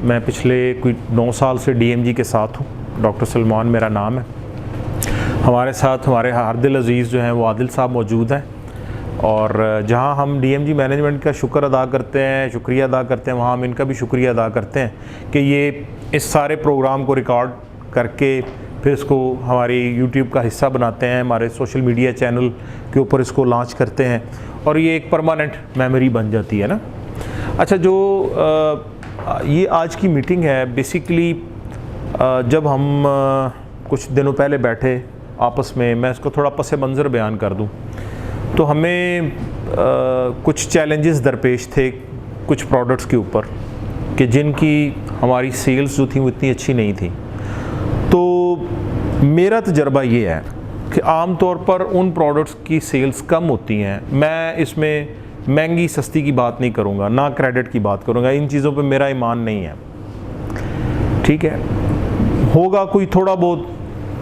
मैं पिछले कोई 9 साल से DMG के साथ हूँ। डॉक्टर सलमान मेरा नाम है। हमारे साथ हमारे हार्दिल अज़ीज़ जो हैं वो आदिल साहब मौजूद हैं, और जहाँ हम DMG मैनेजमेंट का शुक्र अदा करते हैं, शुक्रिया अदा करते हैं, वहाँ हम इनका भी शुक्रिया अदा करते हैं कि ये इस सारे प्रोग्राम को रिकॉर्ड करके फिर इसको हमारी YouTube का हिस्सा बनाते हैं, हमारे सोशल मीडिया चैनल के ऊपर इसको लॉन्च करते हैं, और ये एक परमानेंट मेमोरी बन जाती है ना। अच्छा, जो ये आज की मीटिंग है, बेसिकली जब हम कुछ दिनों पहले बैठे आपस में, मैं इसको थोड़ा पस मंज़र बयान कर दूं, तो हमें कुछ चैलेंजेस दरपेश थे कुछ प्रोडक्ट्स के ऊपर कि जिनकी हमारी सेल्स जो थी वो इतनी अच्छी नहीं थी। तो मेरा तजर्बा ये है कि आम तौर पर उन प्रोडक्ट्स की सेल्स कम होती हैं। मैं इसमें महंगी सस्ती की बात नहीं करूँगा, ना क्रेडिट की बात करूँगा, इन चीज़ों पे मेरा ईमान नहीं है, ठीक है। होगा कोई थोड़ा बहुत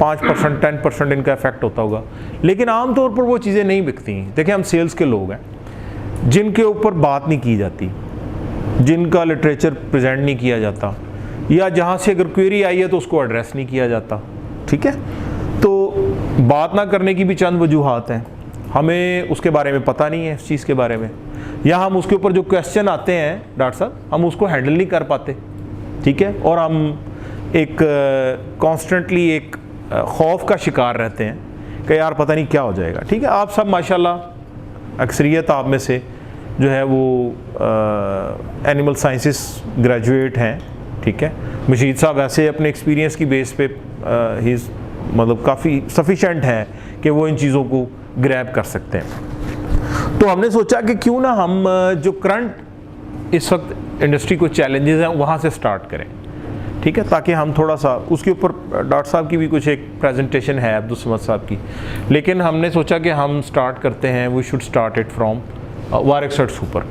5% 10% इनका इफेक्ट होता होगा, लेकिन आम तौर पर वो चीज़ें नहीं बिकती। देखिए, हम सेल्स के लोग हैं जिनके ऊपर बात नहीं की जाती, जिनका लिटरेचर प्रेजेंट नहीं किया जाता, या जहाँ से अगर क्वेरी आई है तो उसको एड्रेस नहीं किया जाता, ठीक है। तो बात ना करने की भी चंद वजूहात हैं। हमें उसके बारे में पता नहीं है, इस चीज़ के बारे में, या हम उसके ऊपर जो क्वेश्चन आते हैं डॉक्टर साहब, हम उसको हैंडल नहीं कर पाते, ठीक है। और हम एक कॉन्स्टेंटली एक खौफ का शिकार रहते हैं कि यार पता नहीं क्या हो जाएगा, ठीक है। आप सब माशाल्लाह अक्सरियत आप में से जो है वो एनिमल साइंसेस ग्रेजुएट हैं, ठीक है। मशीद साहब ऐसे अपने एक्सपीरियंस की बेस पे ही मतलब काफ़ी सफिशेंट है कि वो इन चीज़ों को ग्रैब कर सकते हैं। तो हमने सोचा कि क्यों ना हम जो करंट इस वक्त इंडस्ट्री को चैलेंजेस हैं वहाँ से स्टार्ट करें, ठीक है, ताकि हम थोड़ा सा उसके ऊपर डॉक्टर साहब की भी कुछ एक प्रेजेंटेशन है अब्दुल समद साहब की, लेकिन हमने सोचा कि हम स्टार्ट करते हैं, we should start it from वारेक्सर्ट सुपर।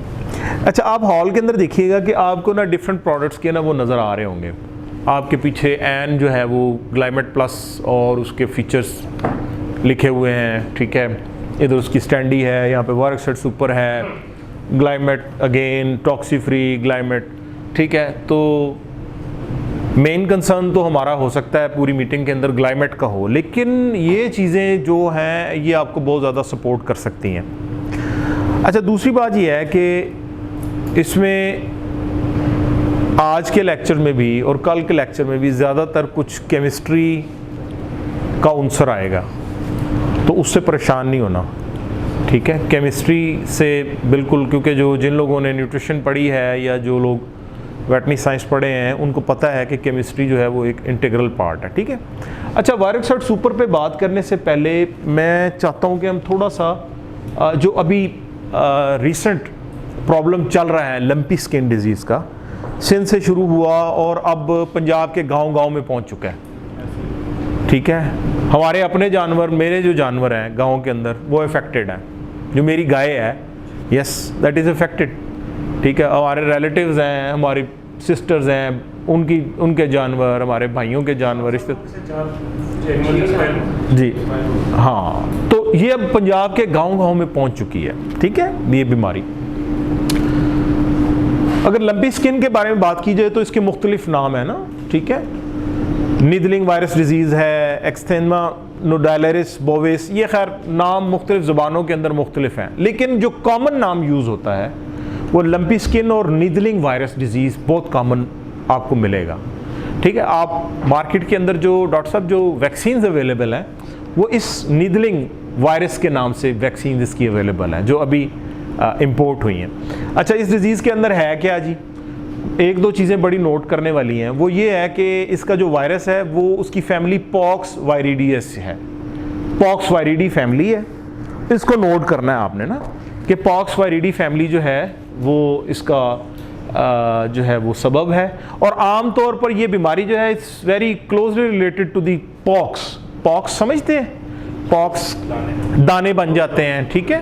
अच्छा, आप हॉल के अंदर देखिएगा कि आपको ना डिफरेंट प्रोडक्ट्स के ना वो नज़र आ रहे होंगे। आपके पीछे एन जो है वो ग्लाइमेट प्लस और उसके फीचर्स लिखे हुए हैं, ठीक है। इधर उसकी स्टैंडी है, यहाँ पे वारेक्सर्ट सुपर है, ग्लाइमेट अगेन, टॉक्सी फ्री ग्लाइमेट, ठीक है। तो मेन कंसर्न तो हमारा हो सकता है पूरी मीटिंग के अंदर ग्लाइमेट का हो, लेकिन ये चीज़ें जो हैं ये आपको बहुत ज़्यादा सपोर्ट कर सकती हैं। अच्छा, दूसरी बात ये है कि इसमें आज के लेक्चर में भी और कल के लेक्चर में भी ज़्यादातर कुछ केमिस्ट्री का उनसर आएगा, तो उससे परेशान नहीं होना, ठीक है। केमिस्ट्री से बिल्कुल, क्योंकि जो जिन लोगों ने न्यूट्रिशन पढ़ी है या जो लोग वेटरनरी साइंस पढ़े हैं उनको पता है कि केमिस्ट्री जो है वो एक इंटीग्रल पार्ट है, ठीक है। अच्छा, वारेक्सर्ट सुपर पे बात करने से पहले मैं चाहता हूँ कि हम थोड़ा सा जो अभी रिसेंट प्रॉब्लम चल रहा है लंपी स्किन डिजीज़ का, सिंध से शुरू हुआ और अब पंजाब के गांव-गांव में पहुंच चुका है, ठीक है। हमारे अपने जानवर, मेरे जो जानवर हैं गांव के अंदर वो अफेक्टेड हैं। जो मेरी गाय है, यस दैट इज़ अफेक्टेड, ठीक है। हमारे रिलेटिव्स हैं, हमारी सिस्टर्स हैं, उनके जानवर, हमारे भाइयों के जानवर, जी हाँ। तो ये अब पंजाब के गांव-गांव में पहुंच चुकी है, ठीक है, ये बीमारी। अगर लंपी स्किन के बारे में बात की जाए तो इसके मुख्तलिफ नाम है ना, ठीक है। निडलिंग वायरस डिजीज़ है, एक्सथेमा नोडाइलरिस बोविस, ये खैर नाम मुख्तलिफ ज़ुबानों के अंदर मुख्तलिफ हैं, लेकिन जो कॉमन नाम यूज़ होता है वो लंपी स्किन और निडलिंग वायरस डिजीज़ बहुत कॉमन आपको मिलेगा, ठीक है। आप मार्केट के अंदर जो डॉक्टर साहब जो वैक्सीन्स अवेलेबल हैं वो इस निडलिंग वायरस के नाम से वैक्सीन इसकी अवेलेबल हैं जो अभी इंपोर्ट हुई हैं। अच्छा, इस डिज़ीज़ के अंदर है क्या जी? एक दो चीज़ें बड़ी नोट करने वाली हैं। वो ये है कि इसका जो वायरस है वो उसकी फैमिली पॉक्स वायरिडियस है, पॉक्स वायरिडी फैमिली है। इसको नोट करना है आपने ना कि पॉक्स वायरिडी फैमिली जो है वो इसका जो है वो सबब है। और आम तौर पर ये बीमारी जो है it's very closely related to the pox. Pox समझते हैं? पॉक्स दाने बन जाते हैं, ठीक है।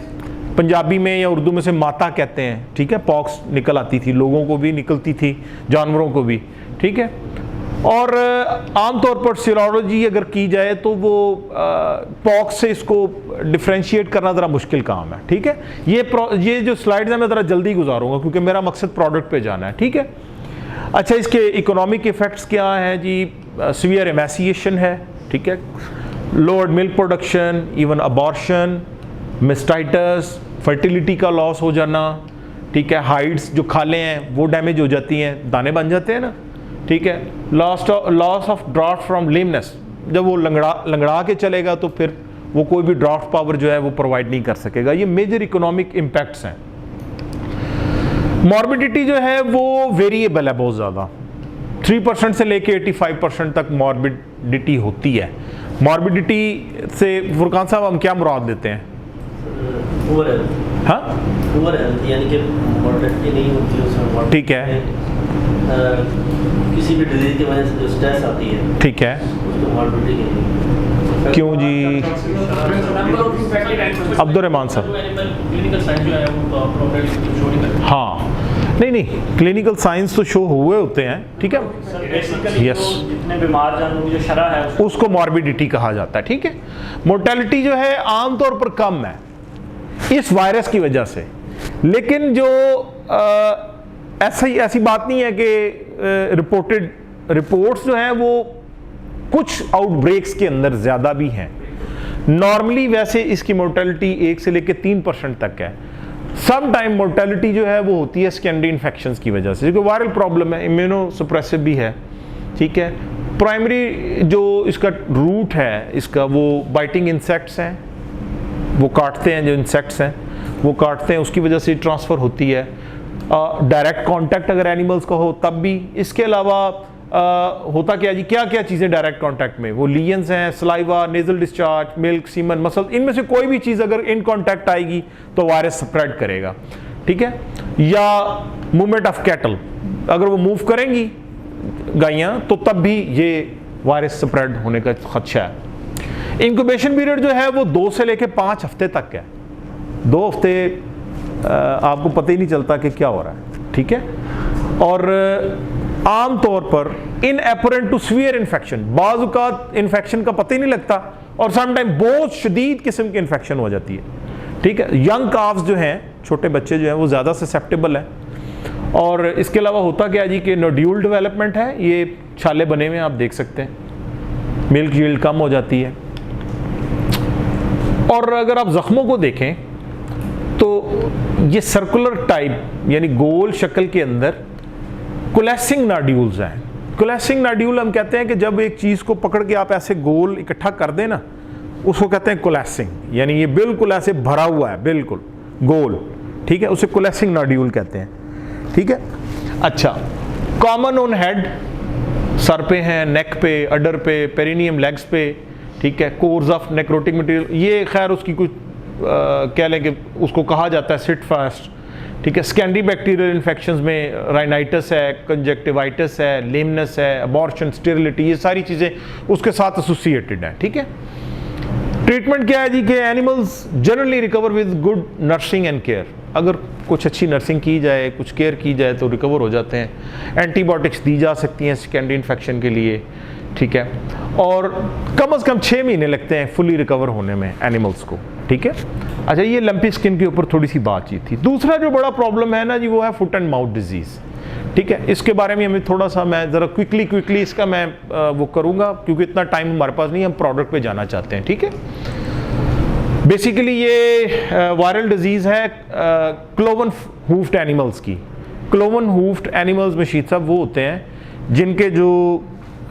पंजाबी में या उर्दू में से माता कहते हैं, ठीक है। पॉक्स निकल आती थी, लोगों को भी निकलती थी, जानवरों को भी, ठीक है। और आमतौर पर सीरोलॉजी अगर की जाए तो वो पॉक्स से इसको डिफ्रेंशिएट करना ज़रा मुश्किल काम है, ठीक है। ये जो स्लाइड्स हैं मैं ज़रा जल्दी गुजारूंगा क्योंकि मेरा मकसद प्रोडक्ट पे जाना है, ठीक है। अच्छा, इसके इकोनॉमिक इफ़ेक्ट्स क्या हैं जी? सीवियर एमेसिएशन है, ठीक है, lowered milk production, even abortion, mastitis, fertility का लॉस हो जाना, ठीक है, हाइड्स जो खालें हैं वो डैमेज हो जाती हैं, दाने बन जाते हैं ना, ठीक है, loss of draft from lameness, जब वो लंगड़ा के चलेगा तो फिर वो कोई भी ड्राफ्ट पावर जो है वो प्रोवाइड नहीं कर सकेगा। ये मेजर इकोनॉमिक इम्पैक्ट्स हैं। मॉर्बिडिटी जो है वो वेरिएबल है बहुत ज़्यादा, 3% से लेके 85% तक मॉर्बिडिटी होती है। मॉर्बिडिटी से फुरकान साहब हम क्या मुराद लेते हैं? हाँ, यानी कि मॉर्बिडिटी नहीं होती उसमें, ठीक है, किसी भी डिजीज की वजह से जो स्ट्रेस आती है, ठीक है, उसको मॉर्बिडिटी कहते हैं। क्यों जी? अब्दुर्रहमान साहब, हाँ, नहीं, क्लिनिकल साइंस तो शो हुए होते हैं, ठीक है, यस, जितने बीमार जानवर जो शरह है उसको मॉर्बिडिटी कहा जाता है, ठीक है। मोर्टेलिटी जो है आमतौर पर कम है इस वायरस की वजह से, लेकिन जो ऐसी बात नहीं है कि रिपोर्ट्स जो हैं वो कुछ आउटब्रेक्स के अंदर ज़्यादा भी हैं। नॉर्मली वैसे इसकी मोर्टेलिटी 1 से लेकर 3% तक है। सम टाइम मोर्टेलिटी जो है वो होती है सेकेंडरी इन्फेक्शंस की वजह से, क्योंकि वायरल प्रॉब्लम है, इम्यूनोसप्रेसिव भी है, ठीक है। प्राइमरी जो इसका रूट है इसका, वो बाइटिंग इंसेक्ट्स हैं, वो काटते हैं, जो इंसेक्ट्स हैं वो काटते हैं, उसकी वजह से ट्रांसफ़र होती है। डायरेक्ट कांटेक्ट अगर एनिमल्स का हो तब भी। इसके अलावा होता क्या जी, क्या क्या चीज़ें डायरेक्ट कांटेक्ट में, वो लीजन्स हैं, saliva, nasal discharge, milk, semen, muscle, इनमें से कोई भी चीज़ अगर इन कांटेक्ट आएगी तो वायरस स्प्रेड करेगा, ठीक है। या मूवमेंट ऑफ कैटल, अगर वो मूव करेंगी गायें तो तब भी ये वायरस स्प्रेड होने का खदशा है। इंक्यूबेशन पीरियड जो है वो 2 से लेकर 5 हफ्ते तक है। 2 हफ्ते आपको पता ही नहीं चलता कि क्या हो रहा है, ठीक है। और आम तौर पर इन एपरेंट टू सीवियर इन्फेक्शन, बाज़ औक़ात इन्फेक्शन का पता ही नहीं लगता और सम टाइम बहुत शदीद किस्म की इन्फेक्शन हो जाती है, ठीक है। यंग काफ्स जो हैं, छोटे बच्चे जो हैं वो ज़्यादा ससेप्टेबल हैं। और इसके अलावा होता क्या जी कि नोड्यूल डेवलपमेंट है, ये छाले बने हुए हैं, आप देख सकते हैं, मिल्क यील्ड कम हो जाती है। और अगर आप ज़ख्मों को देखें तो ये सर्कुलर टाइप यानी गोल शक्ल के अंदर कोलेसिंग नाड्यूल्स हैं। कोलेसिंग नाड्यूल हम कहते हैं कि जब एक चीज़ को पकड़ के आप ऐसे गोल इकट्ठा कर दें ना, उसको कहते हैं कोलेसिंग, यानी ये बिल्कुल ऐसे भरा हुआ है, बिल्कुल गोल, ठीक है, उसे कोलेसिंग नाड्यूल कहते हैं, ठीक है। अच्छा, कॉमन ऑन हेड, सर पे हैं, नेक पे, अडर पे, पेरिनियम लेग्स पे, ठीक है। कोर्स ऑफ नेक्रोटिक मटेरियल, ये खैर उसकी कुछ कह लें कि उसको कहा जाता है सिट फास्ट, ठीक है। सेकेंडरी बैक्टीरियल इन्फेक्शंस में राइनाइटिस है, कंजक्टिवाइटिस है, लेमनेस है, अबॉर्शन, स्टेरिलिटी, ये सारी चीज़ें उसके साथ एसोसिएटेड हैं, ठीक है। ट्रीटमेंट क्या है जी कि animals generally recover with good nursing and care. अगर कुछ अच्छी नर्सिंग की जाए, कुछ केयर की जाए तो रिकवर हो जाते हैं। एंटीबायोटिक्स दी जा सकती हैं सेकेंडरी इन्फेक्शन के लिए, ठीक है। और कम से कम 6 महीने लगते हैं फुली रिकवर होने में एनिमल्स को, ठीक है। अच्छा, ये लंपी स्किन के ऊपर थोड़ी सी बातचीत थी। दूसरा जो बड़ा प्रॉब्लम है ना जी, वो है फुट एंड माउथ डिजीज़, ठीक है। इसके बारे में हमें थोड़ा सा, मैं ज़रा क्विकली इसका मैं वो करूँगा क्योंकि इतना टाइम हमारे पास नहीं, हम प्रोडक्ट पे जाना चाहते हैं, ठीक है। बेसिकली ये वायरल डिजीज़ है क्लोवन हूफ्ड एनिमल्स की। क्लोवन हूफ्ड एनिमल्स में शीत साहब वो होते हैं जिनके जो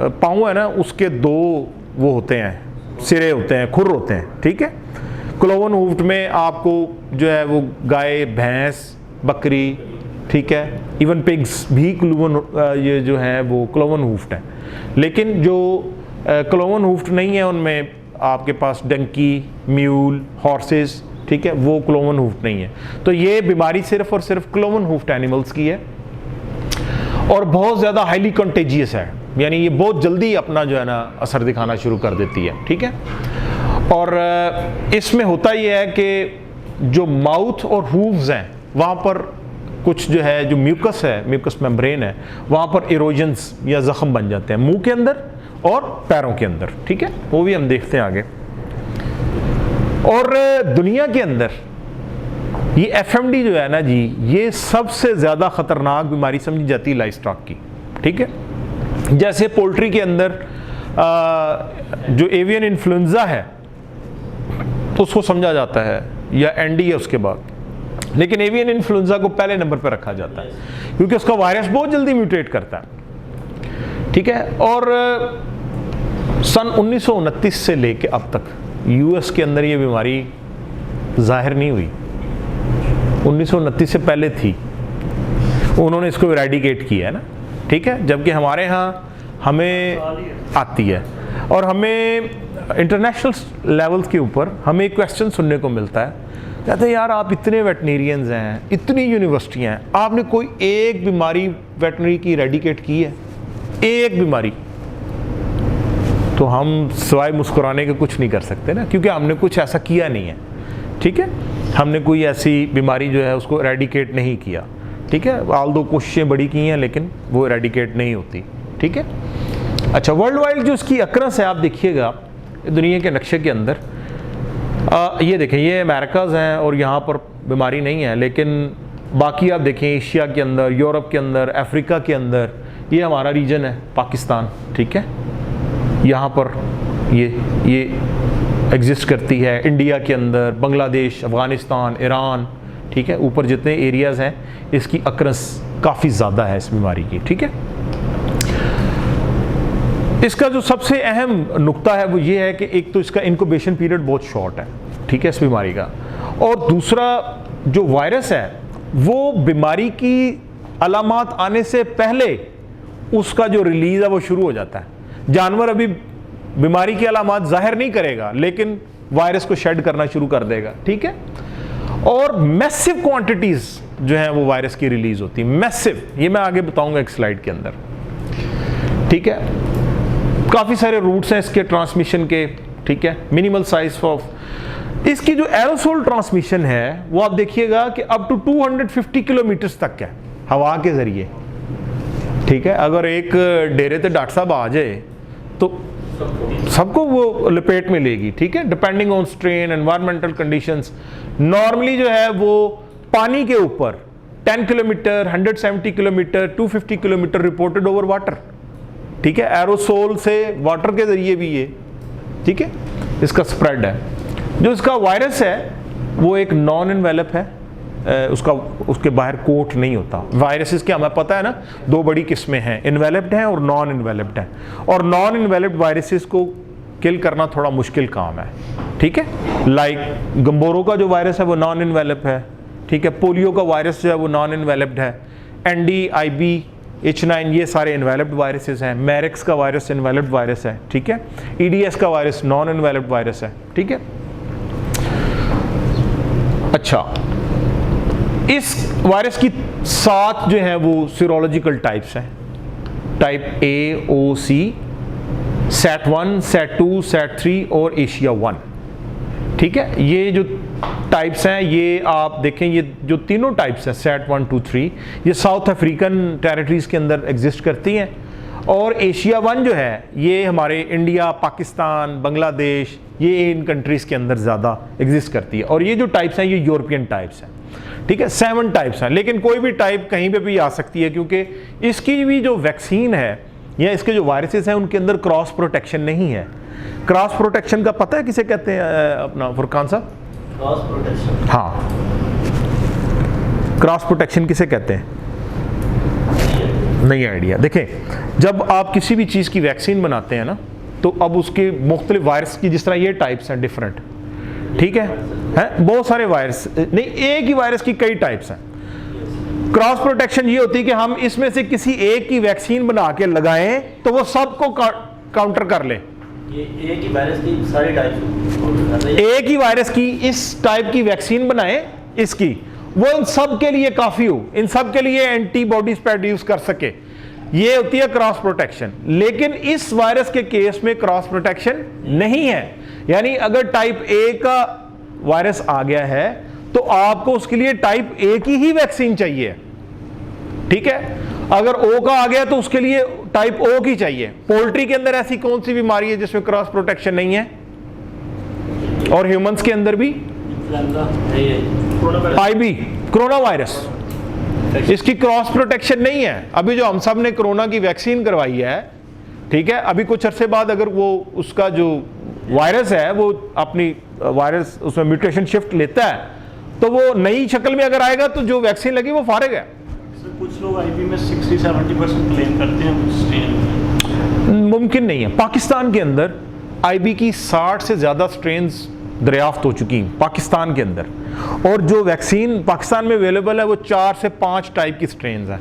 पाँव है ना उसके 2 वो होते हैं, सिरे होते हैं, खुर होते हैं, ठीक है। क्लोवन हूफ्ड में आपको जो है वो गाय, भैंस, बकरी, ठीक है, इवन पिग्स भी क्लोवन ये जो है वो क्लोवन हूफ्ड है। लेकिन जो क्लोवन हूफ्ड नहीं है उनमें आपके पास डंकी, म्यूल, हॉर्सेस, ठीक है, वो क्लोवन हूफ्ड नहीं है। तो ये बीमारी सिर्फ और सिर्फ क्लोवन हूफ्ड एनिमल्स की है और बहुत ज़्यादा हाईली कंटेजियस है, यानी ये बहुत जल्दी अपना जो है ना असर दिखाना शुरू कर देती है, ठीक है। और इसमें होता ये है कि जो माउथ और हूव्स हैं वहाँ पर कुछ जो है, जो म्यूकस है, म्यूकस मेम्ब्रेन है, वहाँ पर इरोजन्स या ज़ख्म बन जाते हैं मुंह के अंदर और पैरों के अंदर, ठीक है। वो भी हम देखते हैं आगे। और दुनिया के अंदर ये FMD जो है ना जी, ये सबसे ज़्यादा ख़तरनाक बीमारी समझी जाती है लाइव स्टॉक की, ठीक है। जैसे पोल्ट्री के अंदर जो एवियन इन्फ्लुएंजा है तो उसको समझा जाता है, या एनडी है उसके बाद, लेकिन एवियन इन्फ्लुएंजा को पहले नंबर पर रखा जाता है क्योंकि उसका वायरस बहुत जल्दी म्यूटेट करता है, ठीक है। और सन 1929 से लेके अब तक यूएस के अंदर ये बीमारी जाहिर नहीं हुई। 1929 से पहले थी, उन्होंने इसको इरेडिकेट किया है ना, ठीक है। जबकि हमारे यहाँ हमें आती है, और हमें इंटरनेशनल लेवल्स के ऊपर हमें एक क्वेश्चन सुनने को मिलता है, कहते हैं यार आप इतने वेटनेरियंस हैं, इतनी यूनिवर्सिटियाँ हैं, आपने कोई एक बीमारी वेटनरी की इरेडिकेट की है? एक बीमारी? तो हम सिवाय मुस्कुराने के कुछ नहीं कर सकते ना, क्योंकि हमने कुछ ऐसा किया नहीं है, ठीक है। हमने कोई ऐसी बीमारी जो है उसको इरेडिकेट नहीं किया, ठीक है। आल दो कोशिशें बड़ी की हैं लेकिन वो इरेडिकेट नहीं होती, ठीक है। अच्छा, वर्ल्ड वाइड जो इसकी अक्रंस है आप देखिएगा दुनिया के नक्शे के अंदर, ये देखें, ये अमेरिकाज हैं और यहाँ पर बीमारी नहीं है, लेकिन बाकी आप देखें एशिया के अंदर, यूरोप के अंदर, अफ्रीका के अंदर, ये हमारा रीजन है पाकिस्तान, ठीक है। यहाँ पर ये एग्जिस्ट करती है, इंडिया के अंदर, बांग्लादेश, अफ़गानिस्तान, ईरान, ठीक है। ऊपर जितने एरियाज़ हैं इसकी अक्रंस काफ़ी ज़्यादा है इस बीमारी की, ठीक है। इसका जो सबसे अहम नुक्ता है वो ये है कि एक तो इसका इंक्यूबेशन पीरियड बहुत शॉर्ट है, ठीक है, इस बीमारी का, और दूसरा जो वायरस है वो बीमारी की अलामात आने से पहले उसका जो रिलीज़ है वो शुरू हो जाता है। जानवर अभी बीमारी की अलामात जाहिर नहीं करेगा लेकिन वायरस को शेड करना शुरू कर देगा, ठीक है। और मैसिव क्वांटिटीज जो है वो वायरस की रिलीज होती है, मैसिव, ये मैं आगे बताऊंगा एक स्लाइड के अंदर, ठीक है। काफ़ी सारे रूट्स हैं इसके ट्रांसमिशन के, ठीक है। मिनिमल साइज ऑफ इसकी जो एरोसोल ट्रांसमिशन है वो आप देखिएगा कि अप टू 250 किलोमीटर तक है हवा के जरिए, ठीक है। अगर एक डेरे पे डॉक्टर साहब आ जाए तो सबको वो लपेट में लेगी, ठीक है, depending on strain, environmental conditions. Normally जो है वो पानी के ऊपर 10 kilometre, 170 kilometre, 250 kilometre reported over water, ठीक है। एरोसोल से वाटर के जरिए भी ये, ठीक है, इसका स्प्रेड है। जो इसका वायरस है वो एक नॉन एनवेलप है, उसके बाहर कोट नहीं होता। वायरसेस के हमें पता है ना, दो बड़ी किस्में हैं, इन्वेलप्ड हैं और नॉन इन्वेलप्ड हैं, और नॉन इन्वेलप्ड वायरसेस को किल करना थोड़ा मुश्किल काम है, ठीक है। लाइक गंबोरो का जो वायरस है वो नॉन इन्वेलप है, ठीक है। पोलियो का वायरस जो है वो नॉन इन्वेलप्ड है। एनडी, आईबी, H9 ये सारे इन्वेलप्ड वायरसेस हैं। मैरिक्स का वायरस इन्वेलप्ड वायरस है, ठीक है। EDS का वायरस नॉन इन्वेलप्ड वायरस है, ठीक है। अच्छा, इस वायरस की 7 जो है वो सीरोलॉजिकल टाइप्स हैं, type A, O, C, SAT1, SAT2, SAT3 और एशिया 1, ठीक है। ये जो टाइप्स हैं ये आप देखें, ये जो तीनों टाइप्स हैं SAT1, 2, 3, ये साउथ अफ्रीकन टेरिटरीज के अंदर एग्जिस्ट करती हैं, और एशिया 1 जो है ये हमारे इंडिया, पाकिस्तान, बांग्लादेश, ये इन कंट्रीज के अंदर ज़्यादा एग्जिस्ट करती है। और ये जो टाइप्स हैं ये यूरोपियन टाइप्स हैं, ठीक है। 7 टाइप्स हैं, लेकिन कोई भी टाइप कहीं पे भी आ सकती है क्योंकि इसकी भी जो वैक्सीन है या इसके जो वायरसेस हैं उनके अंदर क्रॉस प्रोटेक्शन नहीं है। क्रॉस प्रोटेक्शन का पता है किसे कहते हैं अपना फुरकान साहब? क्रॉस प्रोटेक्शन, हाँ, क्रॉस प्रोटेक्शन किसे कहते हैं? नहीं आइडिया। देखें, जब आप किसी भी चीज़ की वैक्सीन बनाते हैं ना, तो अब उसके मुख्तलिफ वायरस की, जिस तरह ये टाइप्स हैं डिफरेंट, ठीक है, बहुत सारे वायरस नहीं, एक ही वायरस की कई टाइप्स हैं। क्रॉस प्रोटेक्शन ये होती है कि हम इसमें से किसी एक की वैक्सीन बना के लगाएं तो वो सबको काउंटर कर ले। ये एक ही वायरस की सारी टाइप, एक ही वायरस की इस टाइप की वैक्सीन बनाएं, इसकी, वो इन सब के लिए काफी हो, इन सब के लिए एंटीबॉडीज प्रोड्यूस कर सके, ये होती है क्रॉस प्रोटेक्शन। लेकिन इस वायरस के केस में क्रॉस प्रोटेक्शन नहीं है, यानी अगर टाइप ए का वायरस आ गया है तो आपको उसके लिए टाइप ए की ही वैक्सीन चाहिए, ठीक है। अगर ओ का आ गया तो उसके लिए टाइप ओ की चाहिए। पोल्ट्री के अंदर ऐसी कौन सी बीमारी है जिसमें क्रॉस प्रोटेक्शन नहीं है? और ह्यूमंस के अंदर भी IB, कोरोना वायरस, प्रोटेक्शन? इसकी क्रॉस प्रोटेक्शन नहीं है। अभी जो हम सब ने कोरोना की वैक्सीन करवाई है, ठीक है, अभी कुछ अरसे बाद अगर वो उसका जो वायरस है वो अपनी वायरस उसमें म्यूटेशन शिफ्ट लेता है तो वो नई शक्ल में अगर आएगा तो जो वैक्सीन लगी वो फारिग है। सर कुछ लोग आईबी में 60-70% क्लेम करते हैं कुछ स्ट्रेन। मुमकिन नहीं है। पाकिस्तान के अंदर आईबी की 60 से ज़्यादा स्ट्रेन्स दरियाफ्त हो चुकी हैं पाकिस्तान के अंदर, और जो वैक्सीन पाकिस्तान में अवेलेबल है वो 4 से 5 टाइप की स्ट्रेन्स हैं,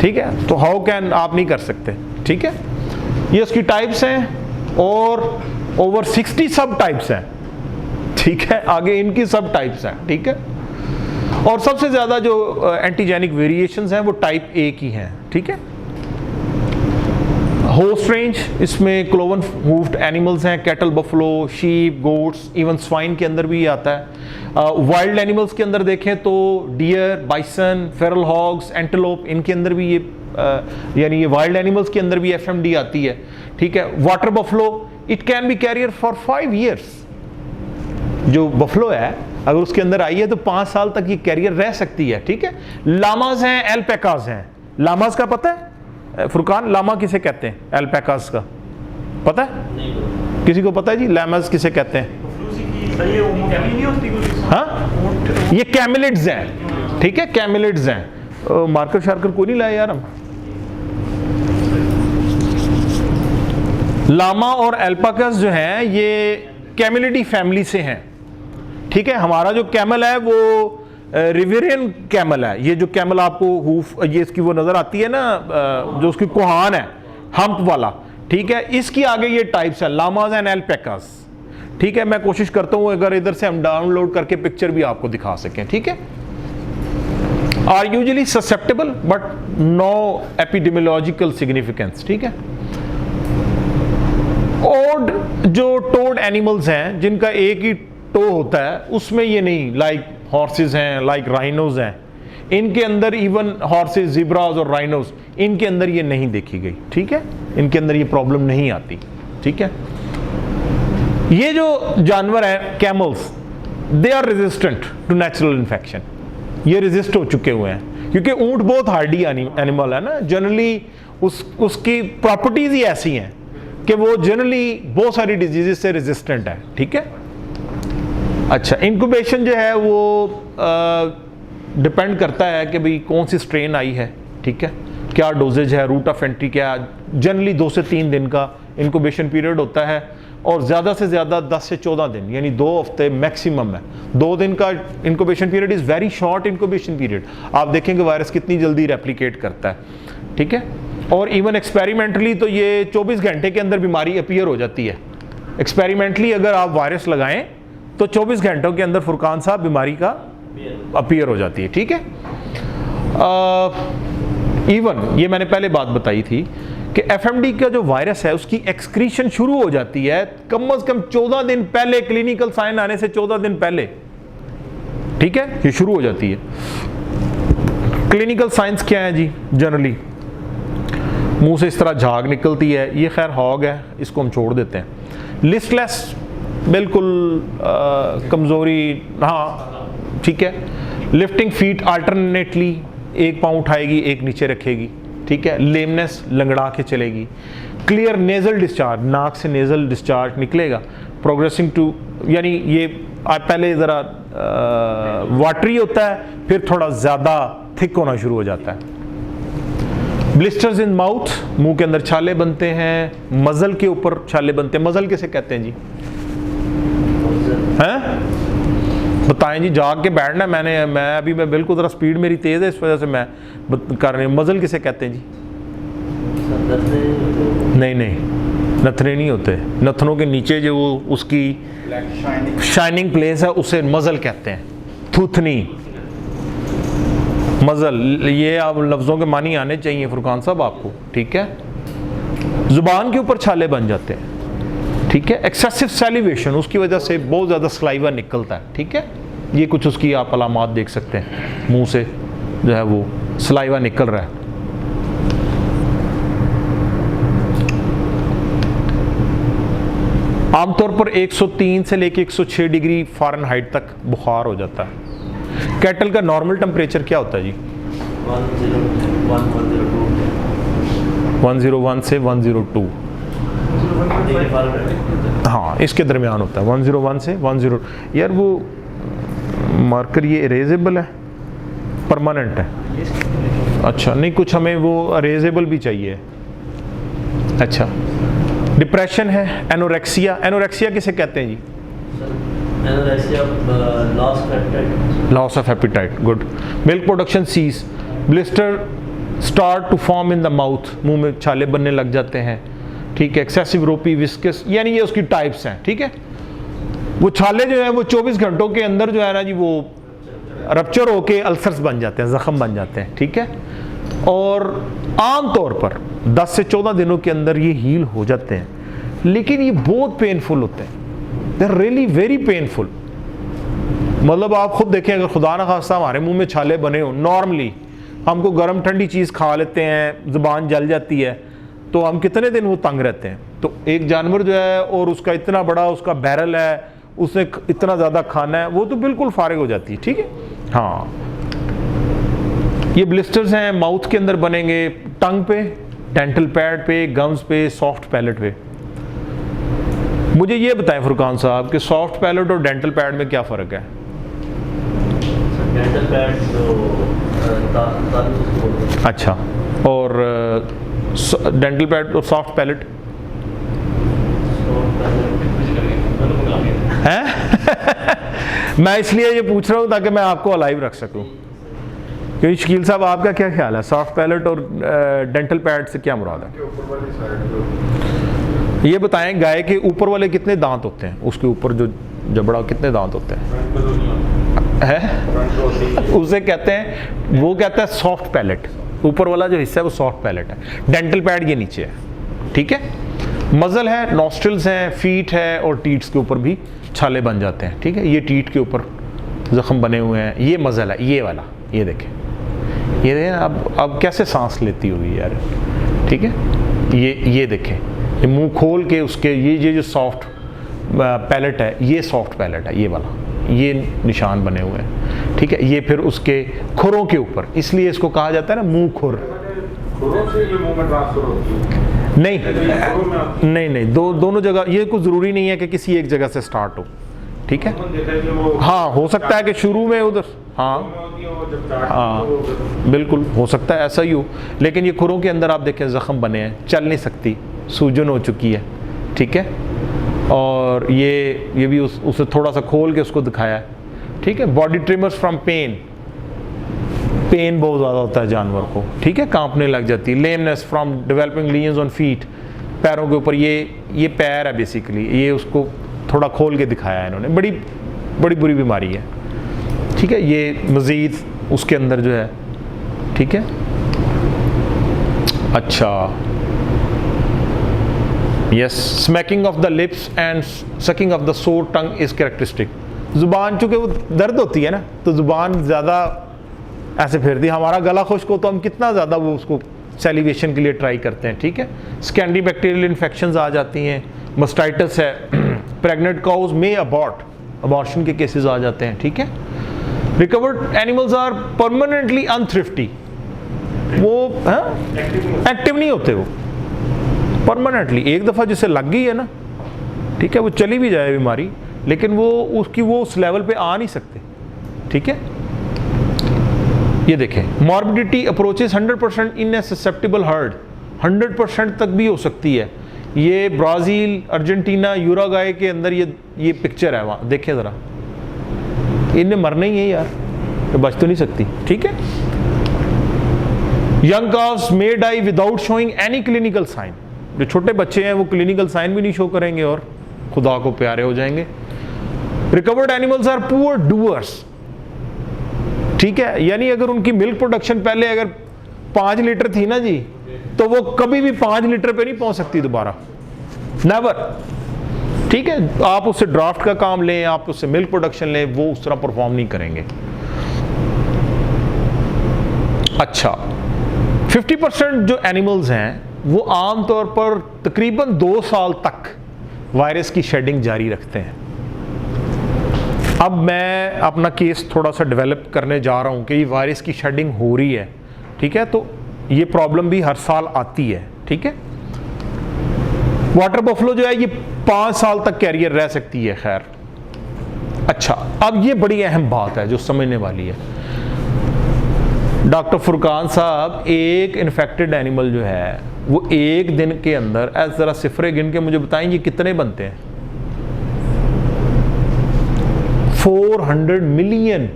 ठीक है। तो हाउ कैन आप नहीं कर सकते, ठीक है। ये उसकी टाइप्स हैं और ओवर 60 सब टाइप्स हैं, ठीक है। आगे इनकी सब टाइप्स हैं, ठीक है। और सबसे ज़्यादा जो एंटीजेनिक वेरिएशंस हैं वो टाइप ए की हैं, ठीक है। होस्ट रेंज इसमें क्लोवन हूफ्ड एनिमल्स हैं, cattle, buffalo, sheep, goats, even swine के अंदर भी आता है। वाइल्ड एनिमल्स के अंदर देखें तो deer, bison, feral hogs, antelope, इनके अंदर भी ये यानी ये वाइल्ड एनिमल्स के अंदर भी एफएमडी आती है, ठीक है। Water buffalo, it can be carrier for 5 years। जो बफलो है अगर उसके अंदर आई है तो 5 साल तक ये कैरियर रह सकती है, ठीक है। लामाज हैं, एल्पैकाज हैं। लामाज का पता है फुरकान, लामा किसे कहते हैं? एल्पैकाज का पता है? नहीं। किसी को पता है जी लामाज किसे कहते हैं? हाँ, ये कैमिलिड्स हैं, ठीक है, कैमिलिड्स हैं। मार्कर शार्कर कोई नहीं लाया यार हम। लामा और एल्पैकाज जो हैं ये कैमिलिडी फैमिली से हैं, ठीक है। हमारा जो कैमल है वो रिवेरियन कैमल है। ये जो कैमल आपको हूफ ये इसकी वो नजर आती है ना, जो उसकी कोहान है हम्प वाला, ठीक है, इसकी आगे ये टाइप्स है लामाज एंड एल्पैकाज, ठीक है। मैं कोशिश करता हूं अगर इधर से हम डाउनलोड करके पिक्चर भी आपको दिखा सकें, ठीक है। Are usually susceptible but no epidemiological significance, ठीक है। ओड जो टोड एनिमल्स हैं जिनका एक ही टो होता है उसमें ये नहीं, लाइक हॉर्सेस हैं, लाइक राइनोज हैं, इनके अंदर इवन हॉर्सेस, जिब्रास और राइनोज, इनके अंदर ये नहीं देखी गई, ठीक है। इनके अंदर ये प्रॉब्लम नहीं आती, ठीक है। ये जो जानवर हैं camels, they are resistant to natural infection. ये रेजिस्ट हो चुके हुए हैं क्योंकि ऊंट बहुत हार्डी एनिमल है ना, जनरली उसकी प्रॉपर्टीज ही ऐसी हैं कि वो जनरली बहुत सारी डिजीजेस से रेजिस्टेंट है, ठीक है। अच्छा, इंक्यूबेशन जो है वो डिपेंड करता है कि भाई कौन सी स्ट्रेन आई है, ठीक है, क्या डोजेज है, रूट ऑफ एंट्री क्या। जनरली 2 से 3 दिन का इंक्यूबेशन पीरियड होता है और ज़्यादा से ज़्यादा 10 से 14 दिन यानी 2 हफ्ते मैक्सिमम है। 2 दिन का incubation period is very short incubation period. आप देखेंगे वायरस कितनी जल्दी रेप्लिकेट करता है, ठीक है। और इवन एक्सपेरिमेंटली तो ये 24 घंटे के अंदर बीमारी अपीयर हो जाती है। एक्सपेरिमेंटली अगर आप वायरस लगाएं तो 24 घंटों के अंदर फुरकान साहब बीमारी का अपीयर हो जाती है, ठीक है। इवन ये मैंने पहले बात बताई थी कि एफएमडी का जो वायरस है उसकी एक्सक्रीशन शुरू हो जाती है कम से कम 14 दिन पहले, क्लिनिकल साइन आने से 14 दिन पहले, ठीक है, ये शुरू हो जाती है। क्लिनिकल साइंस क्या है जी? जनरली मुंह से इस तरह झाग निकलती है, ये खैर हॉग है, इसको हम छोड़ देते हैं। लिस्टलेस, बिल्कुल कमजोरी, हाँ ठीक है। लिफ्टिंग फीट अल्टरनेटली, एक पाँव उठाएगी एक नीचे रखेगी, ठीक है। लेमनेस, लंगड़ा के चलेगी। क्लियर नेजल डिस्चार्ज, नाक से नेजल डिस्चार्ज निकलेगा। प्रोग्रेसिंग टू, यानी ये पहले ज़रा वाटरी होता है फिर थोड़ा ज़्यादा थिक होना शुरू हो जाता है। ब्लिस्टर्स इन माउथ, मुंह के अंदर छाले बनते हैं, मजल के ऊपर छाले बनते हैं। मजल किसे कहते हैं जी? हैं बताएं जी, जाग के बैठना है। मैं बिल्कुल ज़रा स्पीड मेरी तेज़ है इस वजह से मैं कर रही हूँ। मजल किसे कहते हैं जी? नहीं, नथने नहीं होते। नथनों के नीचे जो वो उसकी शाइनिंग प्लेस है उसे मजल कहते हैं। थूथनी, मजल, ये आप लफ्ज़ों के मानी आने चाहिए फुरकान साहब आपको, ठीक है। जुबान के ऊपर छाले बन जाते हैं, ठीक है। एक्सेसिव सैलिवेशन, उसकी वजह से बहुत ज़्यादा सलाइवा निकलता है, ठीक है। ये कुछ उसकी आप अलामात देख सकते हैं, मुंह से जो है वो सलाइवा निकल रहा है। आमतौर पर 103 से लेके 106 डिग्री फ़ारेनहाइट तक बुखार हो जाता है। कैटल का नॉर्मल टेम्परेचर क्या होता है जी? 101 से 102, हाँ इसके दरमियान होता है 101 से 10। यार वो मार्कर ये इरेजेबल है, परमानेंट है? अच्छा नहीं, कुछ हमें वो इरेजेबल भी चाहिए। अच्छा, डिप्रेशन है, एनोरेक्सिया। एनोरेक्सिया किसे कहते हैं जी? Loss of appetite, good. Milk production cease, blister start to form in the mouth, मुंह में छाले बनने लग जाते हैं, ठीक है। एक्सेसिव रोपी विस्कस, यानी ये उसकी टाइप्स हैं, ठीक है। वो छाले जो है वो 24 घंटों के अंदर जो है ना जी वो रप्चर होके अल्सर्स बन जाते हैं, जख्म बन जाते हैं, ठीक है। और आम तौर पर 10 से 14 दिनों के अंदर ये हील हो जाते हैं, लेकिन ये बहुत पेनफुल होते हैं, they are really very painful. मतलब आप खुद देखें, अगर खुदा ना खास्ता हमारे मुंह में छाले बने हो, नॉर्मली हमको गर्म ठंडी चीज़ खा लेते हैं, ज़ुबान जल जाती है, तो हम कितने दिन वो तंग रहते हैं। तो एक जानवर जो है और उसका इतना बड़ा उसका बैरल है, उसने इतना ज़्यादा खाना है, वो तो बिल्कुल फारिग हो जाती है, ठीक है। हाँ, ये ब्लिस्टर्स हैं, माउथ के अंदर बनेंगे, टंग पे, डेंटल पैड पे, गम्स पे, सॉफ्ट पैलेट पे। मुझे ये बताएं फुरकान साहब कि सॉफ्ट पैलेट और डेंटल पैड में क्या फ़र्क है? डेंटल पैड अच्छा, और डेंटल पैड और सॉफ्ट पैलेट हैं? मैं इसलिए ये पूछ रहा हूँ ताकि मैं आपको अलाइव रख सकूँ। क्योंकि शकील साहब आपका क्या ख्याल है, सॉफ्ट पैलेट और डेंटल पैड से क्या मुराद है? ये बताएं, गाय के ऊपर वाले कितने दांत होते हैं? उसके ऊपर जो जबड़ा, कितने दांत होते हैं? उसे कहते हैं, वो कहता है सॉफ्ट पैलेट। ऊपर वाला जो हिस्सा है वो सॉफ्ट पैलेट है, डेंटल पैड ये नीचे है, ठीक है। मजल है, नॉस्ट्रल्स हैं, फीट है, और टीट्स के ऊपर भी छाले बन जाते हैं, ठीक है। ये टीट के ऊपर जख्म बने हुए हैं, ये मजल है, ये वाला, ये देखें, ये देखें अब कैसे सांस लेती होगी यार, ठीक है। ये देखें, ये मुंह खोल के उसके ये जो सॉफ्ट पैलेट है, ये सॉफ्ट पैलेट है, ये वाला, ये निशान बने हुए हैं, ठीक है। ये फिर उसके खुरों के ऊपर, इसलिए इसको कहा जाता है ना मुंह खुर। नहीं, दोनों जगह, ये कुछ ज़रूरी नहीं है कि किसी एक जगह से स्टार्ट हो, ठीक है। हाँ, हो सकता है कि शुरू में उधर, हाँ बिल्कुल हो सकता है ऐसा ही हो, लेकिन ये खुरों के अंदर आप देखें जख्म बने हैं, चल नहीं सकती, सूजन हो चुकी है, ठीक है। और ये भी उसे थोड़ा सा खोल के उसको दिखाया है, ठीक है। बॉडी ट्रिमर्स फ्रॉम पेन बहुत ज़्यादा होता है जानवर को, ठीक है, कांपने लग जाती है। Lameness from developing lesions on feet, पैरों के ऊपर, ये पैर है बेसिकली, ये उसको थोड़ा खोल के दिखाया है इन्होंने, बड़ी बुरी बीमारी है, ठीक है। ये मज़ीद उसके अंदर जो है, ठीक है। अच्छा, yes, smacking of the lips and sucking of the सोर टंग इज कैरेक्टरिस्टिक। ज़ुबान चूँकि वो दर्द होती है ना, तो ज़ुबान ज़्यादा ऐसे फेरती है। हमारा गला खुश्क हो तो हम कितना ज़्यादा वो उसको सेलिवेशन के लिए ट्राई करते हैं, ठीक है। स्कैंडी बैक्टीरियल इन्फेक्शंस आ जाती हैं, मस्टाइटिस है, प्रेग्नेंट काउज में अबॉर्शन के केसेस आ जाते हैं, ठीक है। रिकवर्ड एनिमल्स आर परमानेंटली अनथ्रिफ्टी, वो एक्टिव नहीं होते, वो परमानेंटली, एक दफ़ा जिसे लग गई है ना, ठीक है, वो चली भी जाए बीमारी, लेकिन वो उस लेवल पे आ नहीं सकते, ठीक है। ये देखें, मॉर्बिडिटी अप्रोचेस 100% इन ए ससेप्टिबल हर्ड, 100% तक भी हो सकती है। ये ब्राज़ील, अर्जेंटीना, यूरुग्वे के अंदर ये पिक्चर है, वहाँ देखें ज़रा, इन्हें मरना ही है यार, तो बच तो नहीं सकती, ठीक है। Young cows may die without showing any clinical sign, जो छोटे बच्चे हैं वो क्लिनिकल साइन भी नहीं शो करेंगे और खुदा को प्यारे हो जाएंगे। Recovered animals are poor doers, ठीक है, यानी अगर उनकी मिल्क प्रोडक्शन पहले अगर 5 लीटर थी ना जी, तो वो कभी भी 5 लीटर पे नहीं पहुंच सकती दोबारा, नेवर, ठीक है। आप उससे ड्राफ्ट का काम लें, आप उससे मिल्क प्रोडक्शन लें, वो उस तरह परफॉर्म नहीं करेंगे। अच्छा, 50% जो एनिमल्स हैं वो आमतौर पर तकरीबन 2 साल तक वायरस की शेडिंग जारी रखते हैं। अब मैं अपना केस थोड़ा सा डेवलप करने जा रहा हूँ कि ये वायरस की शेडिंग हो रही है, ठीक है, तो ये प्रॉब्लम भी हर साल आती है, ठीक है। वाटर बफलो जो है ये 5 साल तक कैरियर रह सकती है। खैर अच्छा, अब ये बड़ी अहम बात है जो समझने वाली है। डॉक्टर फुरकान साहब, एक इन्फेक्टेड एनिमल जो है वो एक दिन के अंदर ज़रा सिफरे गिन के मुझे बताएं ये कितने बनते हैं? 400 million,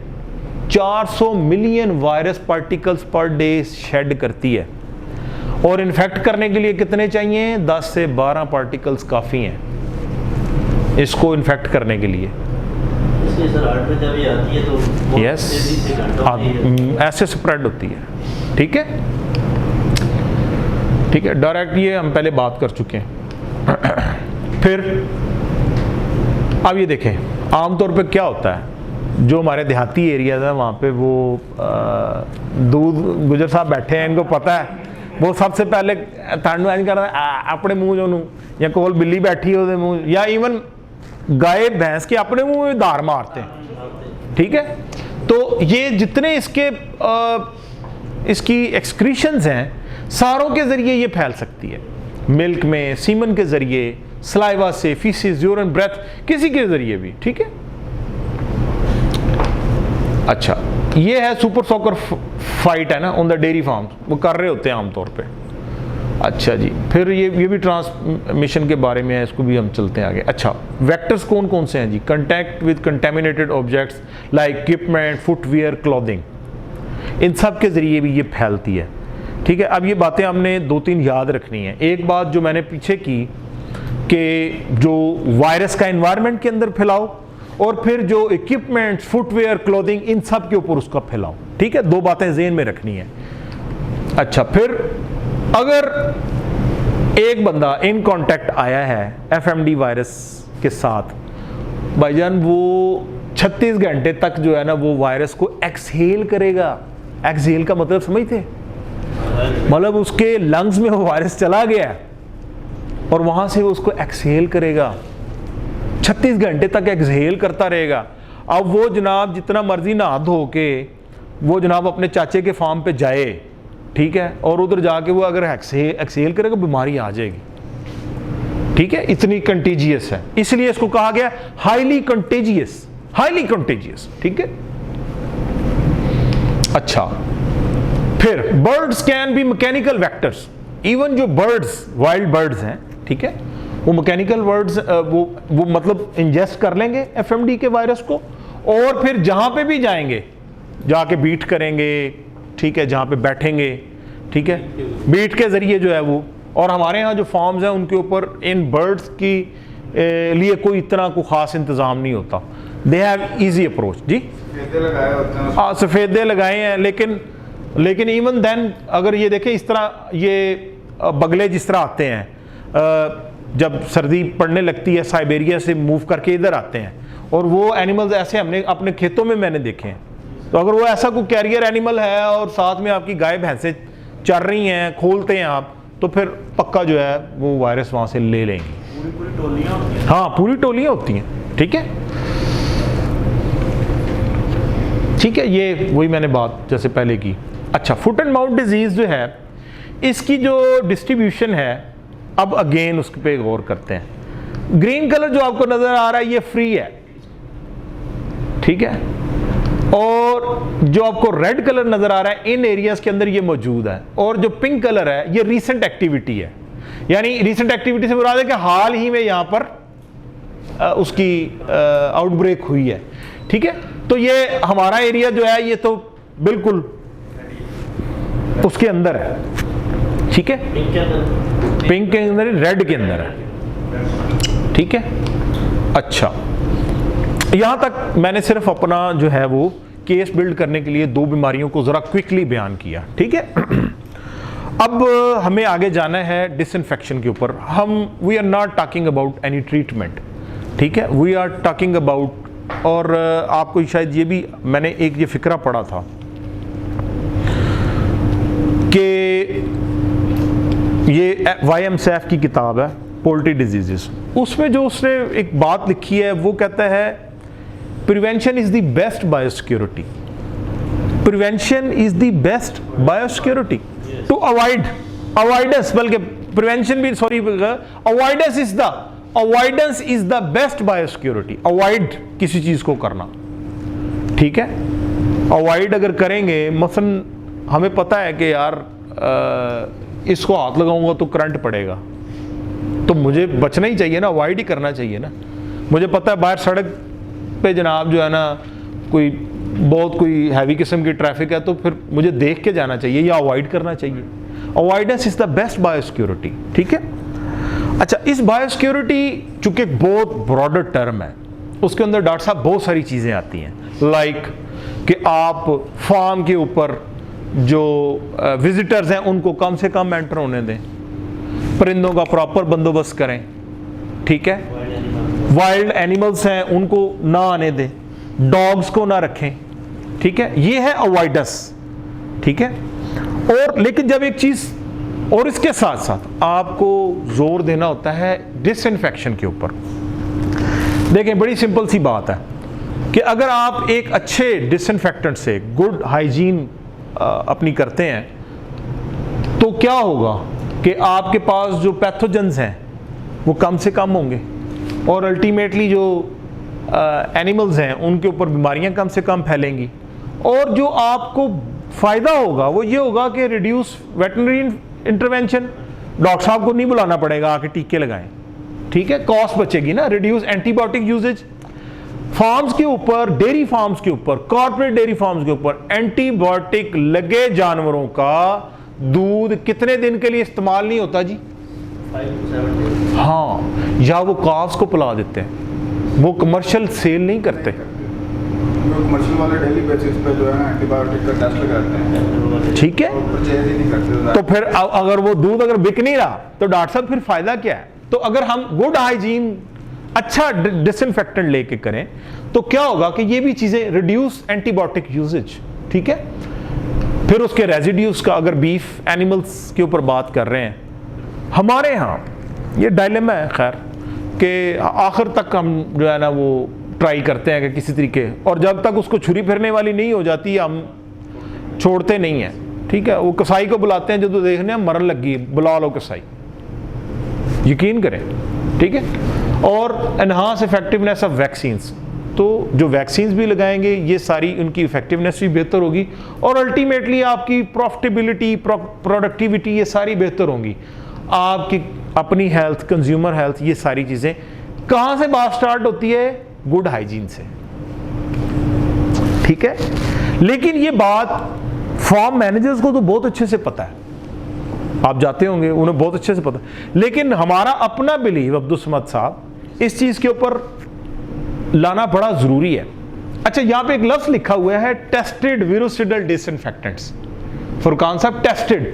400 million virus particles per day shed करती है, और इन्फेक्ट करने के लिए कितने चाहिए? 10 से 12 पार्टिकल्स काफ़ी हैं इसको इन्फेक्ट करने के लिए। इसलिए सर हार्ट में जब ये आती है तो यस, ऐसे स्प्रेड होती है, ठीक है, ठीक है। डायरेक्ट ये हम पहले बात कर चुके हैं। फिर अब ये देखें आमतौर पे क्या होता है, जो हमारे देहाती एरियाज है वहाँ पे वो दूध गुजर साहब बैठे हैं, इनको पता है, वो सबसे पहले तांडू इंज कर अपने मुँह जो या कोल बिल्ली बैठी हो मुँह, या इवन गाय भैंस के अपने मुँह में धार मारते हैं, ठीक है। तो ये जितने इसकी एक्सक्रीशंस हैं सारों के ज़रिए ये फैल सकती है, मिल्क में, सीमन के ज़रिए, सलाइवा से, फीसिस, यूरिन, ब्रेथ, किसी के ज़रिए भी, ठीक है। अच्छा, ये है सुपर सॉकर फाइट है ना ऑन द डेयरी फार्म, वो कर रहे होते हैं आमतौर पे। अच्छा जी, फिर ये भी ट्रांसमिशन के बारे में है, इसको भी हम चलते हैं आगे। अच्छा, वेक्टर्स कौन कौन से हैं जी? Contact with contaminated objects like equipment, footwear, clothing, इन सब के ज़रिए भी ये फैलती है, ठीक है। अब ये बातें हमने 2-3 याद रखनी है। एक बात जो मैंने पीछे की कि जो वायरस का एनवायरनमेंट के अंदर फैलाओ, और फिर जो इक्विपमेंट, फुटवेयर, क्लोथिंग, इन सब के ऊपर उसका फैलाओ, ठीक है। 2 बातें ज़हन में रखनी है। अच्छा, फिर अगर एक बंदा इन कांटेक्ट आया है एफएमडी वायरस के साथ, भाईजान वो 36 घंटे तक जो है ना वो वायरस को एक्सहेल करेगा। एक्सहेल का मतलब समझते? मतलब उसके लंग्स में वो वायरस चला गया और वहां से वो उसको एक्सहेल करेगा, 36 घंटे तक एक्सहेल करता रहेगा। अब वो जनाब जितना मर्जी नहा धो के वो जनाब अपने चाचे के फार्म पे जाए, ठीक है, और उधर जाके वो अगर एक्सहेल करेगा बीमारी आ जाएगी, ठीक है। इतनी कंटेजियस है, इसलिए इसको कहा गया हाईली कंटेजियस, हाईली कंटेजियस, ठीक है। अच्छा, फिर birds can be mechanical vectors. Even जो बर्ड्स, वाइल्ड बर्ड्स हैं, ठीक है, वो मैकेनिकल वर्ड्स वो मतलब इंजेस्ट कर लेंगे एफएमडी के वायरस को, और फिर जहां पे भी जाएंगे जाके बीट करेंगे, ठीक है, जहां पे बैठेंगे, ठीक है, बीट के जरिए जो है वो। और हमारे यहाँ जो फार्म्स हैं उनके ऊपर इन बर्ड्स की लिए कोई इतना कोई खास इंतज़ाम नहीं होता, दे हैव ईजी अप्रोच। जी सफ़ेदे लगाए हैं, लेकिन इवन देन अगर ये देखें इस तरह ये बगले जिस तरह आते हैं, जब सर्दी पड़ने लगती है साइबेरिया से मूव करके इधर आते हैं, और वो एनिमल्स ऐसे हमने अपने खेतों में मैंने देखे हैं। तो अगर वो ऐसा कोई कैरियर एनिमल है और साथ में आपकी गाय भैंसें चल रही हैं, खोलते हैं आप, तो फिर पक्का जो है वो वायरस वहाँ से ले लेंगी। पूरी टोलियां होती हैं। हाँ, पूरी टोलियाँ होती हैं, ठीक है, ठीक है। ये वही मैंने बात जैसे पहले की। अच्छा, फुट एंड माउथ डिजीज़ जो है इसकी जो डिस्ट्रीब्यूशन है, अब अगेन उस पे गौर करते हैं। ग्रीन कलर जो आपको नजर आ रहा है ये फ्री है, ठीक है, और जो आपको रेड कलर नजर आ रहा है इन एरियाज के अंदर ये मौजूद है, और जो पिंक कलर है ये रीसेंट एक्टिविटी है। यानी रीसेंट एक्टिविटी से मुराद है कि हाल ही में यहां पर उसकी आउटब्रेक हुई है, ठीक है। तो ये हमारा एरिया जो है ये तो बिल्कुल उसके अंदर है, ठीक है, पिंक के अंदर, रेड के अंदर है, ठीक है। अच्छा, यहां तक मैंने सिर्फ अपना जो है वो केस बिल्ड करने के लिए 2 बीमारियों को जरा क्विकली बयान किया, ठीक है। अब हमें आगे जाना है डिसइंफेक्शन के ऊपर। We are not talking about any treatment, ठीक है, वी आर टॉकिंग अबाउट, और आपको शायद ये भी मैंने एक ये फिक्रा पढ़ा था कि ये YMCF की किताब है पोल्ट्री डिजीजेस, उसमें जो उसने एक बात लिखी है वो कहता है prevention is the best biosecurity. Prevention is the best biosecurity to avoidance, बल्कि प्रिवेंशन भी, sorry, avoidance is the best biosecurity. Avoid किसी चीज को करना, ठीक है, अवॉइड अगर करेंगे, मसलन हमें पता है कि यार इसको हाथ लगाऊंगा तो करंट पड़ेगा, तो मुझे बचना ही चाहिए ना, अवॉइड ही करना चाहिए ना। मुझे पता है बाहर सड़क पे जनाब जो है ना कोई हैवी किस्म की ट्रैफिक है, तो फिर मुझे देख के जाना चाहिए या अवॉइड करना चाहिए। Avoidance is the best biosecurity, ठीक है। अच्छा, इस बायोसिक्योरिटी चूंकि एक बहुत ब्रॉडर टर्म है, उसके अंदर डॉक्टर साहब बहुत सारी चीज़ें आती हैं, लाइक कि आप फार्म के ऊपर जो विजिटर्स हैं उनको कम से कम एंटर होने दें, परिंदों का प्रॉपर बंदोबस्त करें, ठीक है, वाइल्ड एनिमल्स हैं उनको ना आने दें, डॉग्स को ना रखें, ठीक है, ये है अवॉइडेंस, ठीक है। और लेकिन जब एक चीज़, और इसके साथ साथ आपको जोर देना होता है डिसइंफेक्शन के ऊपर। देखें, बड़ी सिंपल सी बात है कि अगर आप एक अच्छे डिसइंफेक्टेंट से गुड हाइजीन अपनी करते हैं, तो क्या होगा कि आपके पास जो पैथोजेंस हैं वो कम से कम होंगे, और अल्टीमेटली जो एनिमल्स हैं उनके ऊपर बीमारियां कम से कम फैलेंगी। और जो आपको फ़ायदा होगा वो ये होगा कि रिड्यूस वेटरनरी इंटरवेंशन, डॉक्टर साहब को नहीं बुलाना पड़ेगा आके टीके लगाएं, ठीक है, कॉस्ट बचेगी ना, रिड्यूस एंटीबायोटिक यूजेज। फार्म्स के ऊपर, डेयरी फार्म्स के ऊपर, कॉर्पोरेट डेयरी फार्म्स के ऊपर एंटीबायोटिक लगे जानवरों का दूध कितने दिन के लिए इस्तेमाल नहीं होता जी? 5 to 7 days। हाँ, या वो काव्स को पिला देते हैं, वो कमर्शियल सेल नहीं करते। कमर्शियल वाले डेली बेसिस पे जो है ना एंटीबायोटिक का टेस्ट लगाते हैं, ठीक है, परचेज ही नहीं करते। तो फिर अगर वो दूध अगर बिक नहीं रहा तो डॉक्टर साहब फिर फायदा क्या है? तो अगर हम गुड हाइजीन, अच्छा डिसइंफेक्टेंट लेके करें तो क्या होगा कि ये भी चीजें रिड्यूस एंटीबायोटिक यूजेज, ठीक है। फिर उसके रेजिड्यूज का, अगर बीफ एनिमल्स के ऊपर बात कर रहे हैं, हमारे यहाँ ये डायलेमा है खैर कि आखिर तक हम जो है ना वो ट्राई करते हैं कि किसी तरीके, और जब तक उसको छुरी फिरने वाली नहीं हो जाती हम छोड़ते नहीं हैं, ठीक है। वो कसाई को बुलाते हैं, जो तो देखने मरन लगी, बुला लो कसाई, यकीन करें, ठीक है। और एनहांस इफेक्टिवनेस ऑफ वैक्सीन्स, तो जो वैक्सीन्स भी लगाएंगे ये सारी उनकी इफेक्टिवनेस भी बेहतर होगी, और अल्टीमेटली आपकी प्रॉफिटेबिलिटी, प्रोडक्टिविटी ये सारी बेहतर होंगी, आपकी अपनी हेल्थ, कंज्यूमर हेल्थ, ये सारी चीज़ें कहाँ से बात स्टार्ट होती है? गुड हाइजीन से, ठीक है। लेकिन ये बात फार्म मैनेजर्स को तो बहुत अच्छे से पता है, आप जाते होंगे उन्हें बहुत अच्छे से पता, लेकिन हमारा अपना बिलीव अब्दुल समद साहब इस चीज़ के ऊपर लाना बड़ा ज़रूरी है। अच्छा, यहाँ पे एक लफ्ज़ लिखा हुआ है टेस्टेड विरुसिडल डिसइंफेक्टेंट्स। फुरकान साहब, टेस्टेड,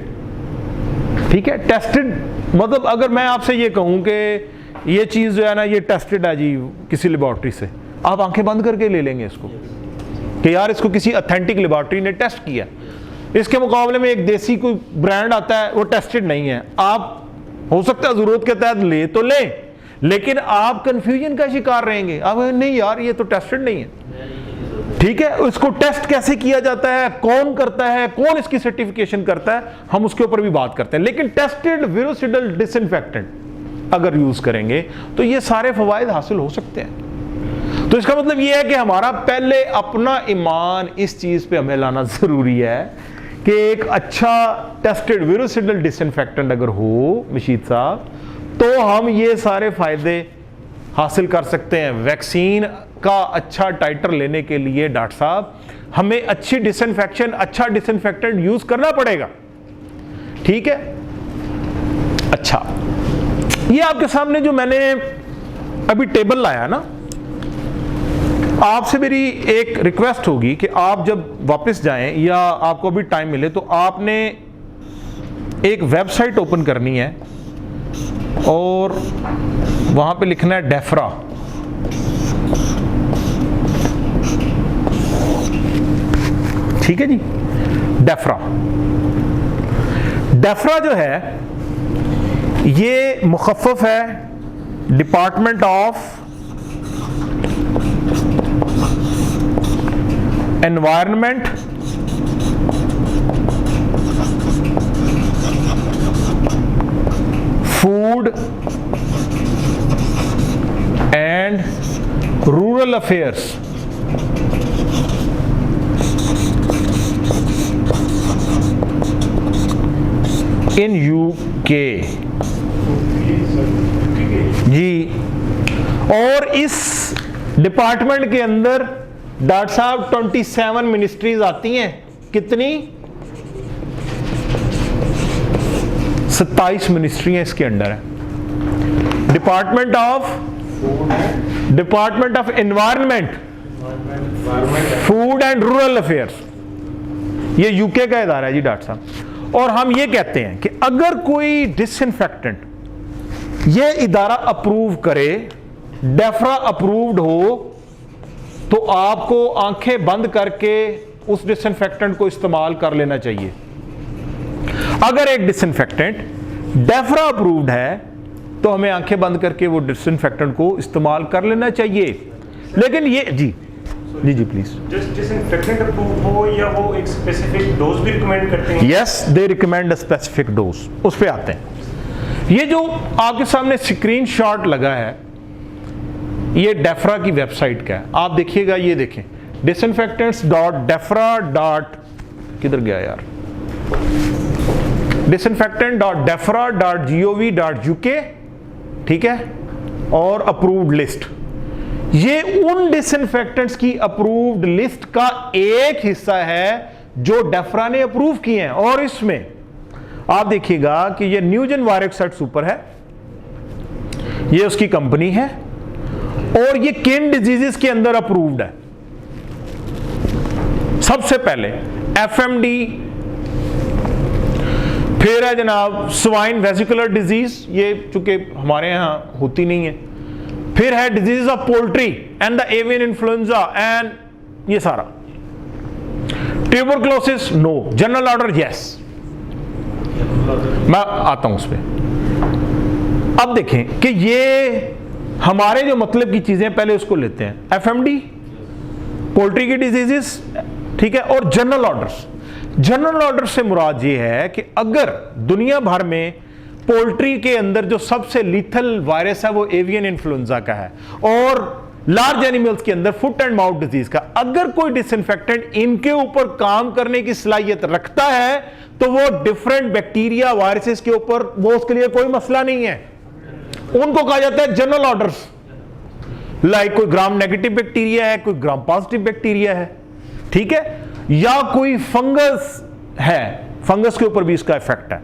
ठीक है, टेस्टेड मतलब अगर मैं आपसे ये कहूँ कि ये चीज़ जो है ना ये टेस्टेड है जी किसी लेबॉर्ट्री से, आप आंखें बंद करके ले लेंगे इसको कि यार इसको किसी ऑथेंटिक लेबॉर्ट्री ने टेस्ट किया। इसके मुकाबले में एक देसी कोई ब्रांड आता है वो टेस्टेड नहीं है, आप हो सकता है ज़रूरत के तहत ले तो लें, लेकिन आप कंफ्यूजन का शिकार रहेंगे, आप नहीं यार ये तो टेस्टेड नहीं है, ठीक है। उसको टेस्ट कैसे किया जाता है, कौन करता है, कौन इसकी सर्टिफिकेशन करता है, हम उसके ऊपर भी बात करते हैं। लेकिन टेस्टेड विरुसिडल डिसइंफेक्टेंट अगर यूज करेंगे तो ये सारे फवायद हासिल हो सकते हैं। तो इसका मतलब ये है कि हमारा पहले अपना ईमान इस चीज पे हमें लाना जरूरी है कि एक अच्छा टेस्टेड विरुसिडल डिसइंफेक्टेंट अगर हो मशीद साहब, तो हम ये सारे फायदे हासिल कर सकते हैं। वैक्सीन का अच्छा टाइटर लेने के लिए डॉक्टर साहब हमें अच्छी डिसइंफेक्शन, अच्छा डिसइंफेक्टेंट यूज करना पड़ेगा, ठीक है। अच्छा, ये आपके सामने जो मैंने अभी टेबल लाया ना, आपसे मेरी एक रिक्वेस्ट होगी कि आप जब वापस जाएं या आपको अभी टाइम मिले तो आपने एक वेबसाइट ओपन करनी है और वहां पे लिखना है डेफ्रा। ठीक है जी, डेफ्रा। डेफ्रा जो है ये मुखफ़फ़ है department of environment food and rural affairs in UK जी। और इस डिपार्टमेंट के अंदर डॉक्टर साहब 27 मिनिस्ट्रीज आती हैं। कितनी? 27 मिनिस्ट्रियां इसके अंडर है। Department of environment, food and rural affairs, ये यूके का इदारा है जी डॉक्टर साहब। और हम ये कहते हैं कि अगर कोई डिसइंफेक्टेंट ये इदारा अप्रूव करे, डेफ्रा अप्रूव्ड हो, तो आपको आंखें बंद करके उस डिसइंफेक्टेंट को इस्तेमाल कर लेना चाहिए। अगर एक डिसइंफेक्टेंट डेफ्रा अप्रूव्ड है तो हमें आंखें बंद करके वो डिसइंफेक्टेंट को इस्तेमाल कर लेना चाहिए। लेकिन ये जी प्लीज, जस्ट डिसइंफेक्टेंट अप्रूव हो या वो एक स्पेसिफिक डोज भी रिकमेंड करते हैं? Yes, they recommend a specific dose. उस पे आते हैं। ये जो आपके सामने स्क्रीनशॉट लगा है ये डेफ्रा की वेबसाइट का है। आप देखिएगा, ये देखें disinfectants.defra. किधर गया यार? disinfectant.defra.gov.uk, ठीक है। और अप्रूव्ड लिस्ट, ये उन डिसइंफेक्टेंट्स की अप्रूव्ड लिस्ट का एक हिस्सा है जो डेफ्रा ने अप्रूव किए हैं। और इसमें आप देखिएगा कि ये न्यूजन वायरक्साइड सुपर है, ये उसकी कंपनी है, और ये किन डिजीजेस के अंदर अप्रूव्ड है। सबसे पहले FMD, फिर है जनाब स्वाइन वेसिकुलर डिजीज, ये चूंकि हमारे यहां होती नहीं है। फिर है disease of poultry and the avian influenza and ये सारा। Tuberculosis no, general order yes. मैं आता हूं उस पर। अब देखें कि ये हमारे जो मतलब की चीजें पहले उसको लेते हैं। FMD, पोल्ट्री की डिजीजेस, ठीक है, और जनरल ऑर्डर्स। जनरल ऑर्डर से मुराद ये है कि अगर दुनिया भर में पोल्ट्री के अंदर जो सबसे लीथल वायरस है वो एवियन इन्फ्लुएंजा का है, और लार्ज एनिमल्स के अंदर फुट एंड माउथ डिजीज का, अगर कोई डिसइंफेक्टेंट इनके ऊपर काम करने की सलाहियत रखता है तो वो डिफरेंट बैक्टीरिया वायरसेस के ऊपर, वो उसके लिए कोई मसला नहीं है। उनको कहा जाता है जनरल ऑर्डर्स। लाइक कोई ग्राम नेगेटिव बैक्टीरिया है, कोई ग्राम पॉजिटिव बैक्टीरिया है, ठीक है, या कोई फंगस है, फंगस के ऊपर भी इसका इफेक्ट है।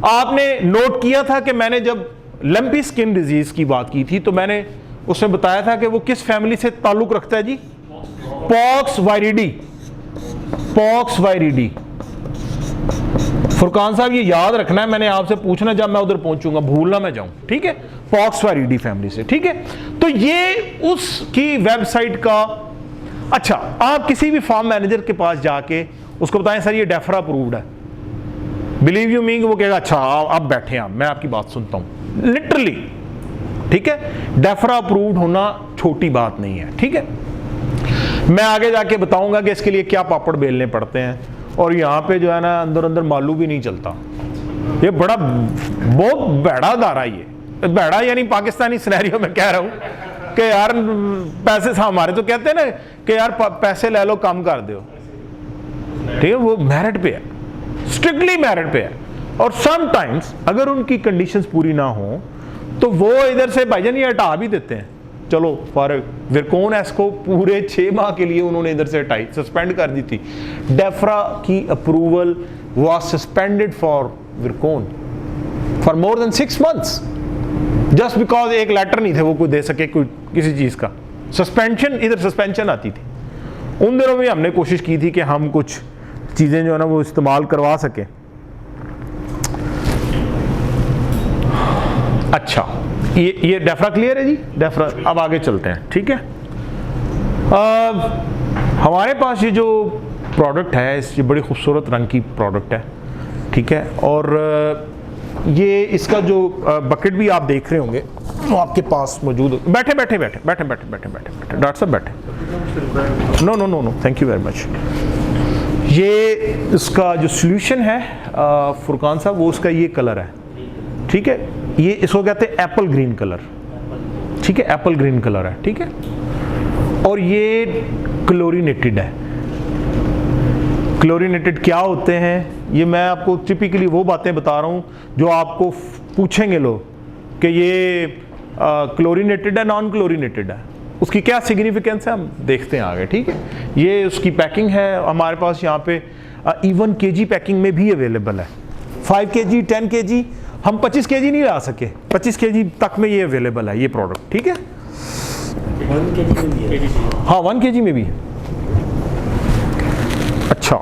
आपने नोट किया था कि मैंने जब लंपी स्किन डिजीज की बात की थी तो मैंने उसमें बताया था कि वो किस फैमिली से ताल्लुक रखता है जी? पॉक्स वायरिडी। पॉक्स वायरिडी। फुरकान साहब ये याद रखना है, मैंने आपसे पूछना जब मैं उधर पहुंचूंगा, भूलना मैं जाऊं, ठीक है। पॉक्स वायरिडी फैमिली से, ठीक है। तो ये उसकी वेबसाइट का। अच्छा, आप किसी भी फार्म मैनेजर के पास जाके उसको बताएं सर ये डेफ्रा अप्रूव्ड है, बिलीव यू मी, वो कहेगा अच्छा आप बैठे हैं, मैं आपकी बात सुनता हूं, लिटरली, ठीक है। डेफ्रा अप्रूव्ड होना छोटी बात नहीं है, ठीक है। मैं आगे जाके बताऊंगा कि इसके लिए क्या पापड़ बेलने पड़ते हैं, और यहाँ पे जो है ना अंदर अंदर मालूम भी नहीं चलता। ये बड़ा बहुत बड़ा दारा, ये बड़ा यानी पाकिस्तानी सिनेरियो में कह रहा हूं कि यार पैसे, हमारे तो कहते हैं ना कि यार पैसे ले लो कम कर दो, ठीक है। वो मेरिट पे है, स्ट्रिक्टली मेरिट पे है। और समटाइम्स अगर उनकी कंडीशंस पूरी ना हो तो वो इधर से भाईजान ये हटा भी देते हैं। चलो फॉर विरकोन एस को पूरे 6 माह के लिए उन्होंने इधर से हटाई, सस्पेंड कर दी थी। डेफ्रा की approval was suspended for Virkon for more than 6 months, just because एक लेटर नहीं थे वो कोई दे सके कोई किसी चीज का। सस्पेंशन, इधर सस्पेंशन आती थी। उन दिनों में हमने कोशिश की थी कि हम कुछ चीजें जो है ना वो इस्तेमाल करवा सके। अच्छा, ये डेफ्रा क्लियर है जी, डेफ्रा। अब आगे चलते हैं, ठीक है। हमारे पास ये जो प्रोडक्ट है, ये बड़ी खूबसूरत रंग की प्रोडक्ट है, ठीक है। और ये इसका जो बकेट भी आप देख रहे होंगे वो आपके पास मौजूद हो। बैठे बैठे बैठे बैठे बैठे बैठे बैठे बैठे डॉक्टर साहब बैठे। No no no no, thank you very much. ये इसका जो सोल्यूशन है फुरकान साहब, वो उसका ये कलर है, ठीक है, ये इसको कहते हैं एप्पल ग्रीन कलर, ठीक है, एप्पल ग्रीन कलर है, ठीक है। और ये क्लोरीनेटेड है। क्लोरीनेटेड क्या होते हैं, ये मैं आपको टिपिकली वो बातें बता रहा हूँ जो आपको पूछेंगे लोग कि ये क्लोरीनेटेड है नॉन क्लोरीनेटेड है, उसकी क्या सिग्निफिकेंस है हम देखते हैं आगे, ठीक है। ये उसकी पैकिंग है हमारे पास यहाँ पे, इवन केजी पैकिंग में भी अवेलेबल है। 5 kg 10 kg, हम 25 kg नहीं ला सके, 25 kg तक में ये अवेलेबल है ये प्रोडक्ट, ठीक है। 1 kg में भी है? हाँ 1 kg में भी। अच्छा,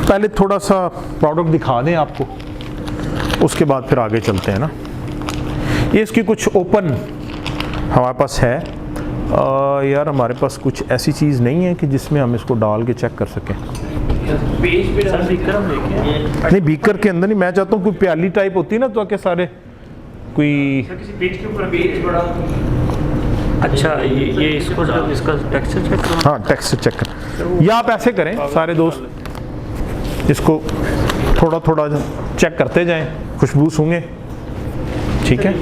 पहले थोड़ा सा प्रोडक्ट दिखा दें आपको, उसके बाद फिर आगे चलते हैं ना। ये इसकी कुछ ओपन हमारे पास है। यार हमारे पास कुछ ऐसी चीज़ नहीं है कि जिसमें हम इसको डाल के चेक कर सकें। पेज पे सर बीकर हम लेके नहीं, बीकर के अंदर नहीं, मैं चाहता हूँ कोई प्याली टाइप होती है ना, तो आके सारे कोई किसी पेज के ऊपर पेज बड़ा। अच्छा, ये इसको इसका टेक्सचर चेक करो। हाँ टेक्सचर चेक कर, या आप ऐसे करें सारे दोस्त, इसको थोड़ा थोड़ा चेक करते जाएं, खुशबू सूंघे, ठीक है।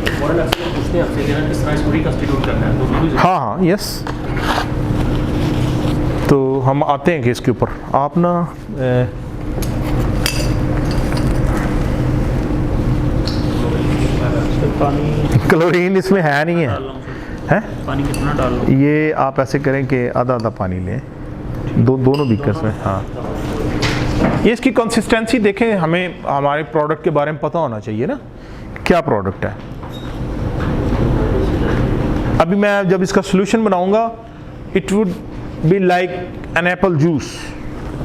हाँ हाँ यस। तो हम आते हैं कि इसके ऊपर आप ना क्लोरीन इसमें है नहीं है, पानी कितना डाल लो? ये आप ऐसे करें कि आधा आधा पानी लें, दोनों बीकर्स में। हाँ, ये इसकी कंसिस्टेंसी देखें, हमें हमारे प्रोडक्ट के बारे में पता होना चाहिए ना, क्या प्रोडक्ट है। अभी मैं जब इसका सॉल्यूशन बनाऊंगा, it would be like an apple juice,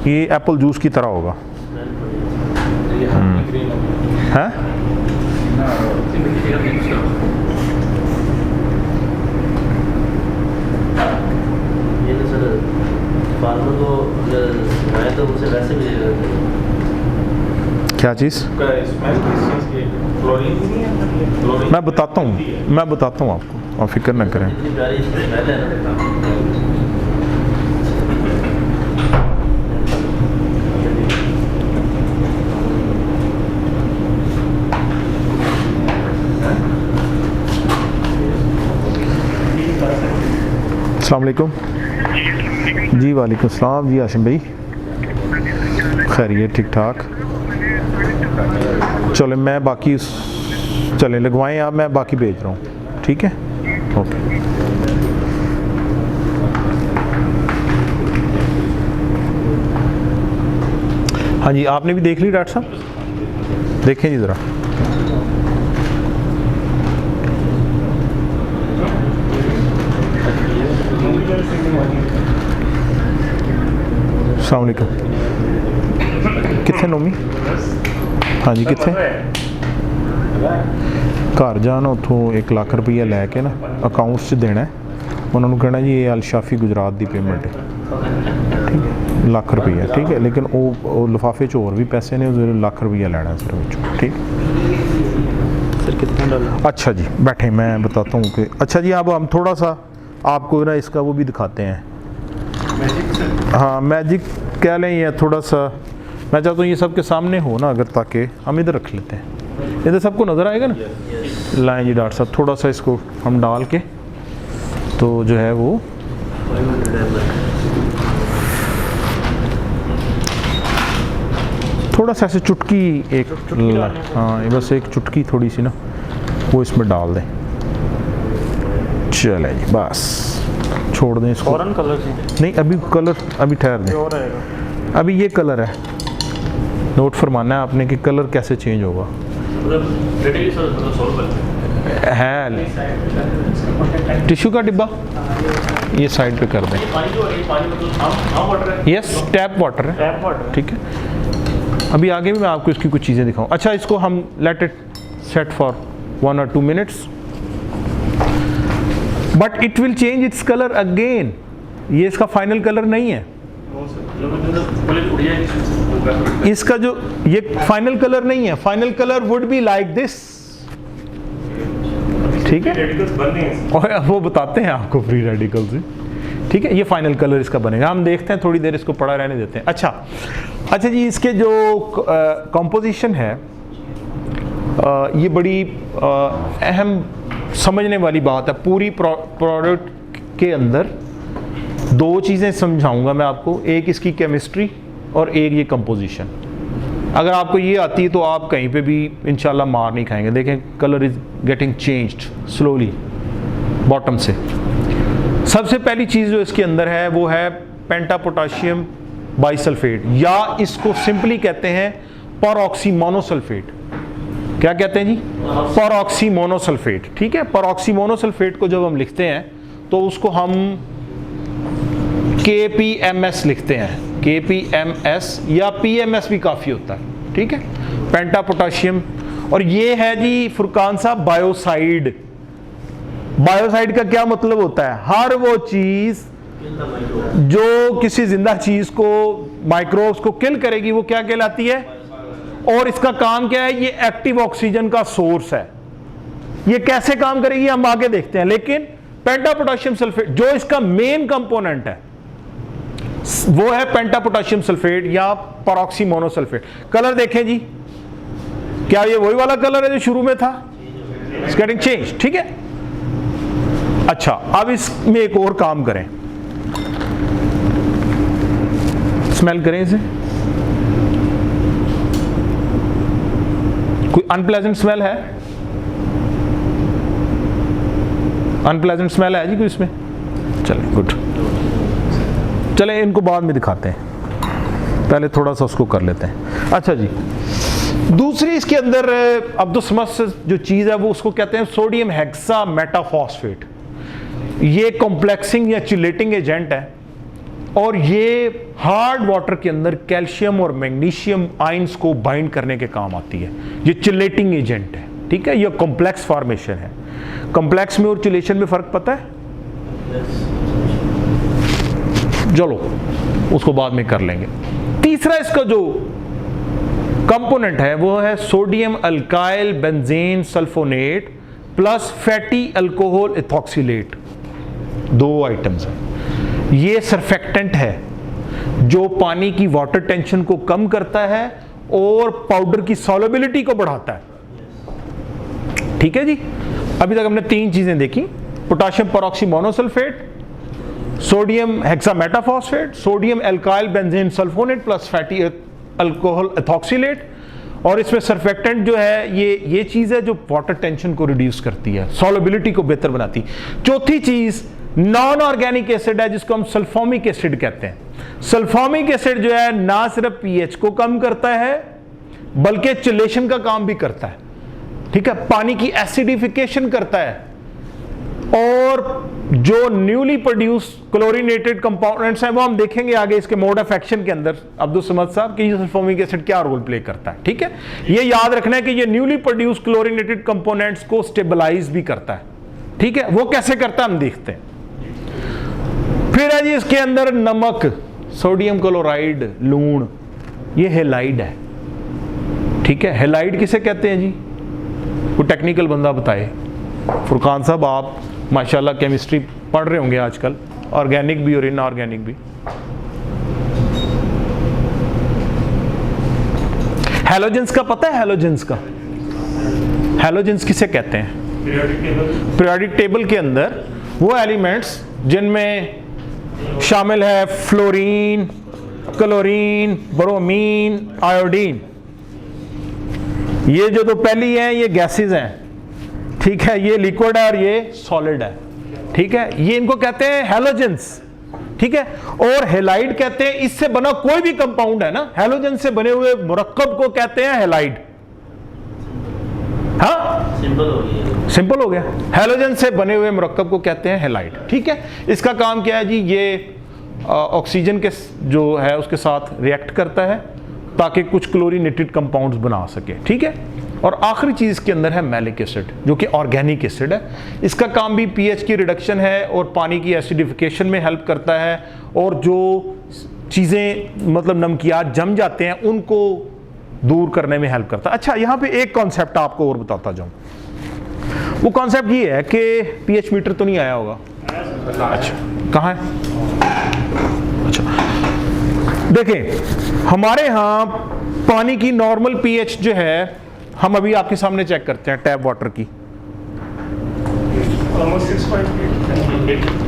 ये एप्पल जूस की तरह होगा। है ये तो सर फार्मर को अगर तो उसे वैसे भी क्या चीज़, मैं बताता हूँ आपको, आप फिक्र ना करें। इतनी प्यारी स्मेल है ना। अस्सलाम वालेकुम जी। वालेकुम सलाम जी आशिम भाई, खैरियत ठीक ठाक। चलो मैं बाकी चलें लगवाएं आप, मैं बाकी भेज रहा हूँ, ठीक है, ओके। हाँ जी, आपने भी देख ली डॉक्टर साहब, देखें जी ज़रा। अस्सलाम वालेकुम, कित्थे नोमी? हाँ जी, कित्थे? घर जाना, उतों 1 लाख रुपया लैके ना अकाउंट्स देना है, उन्होंने कहना जी ये अल-शाफी गुजरात की पेमेंट है, ठीक है, 1 लाख रुपया, ठीक है। लेकिन वो लिफाफे च होर भी पैसे ने, 1 लाख रुपया लेना सर बच्चों, ठीक। सर कितना डाला? अच्छा जी, बैठे, मैं बताता हूँ कि अच्छा जी, अब हम थोड़ा सा आपको ना इसका वो भी दिखाते हैं। हाँ मैजिक कह लें, या थोड़ा सा मैं चाहता हूँ ये सबके सामने हो ना, अगर ताकि हम इधर रख लेते हैं, इधर सबको नज़र आएगा ना। लाएं जी डॉक्टर साहब, थोड़ा सा इसको हम डाल के, तो जो है वो थोड़ा सा ऐसे चुटकी एक, हाँ बस एक चुटकी थोड़ी सी ना वो इसमें डाल दें। चले जी, बस छोड़ दें इसको। फॉरेन कलर नहीं, अभी कलर अभी ठहर दें, और आएगा। अभी ये कलर है, नोट फरमाना है आपने कि कलर कैसे चेंज होगा। है टिश्यू का डिब्बा, ये साइड पे कर दें। यस, टैप वाटर है, ठीक है। अभी आगे भी मैं आपको इसकी कुछ चीज़ें दिखाऊं। अच्छा, इसको हम let it set for 1 or 2 minutes, but it will change its colour again. ये इसका फाइनल कलर नहीं है, इसका जो ये फाइनल कलर नहीं है, final colour would be like this, ठीक है। और वो बताते हैं आपको फ्री रेडिकल से, ठीक है। ये फाइनल कलर इसका बनेगा, हम देखते हैं, थोड़ी देर इसको पड़ा रहने देते हैं। अच्छा, अच्छा जी, इसके जो कंपोजिशन है ये बड़ी अहम समझने वाली बात है। पूरी प्रोडक्ट के अंदर दो चीज़ें समझाऊंगा मैं आपको, एक इसकी केमिस्ट्री और एक ये कंपोजिशन। अगर आपको ये आती है तो आप कहीं पे भी इंशाल्लाह मार नहीं खाएंगे। देखें colour is getting changed slowly bottom से। सबसे पहली चीज़ जो इसके अंदर है वो है पेंटा पोटाशियम बाइसल्फेट, या इसको सिंपली कहते हैं परऑक्सी मोनोसल्फेट। क्या कहते हैं जी? परऑक्सी मोनोसल्फेट। ठीक है, परऑक्सी मोनोसल्फेट को जब हम लिखते हैं तो उसको हम KPMS लिखते हैं, KPMS या PMS भी काफ़ी होता है। ठीक है, पेंटा पोटाशियम। और ये है जी फुरकान साहब बायोसाइड। बायोसाइड का क्या मतलब होता है? हर वो चीज़ जो किसी जिंदा चीज़ को, माइक्रोब्स को किल करेगी वो क्या कहलाती है? और इसका काम क्या है? ये एक्टिव ऑक्सीजन का सोर्स है। ये कैसे काम करेगी हम आगे देखते हैं, लेकिन पेंटा पोटाशियम सल्फेट जो इसका मेन कंपोनेंट है वो है पेंटा पोटाशियम सल्फेट या परऑक्सी मोनोसल्फेट। कलर देखें जी, क्या ये वही वाला कलर है जो शुरू में था? It's getting change. ठीक है, अच्छा अब इसमें एक और काम करें, स्मेल करें इसे। कोई अनप्लेजेंट स्मेल है? अनप्लेजेंट स्मेल है जी कोई इसमें? चले गुड, चले इनको बाद में दिखाते हैं, पहले थोड़ा सा उसको कर लेते हैं। अच्छा जी, दूसरी इसके अंदर अब्दुस्मस जो चीज़ है वो उसको कहते हैं सोडियम हेक्सा मेटाफॉस्फेट। ये कॉम्प्लेक्सिंग या चिलेटिंग एजेंट है और ये हार्ड वाटर के अंदर कैल्शियम और मैग्नीशियम आयंस को बाइंड करने के काम आती है। ये चिलेटिंग एजेंट है। ठीक है, ये कॉम्प्लेक्स फॉर्मेशन है। कॉम्प्लेक्स में और चिलेशन में फर्क पता है? चलो उसको बाद में कर लेंगे। तीसरा इसका जो कंपोनेंट है वो है sodium alkyl benzene sulphonate plus fatty alcohol ethoxylate. दो आइटम्स हैं। ये सरफेक्टेंट है जो पानी की वाटर टेंशन को कम करता है और पाउडर की सॉल्युबिलिटी को बढ़ाता है। ठीक है जी, अभी तक हमने तीन चीजें देखी, potassium peroxy monosulphate, sodium hexametaphosphate, sodium alkyl benzene sulphonate plus fatty alcohol ethoxylate. और इसमें सरफेक्टेंट जो है ये चीज है जो वाटर टेंशन को रिड्यूस करती है, सॉल्युबिलिटी को बेहतर बनाती है। चौथी चीज नॉन ऑर्गेनिक एसिड है जिसको हम सल्फोमिक एसिड कहते हैं। सल्फोमिक एसिड जो है ना सिर्फ पीएच को कम करता है बल्कि चिलेशन का काम भी करता है। ठीक है, पानी की एसिडिफिकेशन करता है। और जो न्यूली प्रोड्यूस क्लोरीनेटेड कंपाउंड्स हैं वो हम देखेंगे आगे इसके मोड ऑफ एक्शन के अंदर अब्दुल समद साहब कि ये सल्फोमिक एसिड क्या रोल प्ले करता है। ठीक है, ये याद रखना है कि ये न्यूली प्रोड्यूस क्लोरीनेटेड कंपोनेंट्स को स्टेबलाइज भी करता है। ठीक है, वो कैसे करता है हम देखते हैं। फिर है जी इसके अंदर नमक, सोडियम क्लोराइड, लूण, ये हेलाइड है। ठीक है, हेलाइड किसे कहते हैं जी? वो टेक्निकल बंदा बताए। फुरकान साहब आप माशाल्लाह केमिस्ट्री पढ़ रहे होंगे आजकल, ऑर्गेनिक भी और इनऑर्गेनिक भी। हैलोजेंस का पता है? हैलोजेंस का, हैलोजेंस किसे कहते हैं? पीरियोडिक टेबल के अंदर वो एलिमेंट्स जिनमें शामिल है फ्लोरीन, क्लोरीन, ब्रोमीन, आयोडीन। ये जो तो पहली हैं ये गैसेस हैं। ठीक है, ये लिक्विड है और ये सॉलिड है। ठीक है, ये इनको कहते हैं हैलोजेंस। ठीक है, और हेलाइड कहते हैं इससे बना कोई भी कंपाउंड है ना, हैलोजन से बने हुए मुरक्कब को कहते हैं हेलाइड। हाँ, सिंपल हो गया। हैलोजन से बने हुए मुरक्कब को कहते हैं हेलाइड। ठीक है, इसका काम क्या है जी? ये ऑक्सीजन के जो है उसके साथ रिएक्ट करता है ताकि कुछ क्लोरीनेटेड कंपाउंड्स बना सके। ठीक है, और आखिरी चीज़ के अंदर है मैलिक एसिड जो कि ऑर्गेनिक एसिड है। इसका काम भी पीएच की रिडक्शन है और पानी की एसिडिफिकेशन में हेल्प करता है। और जो चीज़ें मतलब नमकियात जम जाते हैं उनको दूर करने में हेल्प करता है। अच्छा, यहाँ पे एक कॉन्सेप्ट आपको और बताता जाऊँ। वो कॉन्सेप्ट ये है कि पीएच मीटर तो नहीं आया होगा? अच्छा, कहाँ है? अच्छा, देखें हमारे यहाँ पानी की नॉर्मल पीएच जो है, हम अभी आपके सामने चेक करते हैं टैप वाटर की,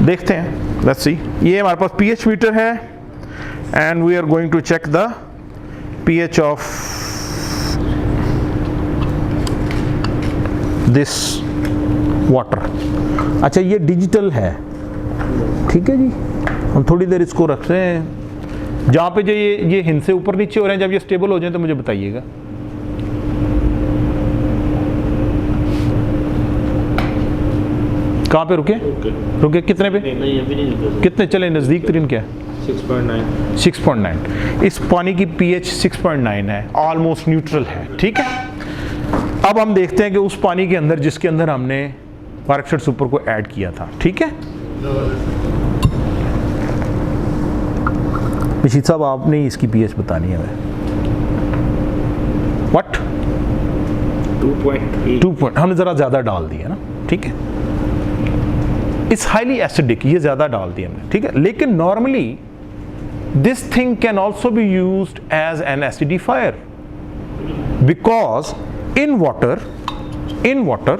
देखते हैं, लेट्स सी। ये हमारे पास पीएच मीटर है and we are going to check the pH of this water. अच्छा ये डिजिटल है, ठीक है जी। हम थोड़ी देर इसको रख रहे हैं, जहाँ पे जो ये हिंद से ऊपर नीचे हो रहे हैं, जब ये स्टेबल हो जाए तो मुझे बताइएगा। कहाँ पे रुके? रुके कितने पे? नहीं अभी नहीं रुका। कितने चले नज़दीक तरीन? क्या 6.9। इस पानी की पीएच 6.9 है, ऑलमोस्ट न्यूट्रल है, ठीक है। अब हम देखते हैं कि उस पानी के अंदर जिसके अंदर हमने पार्कशट सुपर को ऐड किया था, ठीक है। निशीत साहब आपने इसकी पीएच बतानी है हमें। व्हाट? 2.8। हमने ज़रा ज़्यादा डाल दिया ना, ठीक है। इट्स हाईली एसिडिक, ये ज़्यादा डाल दिया हमने, ठीक है। लेकिन normally this thing can also be used as an acidifier, because in water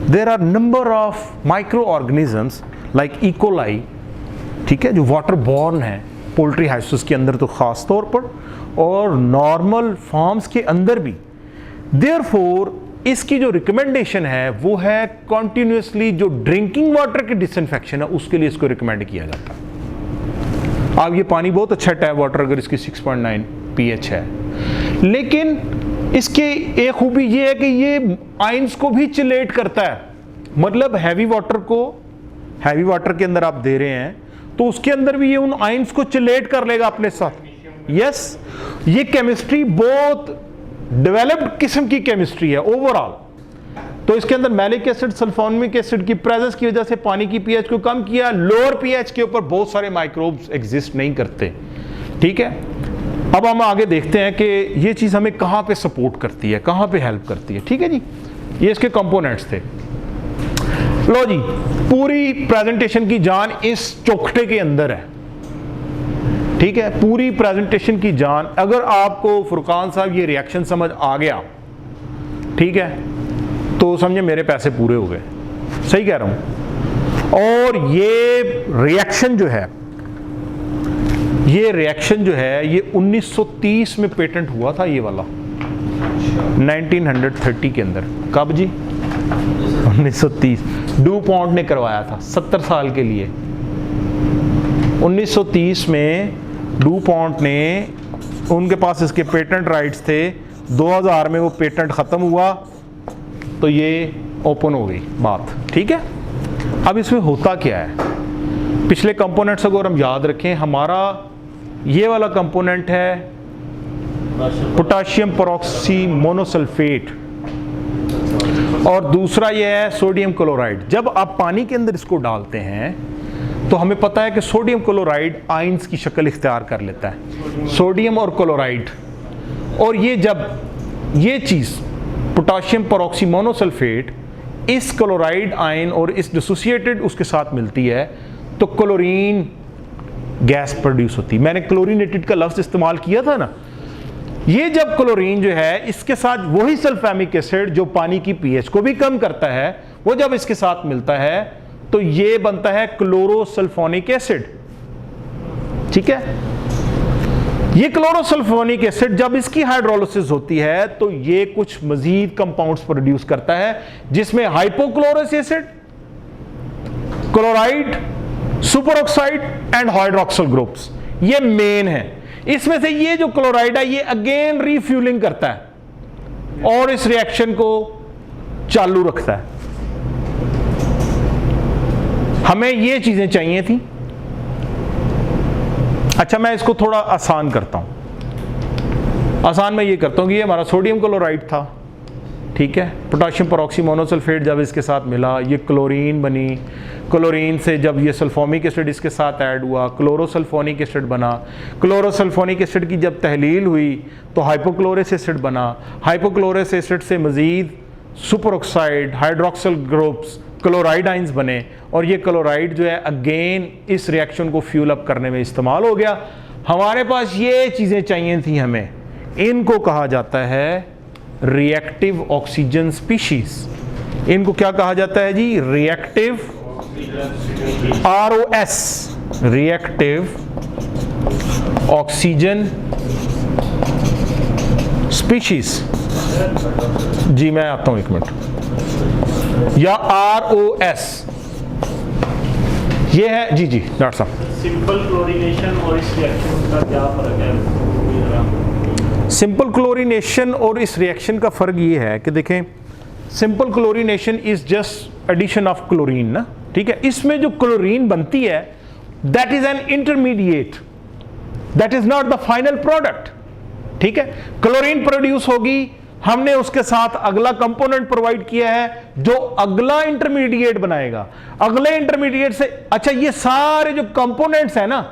there are number of micro organisms like E coli, ठीक है, जो वाटर बॉर्न है, पोल्ट्री हाउसेस के अंदर तो ख़ास तौर पर, और नॉर्मल फार्म्स के अंदर भी। देयरफॉर इसकी जो रिकमेंडेशन है वो है कॉन्टिन्यूसली जो ड्रिंकिंग वाटर की डिसइंफेक्शन है उसके लिए इसको रिकमेंड किया जाता है। अब ये पानी बहुत अच्छा टैप वाटर अगर इसकी 6.9 पीएच है, लेकिन इसकी एक खूबी ये है कि ये आयंस को भी चिलेट करता है। मतलब हैवी वाटर के अंदर आप दे रहे हैं तो उसके अंदर भी ये उन आयंस को चिलेट कर लेगा अपने साथ। यस, ये केमिस्ट्री बहुत डेवलप्ड किस्म की केमिस्ट्री है ओवरऑल। तो इसके अंदर मैलिक एसिड, सल्फोनिक एसिड की प्रेजेंस की वजह से पानी की पीएच को कम किया। लोअर पीएच के ऊपर बहुत सारे माइक्रोब्स एग्जिस्ट नहीं करते, ठीक है। अब हम आगे देखते हैं कि ये चीज़ हमें कहाँ पे सपोर्ट करती है, कहाँ पे हेल्प करती है, ठीक है जी। ये इसके कंपोनेंट्स थे। लो जी, पूरी प्रेजेंटेशन की जान इस चौखटे के अंदर है, ठीक है। पूरी प्रेजेंटेशन की जान, अगर आपको फुरकान साहब ये रिएक्शन समझ आ गया, ठीक है, तो समझे मेरे पैसे पूरे हो गए। सही कह रहा हूं। और ये रिएक्शन जो है, ये 1930 में पेटेंट हुआ था, ये वाला 1930 के अंदर। कब जी? 1930। डू पॉन्ट ने करवाया था 70 साल के लिए। 1930 में डू पॉन्ट ने, उनके पास इसके पेटेंट राइट्स थे। 2000 में वो पेटेंट ख़त्म हुआ तो ये ओपन हो गई बात, ठीक है। अब इसमें होता क्या है, पिछले कंपोनेंट्स अगर हम याद रखें, हमारा ये वाला कंपोनेंट है पोटाशियम पेरोक्सी मोनोसल्फेट, और दूसरा ये है सोडियम क्लोराइड। जब आप पानी के अंदर इसको डालते हैं तो हमें पता है कि सोडियम क्लोराइड आयंस की शक्ल इख्तियार कर लेता है, सोडियम और क्लोराइड। और ये जब ये चीज़ पोटाशियम पेरोक्सी मोनोसल्फेट इस क्लोराइड आयन और इस डिसोसिएटेड उसके साथ मिलती है तो क्लोरीन गैस प्रोड्यूस होती है। मैंने क्लोरीनेटेड का लफ्ज़ इस्तेमाल किया था ना। ये जब क्लोरीन जो है इसके साथ वही सल्फेमिक एसिड जो पानी की पीएच को भी कम करता है, वो जब इसके साथ मिलता है तो ये बनता है क्लोरोसल्फोनिक एसिड, ठीक है। ये क्लोरोसल्फोनिक एसिड जब इसकी हाइड्रोलिसिस होती है तो ये कुछ मजीद कंपाउंड्स प्रोड्यूस करता है, जिसमें hypochlorous acid, chloride, super oxide and hydroxyl groups, ये मेन है। इसमें से ये जो क्लोराइड है ये अगेन रिफ्यूलिंग करता है और इस रिएक्शन को चालू रखता है। हमें ये चीजें चाहिए थी। अच्छा, मैं इसको थोड़ा आसान करता हूं। आसान मैं ये करता हूं कि ये हमारा सोडियम क्लोराइड था, ठीक है। पोटाशियम पेरोक्सी मोनोसल्फेट जब इसके साथ मिला ये क्लोरीन बनी। क्लोरीन से जब ये सल्फोमिक एसिड इसके साथ ऐड हुआ क्लोरोसल्फोनिक एसिड बना। क्लोरोसल्फोनिक एसिड की जब तहलील हुई तो हाइपोक्लोरस एसिड बना। हाइपोक्लोरस एसिड से मज़ीद super oxide, hydroxyl groups, chloride ions बने और ये क्लोराइड जो है अगेन इस रिएक्शन को फ्यूल अप करने में इस्तेमाल हो गया। हमारे पास ये चीजें चाहिए थी हमें, इनको कहा जाता है रिएक्टिव ऑक्सीजन स्पीशीज। इनको क्या कहा जाता है जी? Reactive, ROS, reactive oxygen species. जी मैं आता हूं 1 मिनट। या ROS, ये है जी डॉक्टर साहब। सिंपल क्लोरीनेशन और इस रिएक्शन का क्या फर्क है? सिंपल क्लोरीनेशन और इस रिएक्शन का फर्क ये है कि देखें, simple chlorination is just addition of chlorine ना, ठीक है। इसमें जो क्लोरीन बनती है that is an intermediate, that is not the final product, ठीक है। क्लोरीन प्रोड्यूस होगी, हमने उसके साथ अगला कंपोनेंट प्रोवाइड किया है जो अगला इंटरमीडिएट बनाएगा। अगले इंटरमीडिएट से, अच्छा ये सारे जो कंपोनेंट्स हैं ना,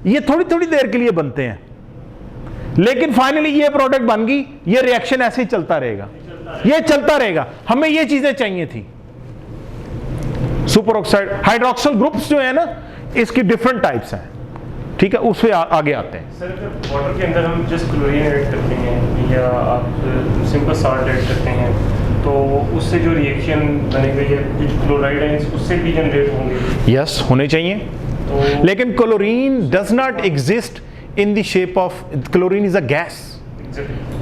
ये थोड़ी थोड़ी देर के लिए बनते हैं, लेकिन फाइनली ये प्रोडक्ट बन गई। ये रिएक्शन ऐसे ही चलता रहेगा, ये चलता रहेगा। हमें ये चीजें चाहिए थी। सुपर ऑक्साइड हाइड्रोक्सिल ग्रुप्स जो है ना, इसकी डिफरेंट टाइप्स हैं, ठीक है। उससे आगे आते हैं। सर अगर वाटर के अंदर हम जस्ट क्लोरीन ऐड करते हैं या आप सिंपल साल्ट ऐड करते हैं, तो उससे जो रिएक्शन बनेगा या क्लोराइड आयंस उससे भी जनरेट होंगे? यस, होने चाहिए। तो लेकिन chlorine does not exist in the shape of, chlorine is a gas,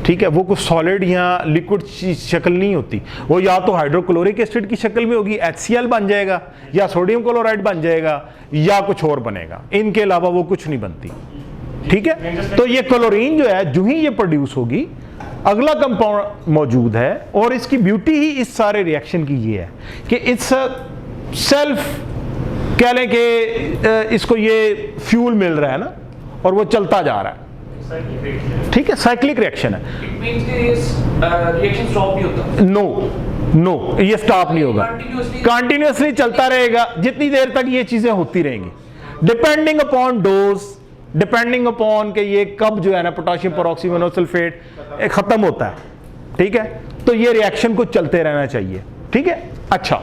ठीक है। वो कुछ सॉलिड या लिक्विड शक्ल नहीं होती, वो या तो हाइड्रोक्लोरिक एसिड की शक्ल में होगी, HCl बन जाएगा, या सोडियम क्लोराइड बन जाएगा, या कुछ और बनेगा। इनके अलावा वो कुछ नहीं बनती, ठीक है। तो ये क्लोरीन जो है, जो ही ये प्रोड्यूस होगी, अगला कंपाउंड मौजूद है। और इसकी ब्यूटी ही इस सारे रिएक्शन की ये है कि इट्स सेल्फ, कह लें कि इसको ये फ्यूल मिल रहा है ना, और वो चलता जा रहा है, ठीक है। साइक्लिक रिएक्शन है। It means कि इस रिएक्शन स्टॉप नहीं होता? नो, ये स्टॉप नहीं होगा, कंटिन्यूअसली चलता रहेगा जितनी देर तक ये चीजें होती रहेंगी, depending upon dose, depending upon कि ये कब जो है ना पोटेशियम पेरोक्साइड मोनोसल्फेट खत्म होता है, ठीक है। तो ये रिएक्शन को चलते रहना चाहिए, ठीक है। अच्छा,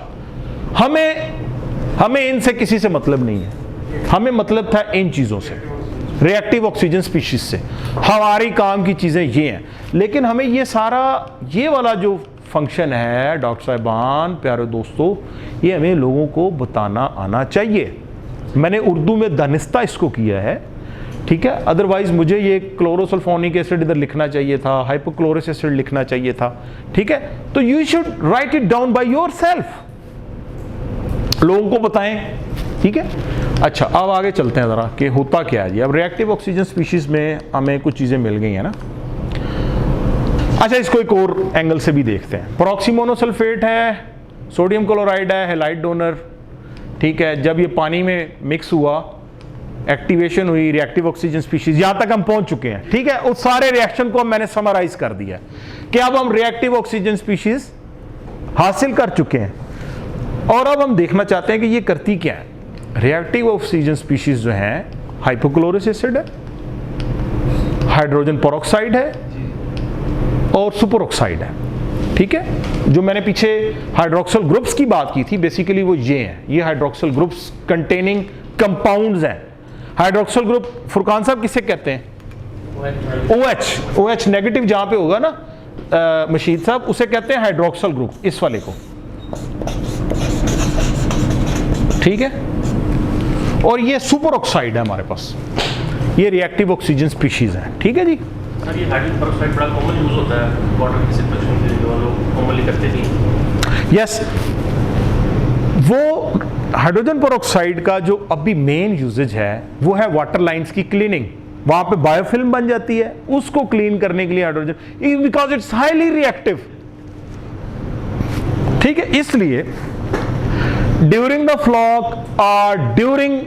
हमें इनसे किसी से मतलब नहीं है, हमें मतलब था इन चीजों से, रिएक्टिव ऑक्सीजन स्पीशीज से। हमारी काम की चीजें ये हैं, लेकिन हमें ये सारा, ये वाला जो फंक्शन है डॉक्टर साहिबान, प्यारे दोस्तों, ये हमें लोगों को बताना आना चाहिए। मैंने उर्दू में दानिस्ता इसको किया है, ठीक है। अदरवाइज मुझे ये क्लोरोसल्फोनिक एसिड इधर लिखना चाहिए था, हाइपोक्लोरिक एसिड लिखना चाहिए था, ठीक है। तो you should write it down by yourself, लोगों को बताएं, ठीक है। अच्छा, अब आगे चलते हैं ज़रा कि होता क्या है जी। अब रिएक्टिव ऑक्सीजन स्पीशीज़ में हमें कुछ चीज़ें मिल गई हैं ना। अच्छा, इसको एक और एंगल से भी देखते हैं। पेरोक्सीमोनोसल्फेट है, सोडियम क्लोराइड है, हैलाइड डोनर, ठीक है। जब ये पानी में मिक्स हुआ, एक्टिवेशन हुई, रिएक्टिव ऑक्सीजन स्पीशीज़, यहाँ तक हम पहुँच चुके हैं, ठीक है। उस सारे रिएक्शन को मैंने समराइज कर दिया कि अब हम रिएक्टिव ऑक्सीजन स्पीशीज़ हासिल कर चुके हैं, और अब हम देखना चाहते हैं कि ये करती क्या है। रिएक्टिव ऑक्सीजन स्पीशीज जो हैं, हाइपोक्लोरिक एसिड है, हाइड्रोजन पेरोक्साइड है, और सुपर ऑक्साइड है, ठीक है। जो मैंने पीछे हाइड्रोक्सिल ग्रुप्स की बात की थी, बेसिकली वो ये हैं, ये हाइड्रोक्सिल ग्रुप्स कंटेनिंग कंपाउंड्स हैं। हाइड्रोक्सिल ग्रुप फुरकान साहब किसे कहते हैं? OH नेगेटिव जहां पे होगा ना मशीद साहब, उसे कहते हैं हाइड्रोक्सिल ग्रुप, इस वाले को, ठीक है। और ये सुपर ऑक्साइड है हमारे पास, ये रिएक्टिव ऑक्सीजन स्पीशीज है, ठीक है जी। सर ये हाइड्रोजन पेरोक्साइड बड़ा कॉमन यूज होता है वाटर की सिचुएशन के लिए, जो लोग कॉमनली करते थे। यस, वो हाइड्रोजन पेरोक्साइड का जो अभी मेन यूजेज है वो है वाटर लाइंस की क्लीनिंग। वहां पे बायोफिल्म बन जाती है, उसको क्लीन करने के लिए hydrogen, because it's highly reactive, ठीक है। इसलिए ड्यूरिंग द फ्लॉक और during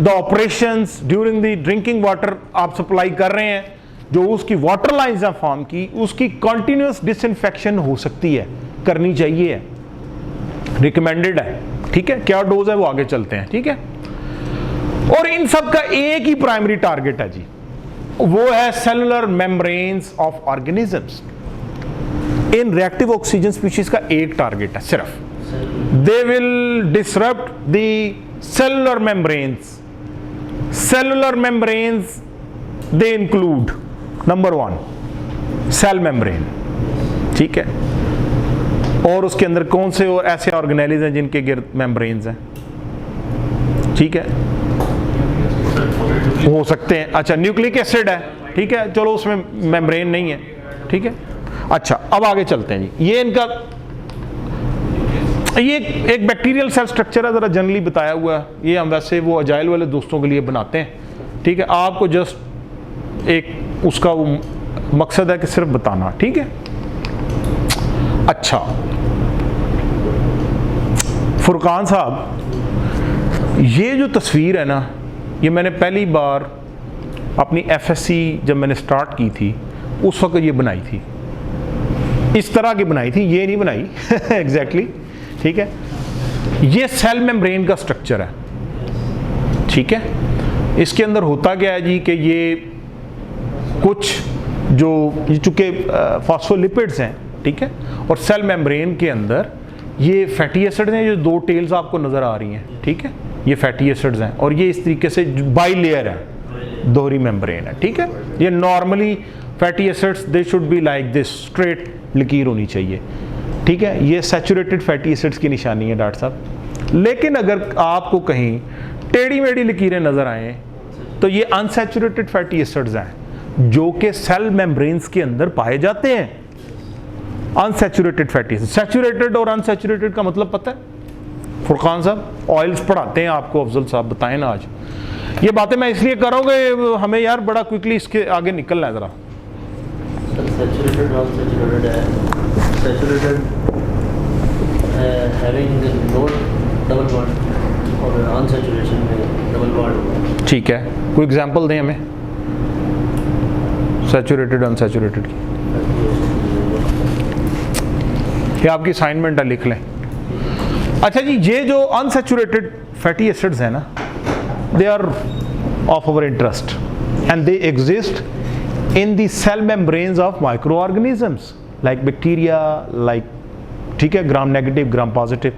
the operations, during the drinking water आप सप्लाई कर रहे हैं, जो उसकी वाटर लाइंस हैं फॉर्म की, उसकी कंटिन्यूअस डिसइंफेक्शन हो सकती है, करनी चाहिए, रिकमेंडेड है, ठीक है। क्या डोज है वो आगे चलते हैं, ठीक है। और इन सब का एक ही प्राइमरी टारगेट है जी, वो है सेलुलर मेम्ब्रेन्स ऑफ ऑर्गेनिजम्स। इन रिएक्टिव ऑक्सीजन स्पीशीज का एक टारगेट है सिर्फ, they will disrupt the cellular membranes. Cellular membranes they include number 1 cell membrane, ठीक है, और उसके अंदर कौन से और ऐसे ऑर्गेनेल्स हैं जिनके गिर्द मेम्ब्रेन्स हैं, ठीक है, हो सकते हैं। अच्छा, न्यूक्लिक एसिड है, ठीक है, चलो उसमें मेम्ब्रेन नहीं है, ठीक है। अच्छा, अब आगे चलते हैं जी। ये इनका ये एक बैक्टीरियल सेल स्ट्रक्चर है, ज़रा जनरली बताया हुआ है। ये हम वैसे वो अजाइल वाले दोस्तों के लिए बनाते हैं, ठीक है, आपको जस्ट एक उसका वो मकसद है कि सिर्फ बताना, ठीक है। अच्छा फुरकान साहब, ये जो तस्वीर है ना, ये मैंने पहली बार अपनी एफएससी जब मैंने स्टार्ट की थी उस वक्त ये बनाई थी, इस तरह की बनाई थी, ये नहीं बनाई एग्जैक्टली, ठीक है। ये सेल मेम्ब्रेन का स्ट्रक्चर है, ठीक है। इसके अंदर होता क्या है जी कि ये कुछ जो ये चूँकि फॉस्फोलिपिड्स हैं, ठीक है, और सेल मेम्ब्रेन के अंदर ये फैटी एसिड्स हैं, जो 2 टेल्स आपको नज़र आ रही हैं, ठीक है, ये फैटी एसिड्स हैं और ये इस तरीके से बाई लेयर है, दोहरी मेम्ब्रेन है, ठीक है। ये normally fatty acids they should be like this, straight लकीर होनी चाहिए, ठीक है। ये सैचुरेटेड फैटी एसिड्स की निशानी है डॉक्टर साहब। लेकिन अगर आपको कहीं टेढ़ी मेढ़ी लकीरें नज़र आए तो ये अनसैचुरेटेड फैटी एसिड्स हैं जो कि सेल मेम्ब्रेन्स के अंदर पाए जाते हैं। अनसैचुरेटेड फैटी एसिड, सैचुरेटेड और अनसैचुरेटेड का मतलब पता है फुरकान साहब? ऑयल्स पढ़ाते हैं आपको, अफजल साहब बताएं ना आज। ये बातें मैं इसलिए कर रहा हूँ कि हमें यार बड़ा क्विकली इसके आगे निकलना है ज़रा। सैचुरेटेड और अनसैचुरेटेड है, saturated having not double bond और अनसैचुरेशन में डबल बॉन्ड होगा, ठीक है। कोई एग्जांपल दें हमें सैचुरेटेड अनसैचुरेटेड की, ये आपकी असाइनमेंट है, लिख लें। अच्छा जी, ये जो अनसैचुरेटेड फैटी एसिड्स हैं ना, they are of our interest and they exist in the cell membranes of microorganisms like bacteria, like, ठीक है, ग्राम नेगेटिव ग्राम पॉजिटिव।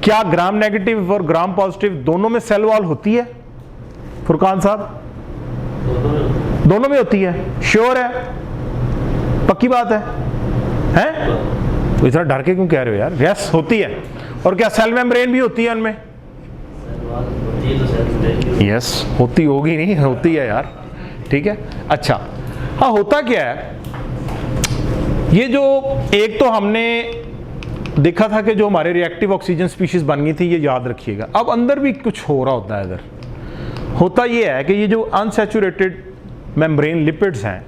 क्या ग्राम नेगेटिव और ग्राम पॉजिटिव दोनों में सेल वॉल होती है फुरकान साहब? दोनों में होती है, श्योर है, पक्की बात है, हैं? तो इतना डर के क्यों कह रहे हो यार? यस, होती है। और क्या सेल मेम्ब्रेन भी होती है उनमें? यस, होती होगी नहीं, होती है यार, ठीक है। अच्छा, हाँ, होता क्या है, ये जो एक तो हमने देखा था कि जो हमारे रिएक्टिव ऑक्सीजन स्पीशीज बन गई थी, ये याद रखिएगा। अब अंदर भी कुछ हो रहा होता है। इधर होता ये है कि ये जो अनसैचुरेटेड मेम्ब्रेन लिपिड्स हैं,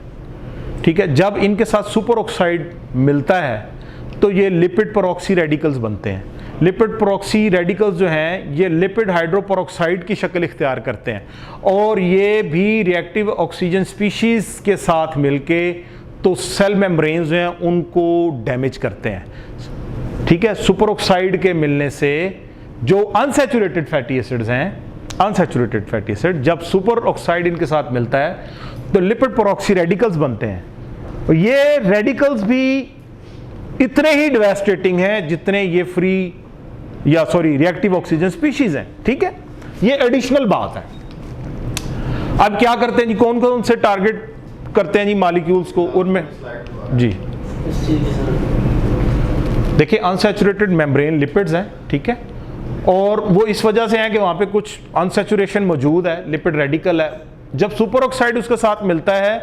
ठीक है, जब इनके साथ सुपर ऑक्साइड मिलता है तो ये लिपिड परऑक्सी रेडिकल्स बनते हैं। लिपिड परऑक्सी रेडिकल्स जो हैं ये लिपिड हाइड्रोपरऑक्साइड की शक्ल इख्तियार करते हैं और ये भी रिएक्टिव ऑक्सीजन स्पीशीज के साथ मिलके तो सेल मेम्ब्रेन्स जो हैं उनको डैमेज करते हैं, ठीक है। सुपर ऑक्साइड के मिलने से जो अनसैचुरेटेड फैटी एसिड्स हैं, अनसैचुरेटेड फैटी एसिड, जब सुपर ऑक्साइड इनके साथ मिलता है तो लिपिड परऑक्सी रेडिकल्स बनते हैं। और ये रेडिकल्स भी इतने ही डिवास्टेटिंग हैं जितने ये फ्री या सॉरी रिएक्टिव ऑक्सीजन स्पीशीज हैं, ठीक है। ये एडिशनल बात है। अब क्या करते हैं जी, कौन कौन से टारगेट करते हैं जी मॉलिक्यूल्स को? उनमें जी देखिए अनसैचुरेटेड मेम्ब्रेन लिपिड्स हैं, ठीक है, और वो इस वजह से हैं कि वहाँ पे कुछ अनसैचुरेशन मौजूद है, लिपिड रेडिकल है। जब सुपर ऑक्साइड उसके साथ मिलता है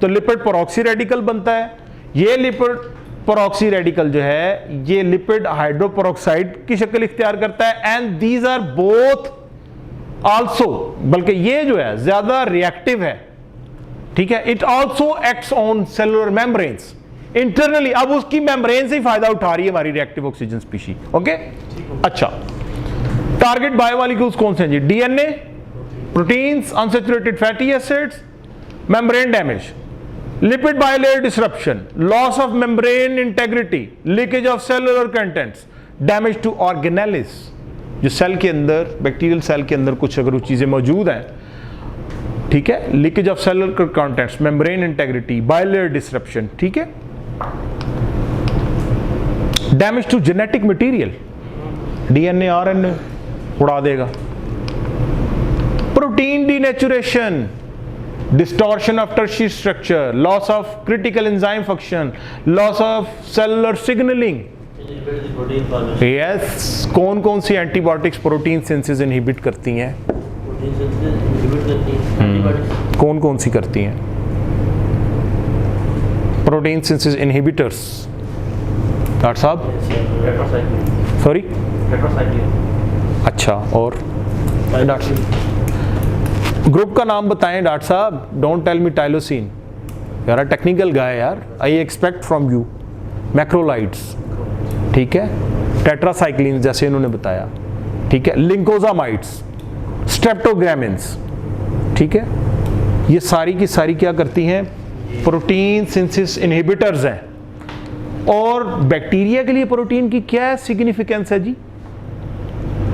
तो लिपिड परऑक्सी रेडिकल बनता है। ये लिपिड परऑक्सी रेडिकल जो है ये लिपिड हाइड्रोपरऑक्साइड की शक्ल इख्तियार करता है and these are both also, बल्कि ये जो है ज्यादा रिएक्टिव है, ठीक है। It also acts on cellular membranes internally. अब उसकी मेम्ब्रेन से ही फायदा उठा रही है हमारी रिएक्टिव ऑक्सीजन स्पीशी, ओके। अच्छा, टारगेट बायोमॉलिक्यूल्स कौन से हैं जी? DNA, proteins, unsaturated fatty acids, membrane damage, lipid bilayer disruption, loss of membrane integrity, leakage of cellular contents, damage to organelles। जो सेल के अंदर, बैक्टीरियल सेल के अंदर कुछ अगर वो चीज़ें मौजूद हैं, ठीक है, leakage of cellular contents, membrane integrity, bilayer disruption, ठीक है, damage to genetic material, DNA RNA उड़ा देगा, protein denaturation, distortion of tertiary structure, loss of critical enzyme function, loss of cellular signaling. Inhibit the protein formation. Yes, कौन कौन सी antibiotics protein synthesis inhibit करती हैं? Protein synthesis inhibit करती है antibodies. कौन कौन सी करती हैं? प्रोटीन सिंथेसिस इनहिबिटर्स डॉक्टर साहब, टेट्रासाइक्लिन। Sorry, tetracycline. अच्छा, और ग्रुप का नाम बताएं डॉक्टर साहब। डोंट टेल मी टाइलोसिन, यार टेक्निकल गाय यार, I expect from you. Macrolides, ठीक है, टेट्रासाइक्लिन जैसे इन्होंने बताया, ठीक है, लिंकोजामाइड्स, स्ट्रेप्टोग्रामिन्स, ठीक है, ये सारी की सारी क्या करती हैं? प्रोटीन सिंथेसिस इनहिबिटर्स हैं। और बैक्टीरिया के लिए प्रोटीन की क्या सिग्निफिकेंस है जी?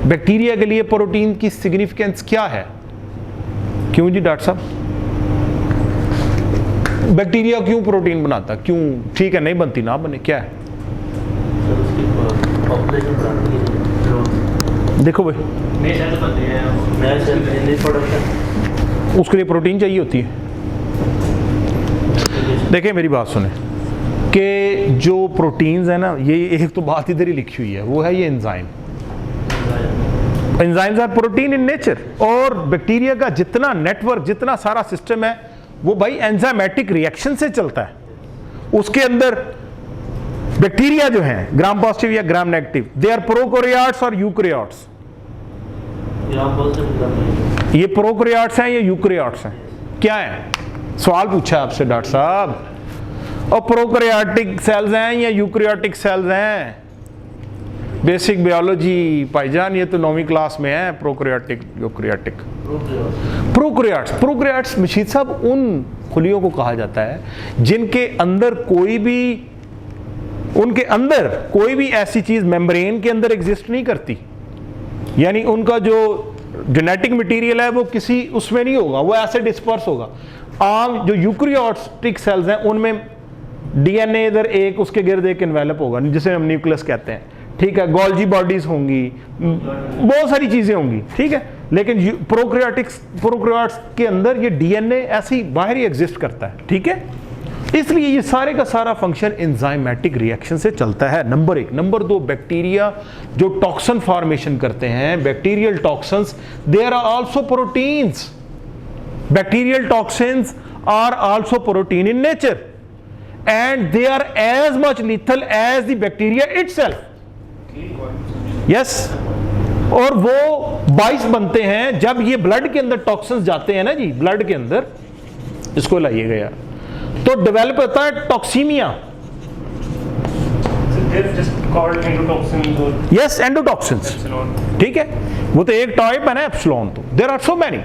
बैक्टीरिया के लिए प्रोटीन की सिग्निफिकेंस क्या है? क्यों जी डॉक्टर साहब? बैक्टीरिया क्यों प्रोटीन बनाता? क्यों? ठीक है, नहीं बनती ना बने, क्या है? सर उसकी पॉपुलेशन बढ़ाने के लिए देखो भाई, नए सेल बनते हैं, नए सेल इन रिप्रोडक्शन, उसके लिए प्रोटीन चाहिए होती है। देखिए मेरी बात सुने कि जो प्रोटीन्स है ना, ये एक तो बात इधर ही लिखी हुई है, वो है ये enzyme. Enzymes are protein in nature. और बैक्टीरिया का जितना नेटवर्क, जितना सारा सिस्टम है, वो भाई एंजाइमेटिक रिएक्शन से चलता है। उसके अंदर बैक्टीरिया जो हैं, ग्राम पॉजिटिव या gram negative, they are prokaryotes और यूकैरियोट्स। ग्राम पॉजिटिव, ये प्रोकैरियोट्स हैं या यूकैरियोट्स हैं? क्या है? सवाल पूछा आपसे डॉक्टर साहब। और प्रोकैरियोटिक सेल्स हैं या यूकैरियोटिक सेल्स हैं? बेसिक बायोलॉजी भाईजान, ये तो 9वीं क्लास में है। Prokaryotic, eukaryotic, prokaryotes. प्रोकैरियोट्स मशीद साहब उन खुलियों को कहा जाता है जिनके अंदर कोई भी, उनके अंदर कोई भी ऐसी चीज मेम्ब्रेन के अंदर एग्जिस्ट नहीं करती। यानी उनका जो जेनेटिक मटेरियल है वो किसी उसमें नहीं होगा, वो ऐसे डिस्पर्स होगा। आम जो यूकैरियोटिक सेल्स हैं उनमें डीएनए इधर एक, उसके गिर्द एक एनवेलप होगा जिसे हम न्यूक्लियस कहते हैं, ठीक है, गोल्जी बॉडीज होंगी, बहुत सारी चीजें होंगी, ठीक है। लेकिन प्रोकैरियोट्स के अंदर ये डीएनए ऐसी बाहर ही एग्जिस्ट करता है, ठीक है। इसलिए ये सारे का सारा फंक्शन एंजाइमेटिक रिएक्शन से चलता है, नंबर 1। नंबर 2, बैक्टीरिया जो टॉक्सिन फॉर्मेशन करते हैं, bacterial toxins, they are also proteins. Bacterial toxins are also protein in nature and they are as much lethal as the bacteria itself. Yes, और वो 22 बनते हैं जब ये ब्लड के अंदर टॉक्सिन्स जाते हैं ना जी, ब्लड के अंदर, इसको लाइएगा यार, तो डेवलप होता है टॉक्सीमिया। यस, एंडोटॉक्सिन्स, ठीक है, वो तो एक टाइप है ना एप्सिलॉन। तो there are so many.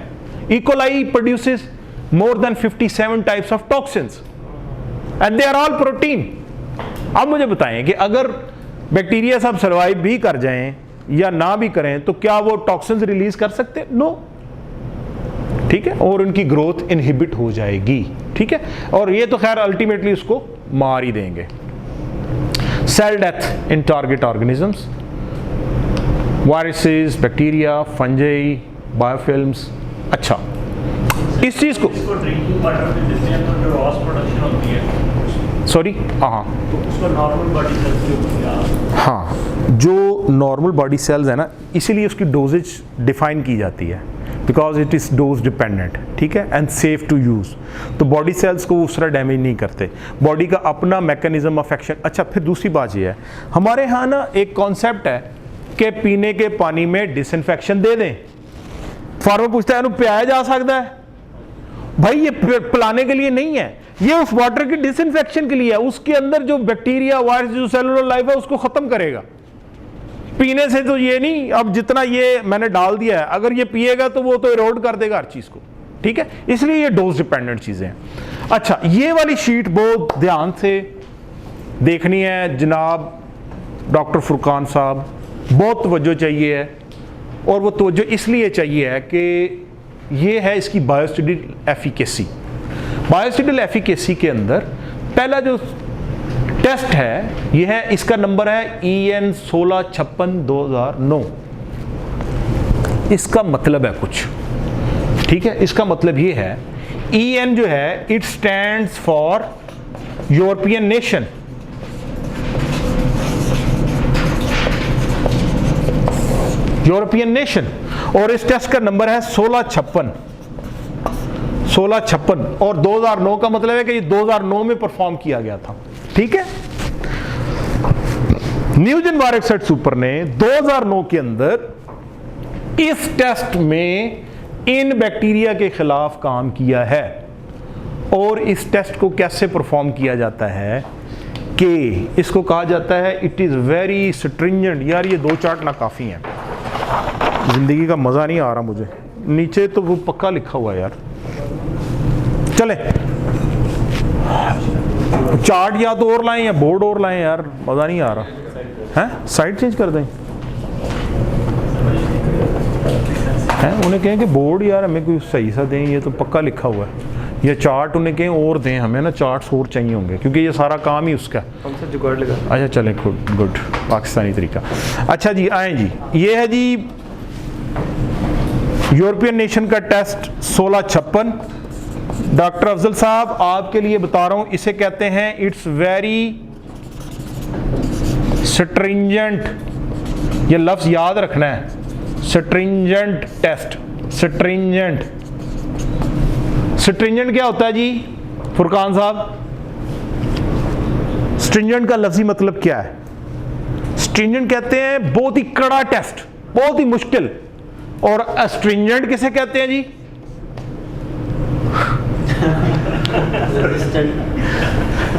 E. coli produces more than 57 types of toxins and they are all protein. अब मुझे बताएं कि अगर बैक्टीरिया सब सर्वाइव भी कर जाएं या ना भी करें तो क्या वो टॉक्सिन्स रिलीज कर सकते? नो, ठीक है, और उनकी ग्रोथ इनहिबिट हो जाएगी, ठीक है, और ये तो खैर अल्टीमेटली उसको मार ही देंगे। Cell death in target organisms, viruses, bacteria, fungi, biofilms. अच्छा, इस चीज को ड्रिंकिंग वाटर में देते हैं तो जो रॉस प्रोडक्शन होती है, सॉरी, हाँ, तो उसको नॉर्मल बॉडी सेल्स जो होती है, हाँ, जो नॉर्मल बॉडी सेल्स है ना, इसीलिए उसकी डोजेज डिफाइन की जाती है, because it is dose dependent, ठीक है, एंड सेफ टू यूज़। तो बॉडी सेल्स को उस तरह डैमेज नहीं करते, बॉडी का अपना मैकेनिज्म ऑफ एक्शन। अच्छा, फिर दूसरी बात ये है, हमारे यहाँ ना एक कॉन्सेप्ट है कि पीने के पानी में डिसइंफेक्शन दे दें। फार्मर पूछता है पियाया जा सकता है? भाई ये पिलाने के लिए नहीं है, ये उस वाटर की डिसइंफेक्शन के लिए है। उसके अंदर जो बैक्टीरिया, वायरस, जो सेलुलर लाइफ है उसको खत्म करेगा। पीने से तो ये नहीं, अब जितना ये मैंने डाल दिया है, अगर ये पिएगा तो वो तो इरोड कर देगा हर चीज को, ठीक है, इसलिए ये डोज डिपेंडेंट चीजें हैं। अच्छा, ये वाली शीट बहुत ध्यान से देखनी है जनाब डॉक्टर फुरकान साहब, बहुत तवज्जो चाहिए है, और वो तवज्जो इसलिए चाहिए है कि ये है इसकी बायोस्टैटिक एफिकेसी। बायोस्टैटिक एफिकेसी के अंदर पहला जो टेस्ट है ये है, इसका नंबर है EN 1656/2009। इसका मतलब है कुछ, ठीक है, इसका मतलब ये है EN जो है it stands for European nation. European nation. और इस टेस्ट का नंबर है 1656 और 2009 का मतलब है कि ये 2009 में परफॉर्म किया गया था। ठीक है। न्यूजन वारेक्सेट सुपर ने 2009 के अंदर इस टेस्ट में इन बैक्टीरिया के खिलाफ काम किया है। और इस टेस्ट को कैसे परफॉर्म किया जाता है कि इसको कहा जाता है इट इज़ वेरी स्ट्रिंजेंट। यार ये 2 चार्ट ना काफ़ी हैं, ज़िंदगी का मज़ा नहीं आ रहा मुझे। नीचे तो वो पक्का लिखा हुआ है यार। चले चार्ट या तो और लाएं या बोर्ड और लाएं यार, मज़ा नहीं आ रहा है। साइड चेंज कर दें हैं। उन्हें कहें कि बोर्ड यार हमें कोई सही सा दें, ये तो पक्का लिखा हुआ है। ये चार्ट उन्हें कहें और दें, हमें ना चार्ट्स और चाहिए होंगे क्योंकि ये सारा काम ही उसका। हमसे जुगाड़ लगा। अच्छा चलें, गुड पाकिस्तानी तरीका। अच्छा जी आएँ जी, ये है जी यूरोपियन नेशन का टेस्ट 1656। डॉक्टर अफजल साहब आपके लिए बता रहा हूँ, इसे कहते हैं इट्स वेरी स्ट्रिंजेंट। ये लफ्ज़ याद रखना है, स्ट्रिंजेंट टेस्ट। स्ट्रिंजेंट क्या होता है जी फुरकान साहब? स्ट्रिंजेंट का लफ्ज़ी मतलब क्या है? स्ट्रिंजेंट कहते हैं बहुत ही कड़ा टेस्ट, बहुत ही मुश्किल। और अस्ट्रिंजेंट किसे कहते हैं जी?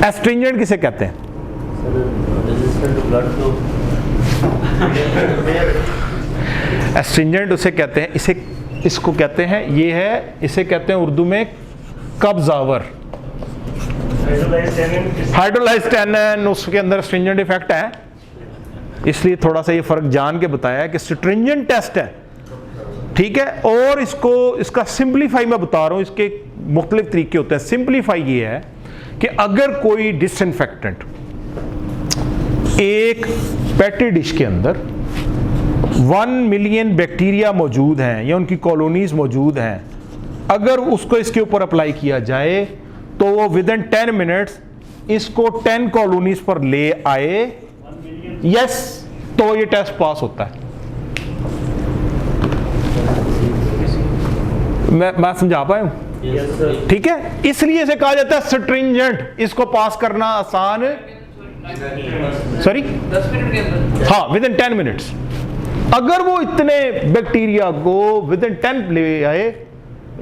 एस्ट्रिंजेंट किसे कहते हैं? एस्ट्रिंजेंट उसे कहते हैं, इसको कहते हैं, ये है, इसे कहते हैं उर्दू में कब्ज़ावर। हाइड्रोलाइज्ड टैनिन उसके अंदर स्ट्रिंजेंट इफेक्ट है, इसलिए थोड़ा सा ये फर्क जान के बताया कि स्ट्रिंजेंट टेस्ट है। ठीक है। और इसका सिंप्लीफाई मैं बता रहा हूं, इसके मुख्तलिफ तरीके होते हैं। सिंप्लीफाई ये है कि अगर कोई डिसइंफेक्टेंट एक पेटी डिश के अंदर 1 मिलियन बैक्टीरिया मौजूद हैं या उनकी कॉलोनीज मौजूद हैं, अगर उसको इसके ऊपर अप्लाई किया जाए तो वो विदिन 10 मिनट्स इसको 10 कॉलोनीज पर ले आए, यस, तो ये टेस्ट पास होता है। मैं समझा पाया हूं? ठीक है। इसलिए इसे कहा जाता है स्ट्रिंजेंट। इसको पास करना आसान, सॉरी 10 मिनट के अंदर, हाँ विदिन 10 मिनट्स। अगर वो इतने बैक्टीरिया को विदिन 10 ले आए,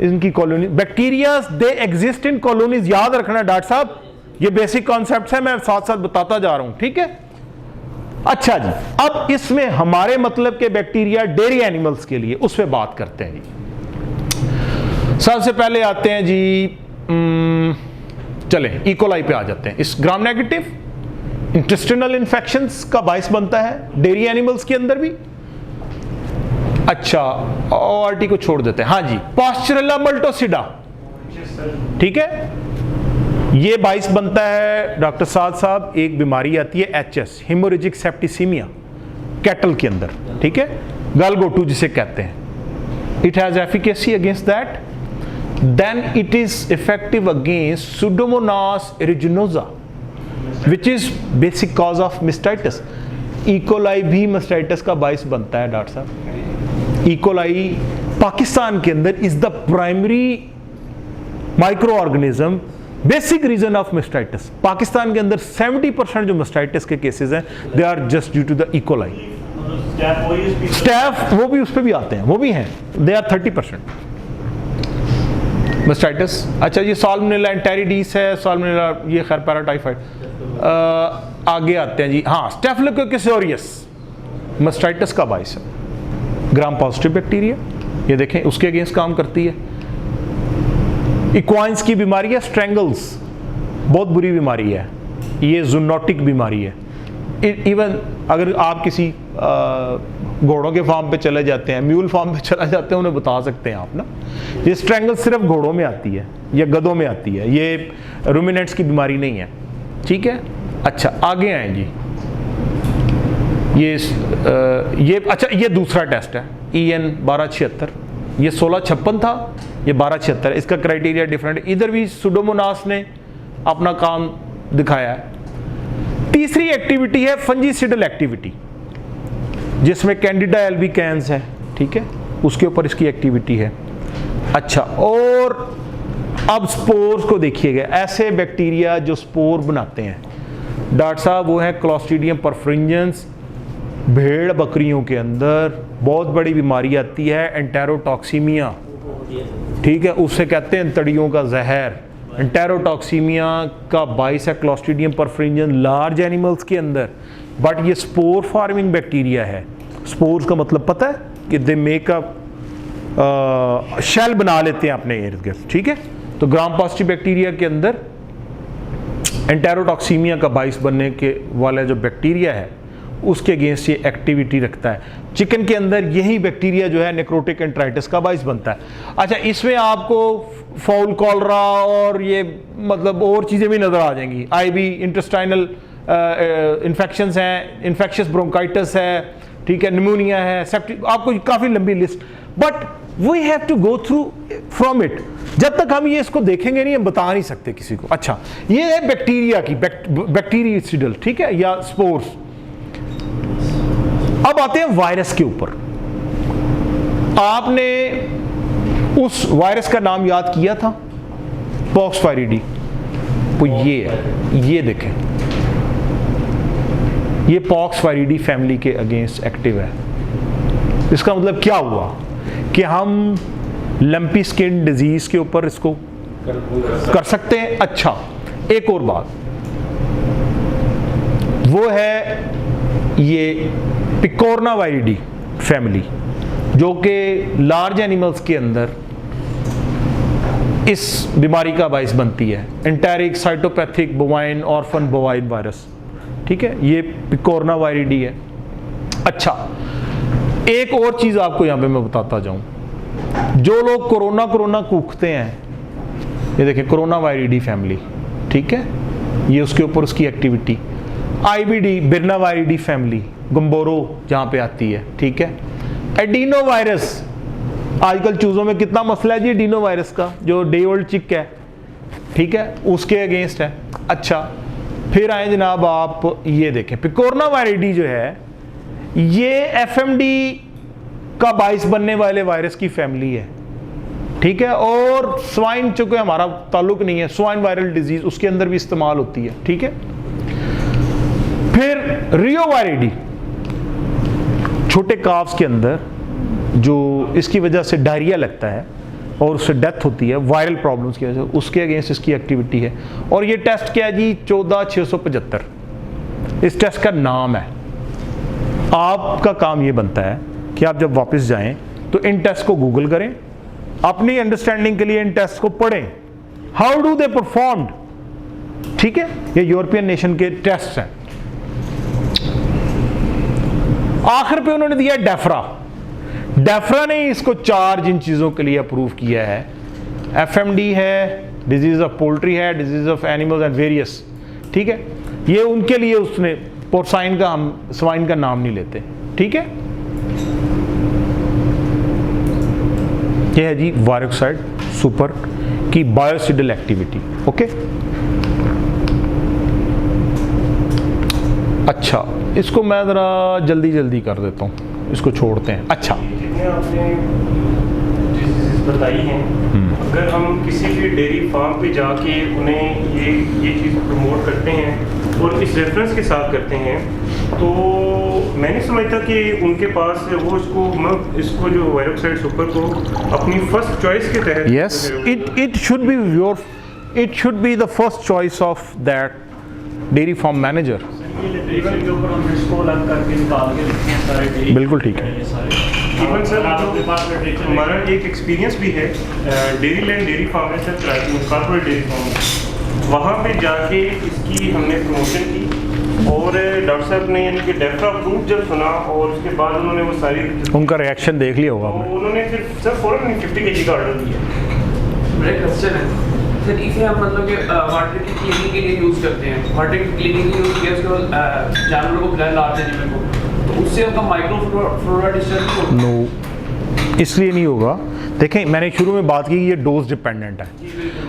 इनकी colony, bacteria they exist in colonies, याद रखना डॉक्टर साहब, ये बेसिक कॉन्सेप्ट्स है, मैं साथ साथ बताता जा रहा हूं। ठीक है। अच्छा जी, अब इसमें हमारे मतलब के बैक्टीरिया डेयरी एनिमल्स के लिए, उस पर बात करते हैं जी। सबसे पहले आते हैं जी, चलें इकोलाई पे आ जाते हैं। इस ग्राम नेगेटिव इंटेस्टिनल इन्फेक्शंस का बाइस बनता है डेयरी एनिमल्स के अंदर भी। अच्छा, ORT को छोड़ देते हैं। हाँ जी, पास्चुरेला मल्टोसिडा, ठीक है, ये बाइस बनता है डॉक्टर साद साहब, एक बीमारी आती है HS, हेमोरेजिक सेप्टिसीमिया, कैटल के अंदर। ठीक है, गलगोटू जिसे कहते हैं। It has efficacy against that, then it is effective against pseudomonas aeruginosa which is basic cause of mastitis. E coli भी मास्टाइटिस का बाइस बनता है डॉक्टर साहब। इकोलाई पाकिस्तान के अंदर is the primary micro organism, basic reason of mastitis. Pakistan के अंदर 70% जो मास्टाइटिस के केसेस हैं they are just due to the E coli. Staph वो भी उस पर भी आते हैं, वो भी हैं, दे आर 30% मास्टाइटिस। अच्छा, ये साल्मोनेला एंटेरिडीस है, साल्मोनेला ये खैर पैराटाइफाइड। आगे आते हैं जी, हाँ, स्टेफिलोकोकस ऑरियस मास्टाइटिस का बाइस है। ग्राम पॉजिटिव बैक्टीरिया, ये देखें, उसके अगेंस्ट काम करती है। इक्वाइंस की बीमारी है स्ट्रेंगल्स, बहुत बुरी बीमारी है, ये जूनोटिक बीमारी है। इवन अगर आप किसी घोड़ों के फार्म पे चले जाते हैं, म्यूल फार्म पे चले जाते हैं, उन्हें बता सकते हैं आप ना, ये स्ट्रेंगल सिर्फ घोड़ों में आती है या गधों में आती है, ये रूमिनेंट्स की बीमारी नहीं है। ठीक है। अच्छा, आगे आए जी, ये अच्छा, ये दूसरा टेस्ट है EN 1276। ये 1656 था, ये 1276, इसका क्राइटेरिया डिफरेंट। इधर भी सुडोमोनास ने अपना काम दिखाया है। तीसरी एक्टिविटी है फंजीसिडल एक्टिविटी, जिसमें कैंडिडा एल्बिकैंस है, ठीक है, उसके ऊपर इसकी एक्टिविटी है। अच्छा, और अब स्पोर्स को देखिएगा, ऐसे बैक्टीरिया जो स्पोर बनाते हैं डॉक्टर साहब, वो है क्लॉस्ट्रीडियम परफ्रिंजेंस। भेड़ बकरियों के अंदर बहुत बड़ी बीमारी आती है एंटेरोटॉक्सीमिया, ठीक है, उससे कहते हैं तड़ियों का जहर। एंटेरोटॉक्सीमिया का बाइस है क्लॉस्ट्रीडियम परफ्रिंजेंस लार्ज एनिमल्स के अंदर, बट ये स्पोर फार्मिंग बैक्टीरिया है। स्पोर्स का मतलब पता है कि दे मेक अ शेल बना लेते हैं अपने इर्द गिर्द, ठीक है। तो ग्राम पॉजिटिव बैक्टीरिया के अंदर एंटेरोटॉक्सीमिया का बाइस बनने के वाला जो बैक्टीरिया है उसके अगेंस्ट ये एक्टिविटी रखता है। चिकन के अंदर यही बैक्टीरिया जो है नेक्रोटिक एंट्राइटिस का बाइस बनता है। अच्छा, इसमें आपको फाउल कॉलरा और ये मतलब और चीज़ें भी नज़र आ जाएंगी। आईबी इंटेस्टाइनल इन्फेक्शंस हैं, इन्फेक्शियस ब्रोंकाइटिस है, ठीक है, निमोनिया है, सेप्टिक, आपको काफ़ी लंबी list, but we have to go through from it. जब तक हम ये इसको देखेंगे नहीं, हम बता नहीं सकते किसी को। अच्छा, ये है बैक्टीरिया की बैक्टीरियसिडल, ठीक है, या स्पोर्स। अब आते हैं वायरस के ऊपर। आपने उस वायरस का नाम याद किया था, पॉक्स वायरिडी। तो ये है, ये देखें, ये पॉक्स वायरिडी फैमिली के अगेंस्ट एक्टिव है। इसका मतलब क्या हुआ कि हम लंपी स्किन डिजीज के ऊपर इसको कर सकते हैं। अच्छा, एक और बात, वो है ये पिकोरना वायरिडी फैमिली, जो कि लार्ज एनिमल्स के अंदर इस बीमारी का बाइस बनती है। Enteric cytopathic bovine orphan bovine virus, ठीक है, ये पिकोरना वायरिडी है। अच्छा, एक और चीज आपको यहां पे मैं बताता जाऊं, जो लोग कोरोना कूखते हैं, ये देखिए कोरोना वायरिडी फैमिली, ठीक है, ये उसके ऊपर उसकी एक्टिविटी। आईबीडी बिरना वायरिडी फैमिली, गम्बोरो जहां पे आती है, ठीक है। एडिनो वायरस, आजकल चूजों में कितना मसला है जी एडिनो वायरस का, जो डे ओल्ड चिक है, ठीक है, उसके अगेंस्ट है। अच्छा, फिर आए जनाब आप ये देखें, पिकोरना वायरिडी जो है ये एफएमडी का बाइस बनने वाले वायरस की फैमिली है, ठीक है। और स्वाइन, चूंकि हमारा ताल्लुक नहीं है, स्वाइन वायरल डिजीज उसके अंदर भी इस्तेमाल होती है, ठीक है। फिर रियो वायरिडी, छोटे काफ्स के अंदर जो इसकी वजह से डायरिया लगता है और उससे डेथ होती है वायरल प्रॉब्लम्स की वजह से, उसके अगेंस्ट इसकी एक्टिविटी है। और ये टेस्ट क्या है जी, 14675 इस टेस्ट का नाम है। आपका काम ये बनता है कि आप जब वापस जाएं तो इन टेस्ट को गूगल करें, अपनी अंडरस्टैंडिंग के लिए इन टेस्ट को पढ़ें, हाउ डू दे परफॉर्म्ड, ठीक है। ये यूरोपियन नेशन के टेस्ट हैं। आखिर पे उन्होंने दिया डेफ्रा। डेफ्रा ने इसको 4 जिन चीजों के लिए अप्रूव किया है, एफएमडी है, डिजीज ऑफ पोल्ट्री है, disease of animals and various, ठीक है। ये उनके लिए उसने पोर्साइन का, हम स्वाइन का नाम नहीं लेते, ठीक है। ये है जी वायरोक्साइड सुपर की बायोसिडल एक्टिविटी, ओके। अच्छा, इसको मैं ज़रा जल्दी कर देता हूँ, इसको छोड़ते हैं। अच्छा, जितने आपने डिजीज़ बताई हैं, अगर हम किसी भी डेयरी फार्म पे जाके उन्हें ये चीज़ प्रमोट करते हैं और इस रेफरेंस के साथ करते हैं, तो मैं नहीं समझता कि उनके पास वो इसको जो वायरोक्साइड सुपर को अपनी फर्स्ट चॉइस के तहत, yes, it should be the first choice of that dairy farm manager. ये लिटरेचर के ऊपर हम इसको अलग करके निकाल के लिखते हैं सारे डेयरी, बिल्कुल ठीक है। ये सारे इवन सर आपके पास लिटरेचर हमारा एक एक्सपीरियंस भी है, डेयरी लैंड डेयरी फार्म है सर, कॉर्पोरेट डेयरी फार्म, वहाँ पे जाके इसकी हमने प्रमोशन की और डॉक्टर साहब ने यानी कि डेफ्रा अप्रूव जब सुना और उसके बाद उन्होंने वो सारी, उनका रिएक्शन देख लिया होगा आपने। तो उन्होंने फिर सर फौरन 50 kg का ऑर्डर दिया। मेरा क्वेश्चन है सर, इसे हम मतलब कि वाटर की क्लीनिंग के लिए यूज़ करते हैं, वाटर की क्लीनिंग के लिए यूज़ किया, उसके बाद जानवरों को खिलाया लार्ज एनिमल को, तो उससे उनका माइक्रोफ्लोरा डिस्टर्ब नो, इसलिए नहीं होगा। देखें मैंने शुरू में बात की ये डोज डिपेंडेंट है।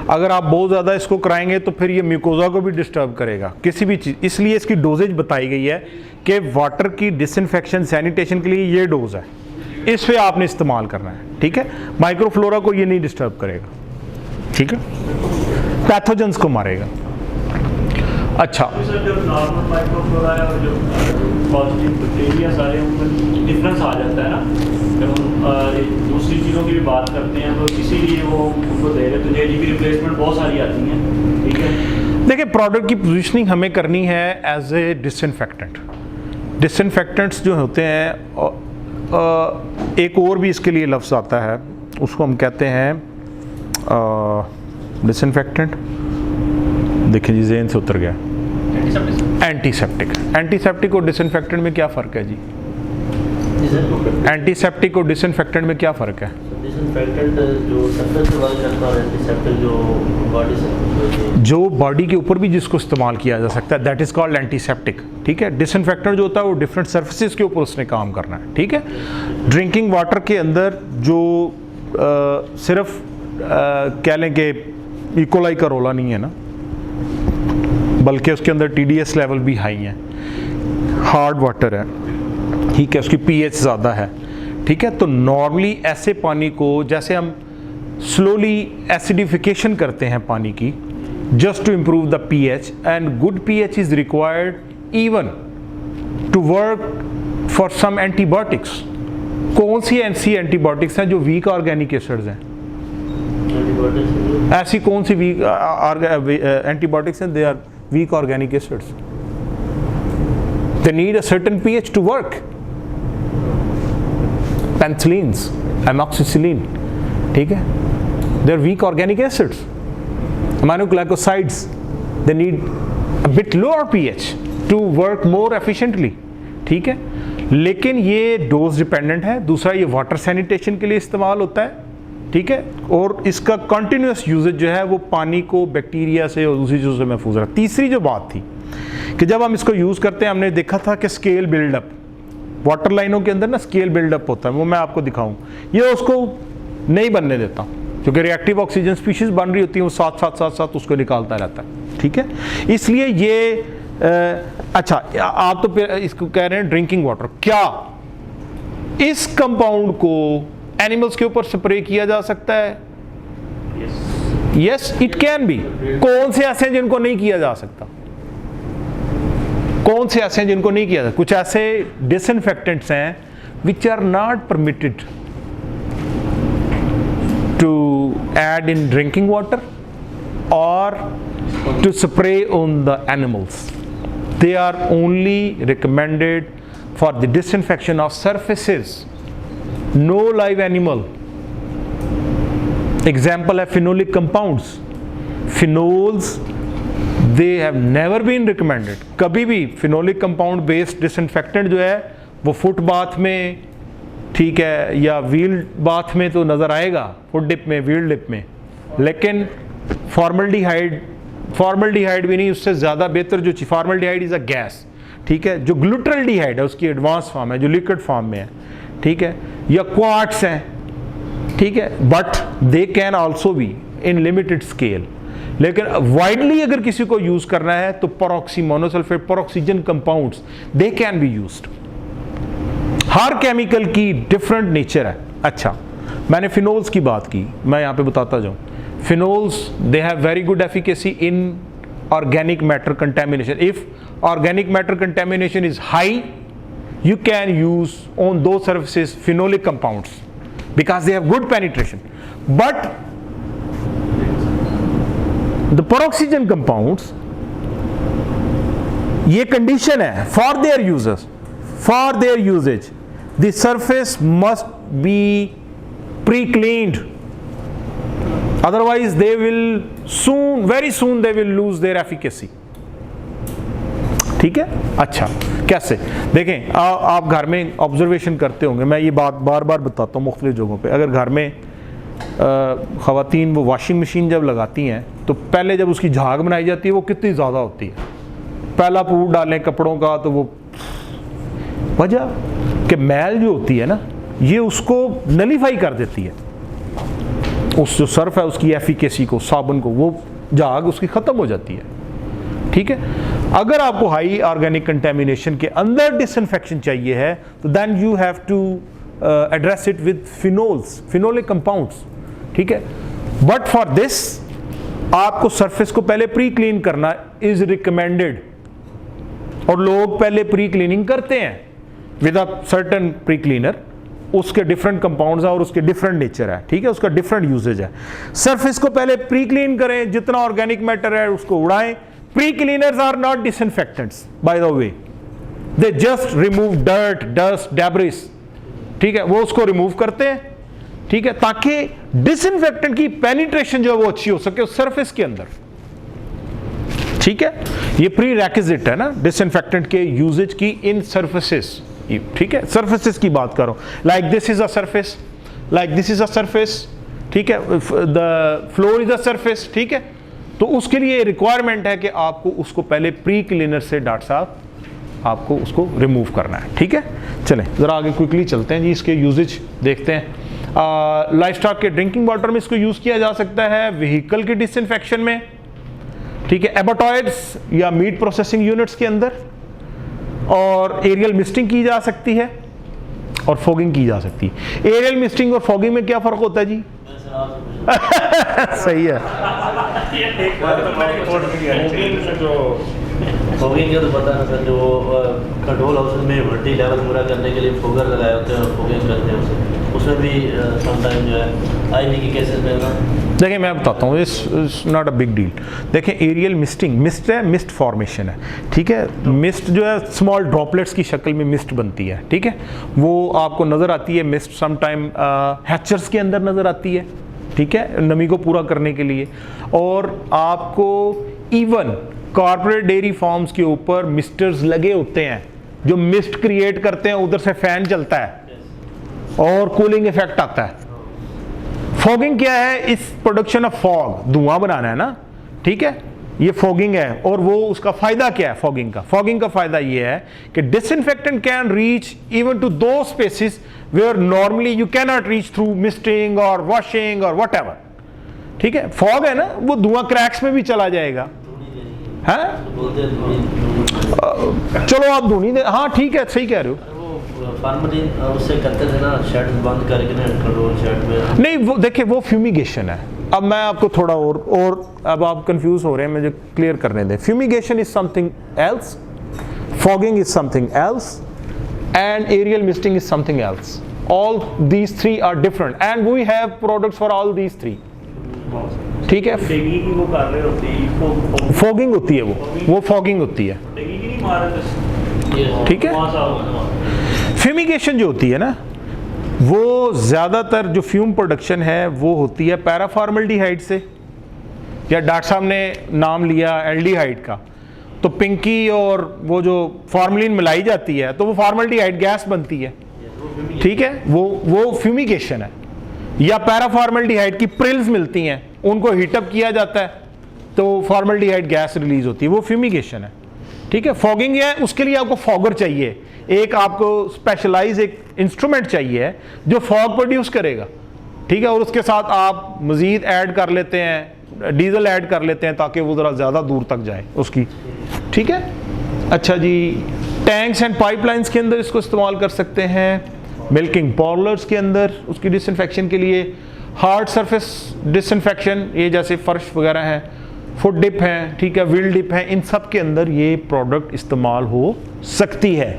अगर आप बहुत ज़्यादा इसको कराएंगे तो फिर ये म्यूकोजा को भी डिस्टर्ब करेगा किसी भी चीज़, इसलिए इसकी डोजेज बताई गई है कि वाटर की डिसइंफेक्शन सैनिटेशन के लिए ये डोज है, इस पे आपने इस्तेमाल करना है, ठीक है। माइक्रोफ्लोरा को ये नहीं डिस्टर्ब करेगा, ठीक है, पैथोजेंस को मारेगा। अच्छा, सर जो नॉर्मल माइक्रोफ्लोरा है और जो पॉजिटिव बैक्टीरिया सारे उनमें डिफरेंस आ जाता है ना, जब हम दूसरी चीज़ों की भी बात करते हैं तो इसीलिए वो उनको दे रहे, तो जेजी की रिप्लेसमेंट बहुत सारी आती हैं, ठीक है। देखिए प्रोडक्ट की पोजीशनिंग हमें करनी है एज ए डिसइंफेक्टेंट। डिसइंफेक्टेंट्स जो होते हैं एक और भी इसके लिए लफ्ज़ आता है, उसको हम कहते हैं डिसइंफेक्टेंट, देखिए जी ज़हन से उतर गया, एंटीसेप्टिक। एंटीसेप्टिक और डिसइंफेक्टेंट में क्या फ़र्क है जी? एंटीसेप्टिक और डिसइंफेक्टेंट में क्या फ़र्क है? डिसइंफेक्टेंट जो सरफेस से वर्क करता है और एंटीसेप्टिक जो बॉडी से, जो बॉडी के ऊपर भी जिसको इस्तेमाल किया जा सकता है, दैट इज़ कॉल्ड एंटीसेप्टिक, ठीक है। डिसइंफेक्टेंट जो होता है वो डिफरेंट सर्फेसिस के ऊपर उसने काम करना है, ठीक है। ड्रिंकिंग वाटर के अंदर जो सिर्फ कह लें कि इकोलाई का रोला नहीं है ना, बल्कि उसके अंदर TDS लेवल भी हाई है, हार्ड वाटर है, ठीक है, उसकी pH ज़्यादा है, ठीक है। तो नॉर्मली ऐसे पानी को जैसे हम स्लोली एसिडिफिकेशन करते हैं पानी की, just to improve the pH, and good pH is required even to work for some antibiotics. कौन सी ऐसी एंटीबायोटिक्स हैं जो वीक ऑर्गेनिक एसिड्स हैं? ऐसी कौन सी वीक एंटीबायोटिक्स हैं? They are weak organic acids. They need a certain pH to work. Penicillins, amoxicillin, ठीक है, they are weak organic acids. Aminoglycosides, they need a bit lower pH to work more efficiently, ठीक है। लेकिन ये dose dependent है। दूसरा, ये water sanitation के लिए इस्तेमाल होता है, ठीक है, और इसका कंटिन्यूस यूजेज जो है वो पानी को बैक्टीरिया से और दूसरी चीज़ों से महफूज रखता है। तीसरी जो बात थी कि जब हम इसको यूज़ करते हैं, हमने देखा था कि स्केल बिल्डअप, वाटर लाइनों के अंदर ना स्केल बिल्डअप होता है, वो मैं आपको दिखाऊं, ये उसको नहीं बनने देता, क्योंकि रिएक्टिव ऑक्सीजन स्पीशीज बन रही होती है, वो साथ उसको निकालता रहता है, ठीक है। इसलिए ये अच्छा, आप तो इसको कह रहे हैं ड्रिंकिंग वाटर, क्या इस कंपाउंड को एनिमल्स के ऊपर स्प्रे किया जा सकता है? Yes, it can B. कौन से ऐसे हैं जिनको नहीं किया जा सकता? कौन से ऐसे हैं जिनको नहीं किया जा सकता? कुछ ऐसे डिसइंफेक्टेंट्स हैं which are not permitted to add in drinking water और to spray on the animals. They are only recommended for the disinfection of surfaces. No live animal. Example है phenolic compounds. Phenols, they have never been recommended. कभी भी phenolic compound based disinfectant जो है वो foot bath में, ठीक है, या व्हील बाथ में तो नज़र आएगा, फुट डिप में, व्हील डिप में, लेकिन फॉर्मल्डिहाइड भी नहीं, उससे ज़्यादा बेहतर जो फॉर्मल्डिहाइड इज़ अ गैस, ठीक है, जो ग्लूटरल्डिहाइड है उसकी एडवांस फॉर्म है, जो लिक्विड फॉर्म में है, ठीक है, या क्वार्ट्स हैं, ठीक है, but they can also be in limited scale. लेकिन वाइडली अगर किसी को यूज करना है तो peroxy monosulphate peroxygen compounds they can be used. हर केमिकल की डिफरेंट नेचर है। अच्छा, मैंने फिनोल्स की बात की, मैं यहाँ पे बताता जाऊँ। Phenols they have very good efficacy in organic matter contamination. If organic matter contamination is high, you can use on those surfaces phenolic compounds because they have good penetration. But the peroxygen compounds, ये condition है for their users, for their usage, the surface must be pre-cleaned. Otherwise they will soon, very soon they will lose their efficacy. ठीक है। अच्छा, कैसे देखें, आप घर में ऑब्जर्वेशन करते होंगे, मैं ये बात बार बार बताता हूँ मुख्तलिफ जगहों पे। अगर घर में ख़वातीन वो वॉशिंग मशीन जब लगाती हैं तो पहले जब उसकी झाग बनाई जाती है वो कितनी ज़्यादा होती है, पहला पूर डालें कपड़ों का तो वो, वजह कि मैल जो होती है ना ये उसको नलीफाई कर देती है, उस जो सर्फ है उसकी एफिकेसी को, साबुन को, वो झाग उसकी ख़त्म हो जाती है। ठीक है, अगर आपको हाई ऑर्गेनिक कंटेमिनेशन के अंदर डिसइंफेक्शन चाहिए है तो then you have to address it with phenols, phenolic compounds. ठीक है, बट फॉर दिस आपको सरफेस को पहले प्री क्लीन करना इज रिकमेंडेड, और लोग पहले प्री क्लीनिंग करते हैं with a certain pre cleaner. उसके डिफरेंट कंपाउंड्स है और उसके डिफरेंट नेचर है। ठीक है, उसका डिफरेंट यूजेज है। सरफेस को पहले प्री क्लीन करें, जितना ऑर्गेनिक मैटर है उसको उड़ाएं। Pre cleaners are not disinfectants by the way, they just remove dirt, dust, debris. ठीक है, वो उसको रिमूव करते हैं। ठीक है, ताकि डिसइंफेक्टेंट की पेनिट्रेशन जो है वो अच्छी हो सके उस सरफेस के अंदर। ठीक है, ये प्री रेक्विजिट है ना डिसइंफेक्टेंट के यूजेज की इन सर्फेसेस। ठीक है, सर्फेसेस की बात करो, like this is a surface, like this is a surface. ठीक है, the floor is a surface. ठीक है, तो उसके लिए रिक्वायरमेंट है कि आपको उसको पहले प्री क्लीनर से डॉक्टर साहब आपको उसको रिमूव करना है। ठीक है, चलें जरा आगे क्विकली चलते हैं जी, इसके यूजेज देखते हैं। लाइफ स्टॉक के ड्रिंकिंग वाटर में इसको यूज किया जा सकता है, व्हीकल के डिसइंफेक्शन में। ठीक है, एबाटॉयड्स या मीट प्रोसेसिंग यूनिट्स के अंदर, और एरियल मिस्टिंग की जा सकती है और फॉगिंग की जा सकती है। एरियल मिस्टिंग और फॉगिंग में क्या फर्क होता है जी? सही है, फॉगिंग का तो पता है सर, जो कंट्रोल हाउस में वर्टी लेवल पूरा करने के लिए फोगर लगाए होते हैं और फॉगिंग करते हैं उसमें भी समटाइम जो है आई के केसेस में ना। देखिए मैं बताता हूँ, it's not a big deal. देखिए एरियल मिस्टिंग, मिस्ट है, मिस्ट फॉर्मेशन है। ठीक है, मिस्ट जो है स्मॉल ड्रॉपलेट्स की शक्ल में मिस्ट बनती है। ठीक है, वो आपको नज़र आती है मिस्ट समटाइम हैचर्स के अंदर नज़र आती है। ठीक है, नमी को पूरा करने के लिए, और आपको इवन कॉर्पोरेट डेयरी फार्म्स के ऊपर मिस्टर्स लगे होते हैं जो मिस्ट क्रिएट करते हैं, उधर से फैन चलता है और कूलिंग इफेक्ट आता है। फॉगिंग क्या है? इस प्रोडक्शन ऑफ फॉग, धुआं बनाना है ना। ठीक है, ये फॉगिंग है, और वो उसका फायदा क्या है फॉगिंग का? फॉगिंग का फायदा ये है कि disinfectant can reach even to दो spaces where normally you can not reach through misting और वॉशिंग और व्हाटएवर। ठीक है, फॉग है ना, वो धुआं क्रैक्स में भी चला जाएगा। हैं? चलो आप धुनी दे, हाँ ठीक है, सही कह रहे हो। फार्मली उससे करते थे ना, शेड बंद करके ना कंट्रोल शेड में। नहीं, वो देखिए वो फ्यूमिगेशन है। अब मैं आपको थोड़ा और अब आप कंफ्यूज हो रहे हैं, मुझे क्लियर करने दें। Fumigation is something else, fogging is something else, and aerial misting is something else. All these three are different and we have products for all these three. ठीक है, फॉगिंग होती है, वो फॉगिंग होती है। ठीक है, फ्यूमिगेशन जो होती है ना, वो ज़्यादातर जो फ्यूम प्रोडक्शन है वो होती है पैराफॉर्मल्डिहाइड से, या डॉक्टर साहब ने नाम लिया एल्डिहाइड का, तो पिंकी और वो जो फॉर्मलिन मिलाई जाती है तो वो फॉर्मल्डिहाइड गैस बनती है। ठीक है, वो फ्यूमिगेशन है। या पैराफॉर्मल्डिहाइड की प्रिल्स मिलती हैं, उनको हीटअप किया जाता है तो फॉर्मल्डिहाइड गैस रिलीज होती है, वो फ्यूमिगेशन है। ठीक है, फॉगिंग है, उसके लिए आपको फॉगर चाहिए, एक आपको स्पेशलाइज एक इंस्ट्रूमेंट चाहिए जो फॉग प्रोड्यूस करेगा। ठीक है, और उसके साथ आप मज़ीद ऐड कर लेते हैं, डीजल ऐड कर लेते हैं ताकि वो ज़रा ज़्यादा दूर तक जाए उसकी। ठीक है, अच्छा जी, टैंक्स एंड पाइपलाइंस के अंदर इसको इस्तेमाल कर सकते हैं, मिल्किंग पार्लर्स के अंदर उसकी डिसइंफेक्शन के लिए, हार्ड सरफेस डिसइंफेक्शन, ये जैसे फर्श वगैरह हैं, फुट डिप हैं, ठीक है, व्हील डिप हैं, इन सब के अंदर ये प्रोडक्ट इस्तेमाल हो सकती है।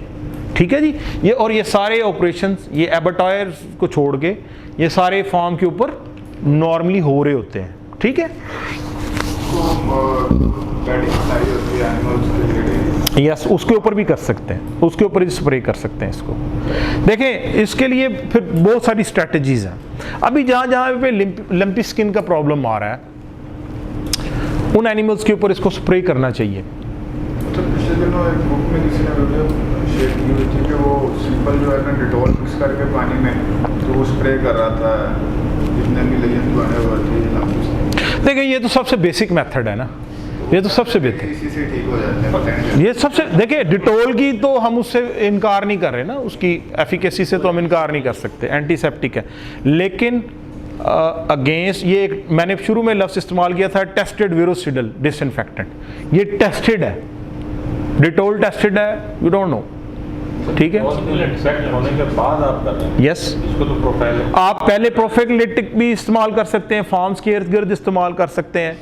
ठीक है जी, ये और ये सारे ऑपरेशंस, ये एबाटॉयर को छोड़ के ये सारे फार्म के ऊपर नॉर्मली हो रहे होते हैं। ठीक है, यस, उसके ऊपर भी कर सकते हैं, उसके ऊपर भी स्प्रे कर सकते हैं इसको। देखें, इसके लिए फिर बहुत सारी स्ट्रैटेजीज हैं। अभी जहाँ जहाँ पे लंपी स्किन का प्रॉब्लम आ रहा है, उन एनिमल्स के ऊपर इसको स्प्रे करना चाहिए। तो पिछले दिनों एक बुक में किसी ने वीडियो शेयर की हुई थी कि वो सिंपल जो है ना डिटॉल मिक्स करके पानी में तो वो स्प्रे कर रहा था, जितने भी लेजेंड बने हुए थे। देखिए, ये तो सबसे बेसिक मेथड है ना, ये तो सबसे बेहतर, इसी से ठीक हो जाते हैं। ये सबसे, देखिए डिटोल की तो हम उससे इनकार नहीं कर रहे ना, उसकी एफिकेसी से तो हम इनकार नहीं कर सकते, एंटीसेप्टिक है, लेकिन अगेंस्ट ये मैंने शुरू में लफ्ज़ इस्तेमाल किया था टेस्टेड विरोसिडल डिसइंफेक्टेंट, ये टेस्टेड है, डिटोल टेस्टेड है, यू डोंट नो, ठीक है। इन्फेक्ट होने के बाद आप कर रहे हैं यस, इसको तो प्रोफाइल आप पहले प्रोफिलेक्टिक भी इस्तेमाल कर सकते हैं, फार्म्स के इर्द गिर्द इस्तेमाल कर सकते हैं,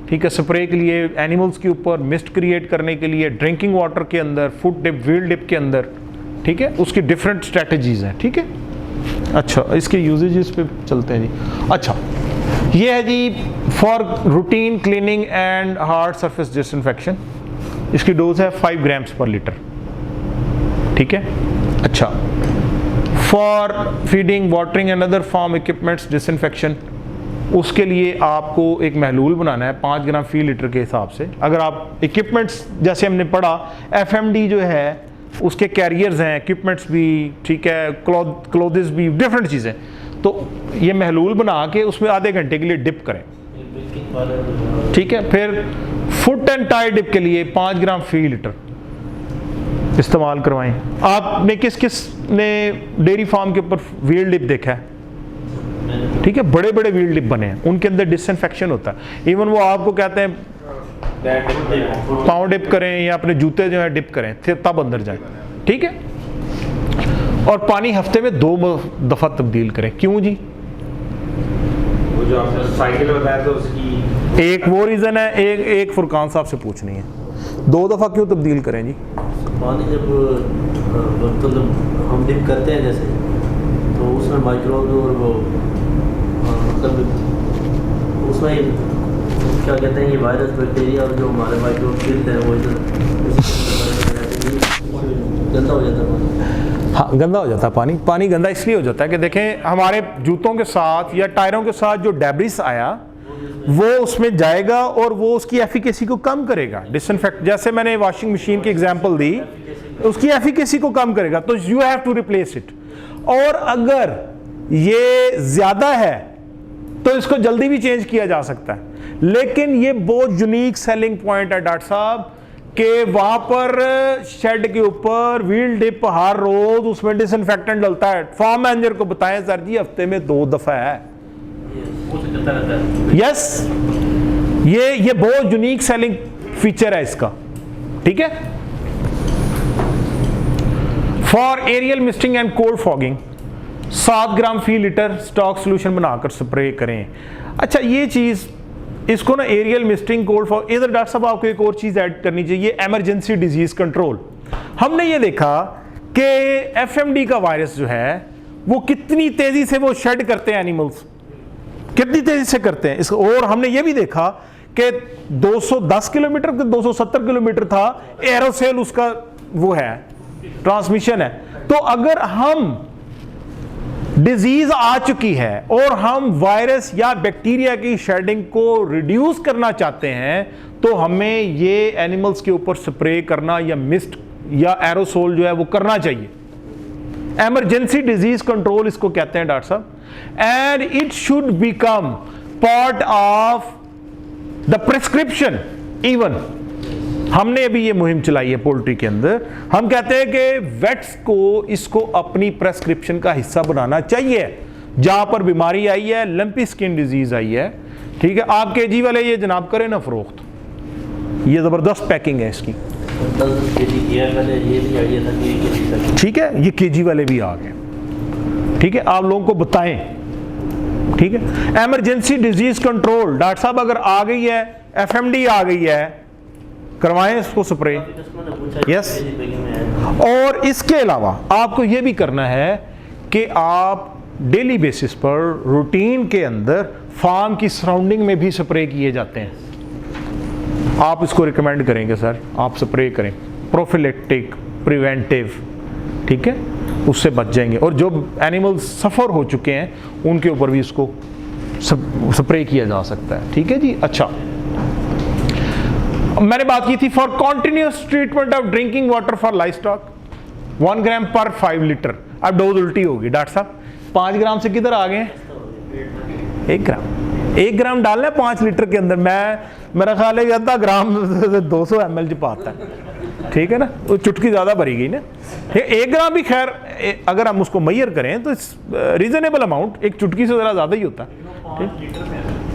ठीक है, स्प्रे के लिए, एनिमल्स के ऊपर, मिस्ट क्रिएट करने के लिए, ड्रिंकिंग वाटर के अंदर, फुट डिप, व्हील डिप के अंदर, ठीक है, उसकी डिफरेंट स्ट्रेटजीज हैं, ठीक है। अच्छा, इसके यूजेजेस पे चलते हैं जी। अच्छा, ये है जी for routine cleaning and hard surface disinfection, इसकी डोज है 5 ग्राम्स पर लीटर, ठीक है। अच्छा, for feeding, watering and other farm equipments disinfection, उसके लिए आपको एक महलूल बनाना है 5 ग्राम फी लीटर के हिसाब से। अगर आप इक्विपमेंट्स, जैसे हमने पढ़ा FMD जो है उसके कैरियर्स हैं, इक्विपमेंट्स भी, ठीक है, क्लोथ्स भी, डिफरेंट चीज़ें, तो ये महलूल बना के उसमें आधे घंटे के लिए डिप करें, ठीक है। फिर फुट एंड टाई डिप के लिए 5 ग्राम फी लीटर इस्तेमाल करवाएं। आपने किस किस ने डेयरी फार्म के ऊपर व्हील डिप देखा है, ठीक है, बड़े बड़े व्हील डिप बने हैं, उनके अंदर डिसइंफेक्शन होता है। इवन वो आपको कहते हैं पाँव डिप करें या अपने जूते जो है डिप करें, फिर तब अंदर जाए, ठीक है। और पानी हफ्ते में 2 दफ़ा तब्दील करें। क्यों जी? वो जो आपने साइकिल बताया तो उसकी एक वो रीज़न है, एक फुरकान साहब से पूछनी है, 2 दफ़ा क्यों तब्दील करें जी? पानी जब मतलब हम डिप करते हैं जैसे, तो उसमें माइक्रोब और वो मतलब उसमें क्या कहते हैं, ये वायरस, बैक्टीरिया और जो हमारे माइक्रोब फिरते हैं वो इधर गंदा हो जाता है पानी। हाँ, गंदा हो जाता है पानी। पानी गंदा इसलिए हो जाता है कि देखें, हमारे जूतों के साथ या टायरों के साथ जो डेब्रिस आया वो उसमें जाएगा और वो उसकी एफिकेसी को कम करेगा। डिसइंफेक्ट, जैसे मैंने वॉशिंग मशीन की एग्जांपल दी, उसकी एफिकेसी को कम करेगा, तो you have to replace it. और अगर ये ज़्यादा है तो इसको जल्दी भी चेंज किया जा सकता है, लेकिन ये बहुत यूनिक सेलिंग पॉइंट है डॉक्टर साहब कि वहां पर शेड के ऊपर व्हील डिप हर रोज उसमें डिसइंफेक्टेंट डलता है। फार्म मैनेजर को बताएं सर जी हफ्ते में 2 दफा है। यस, ये बहुत यूनिक सेलिंग फीचर है इसका, ठीक है। For aerial misting and cold fogging 7 gram फी लीटर स्टॉक सोल्यूशन बनाकर स्प्रे करें। अच्छा, ये चीज़, इसको ना एरियल मिस्टिंग, कोल्ड फॉग, इधर डॉक्टर साहब आपको एक और चीज़ ऐड करनी चाहिए, एमरजेंसी डिजीज कंट्रोल। हमने ये देखा कि FMD का वायरस जो है वो कितनी तेज़ी से वो शेड करते हैं, एनिमल्स कितनी तेज़ी से करते हैं इसको। और हमने ये भी देखा कि 210 किलोमीटर के 270 किलोमीटर था एरोसेल, उसका वो है ट्रांसमिशन है। तो अगर हम डिजीज आ चुकी है और हम वायरस या बैक्टीरिया की शेडिंग को रिड्यूस करना चाहते हैं, तो हमें ये एनिमल्स के ऊपर स्प्रे करना या मिस्ट या एरोसोल जो है वो करना चाहिए। एमरजेंसी डिजीज कंट्रोल इसको कहते हैं डॉक्टर साहब, and it should become part of the prescription. Even हमने अभी ये मुहिम चलाई है पोल्ट्री के अंदर, हम कहते हैं कि वेट्स को इसको अपनी प्रेस्क्रिप्शन का हिस्सा बनाना चाहिए। जहां पर बीमारी आई है, लंपी स्किन डिजीज आई है, ठीक है, आप केजी वाले ये जनाब करें ना फरोख्त, ये जबरदस्त पैकिंग है इसकी, 10 केजी किया मैंने, ये भी आइडिया था कि 1 केजी तक, ठीक है, ये केजी वाले भी आ गए, ठीक है, आप लोगों को बताएं, ठीक है। एमरजेंसी डिजीज कंट्रोल, डॉक्टर साहब अगर आ गई है, FMD आ गई है, करवाएं इसको स्प्रे। यस, और इसके अलावा आपको यह भी करना है कि आप डेली बेसिस पर रूटीन के अंदर फार्म की सराउंडिंग में भी स्प्रे किए जाते हैं। आप इसको रिकमेंड करेंगे सर, आप स्प्रे करें, प्रोफिलेक्टिक, प्रिवेंटिव, ठीक है, उससे बच जाएंगे। और जो एनिमल्स सफ़र हो चुके हैं उनके ऊपर भी इसको स्प्रे किया जा सकता है, ठीक है जी। अच्छा, मैंने बात की थी for continuous treatment of drinking water for live stock 1 ग्राम पर 5 लीटर। अब डोज उल्टी होगी डॉक्टर साहब, 5 ग्राम से किधर आ गए? 1 ग्राम डालना है 5 लीटर के अंदर। मेरा ख्याल है 0.5 ग्राम 200 ml पाता है, ठीक है ना, वो चुटकी ज़्यादा भरी गई ना। 1 ग्राम भी खैर अगर हम उसको मैयर करें तो रीजनेबल अमाउंट, एक चुटकी से ज़रा ज़्यादा ही होता है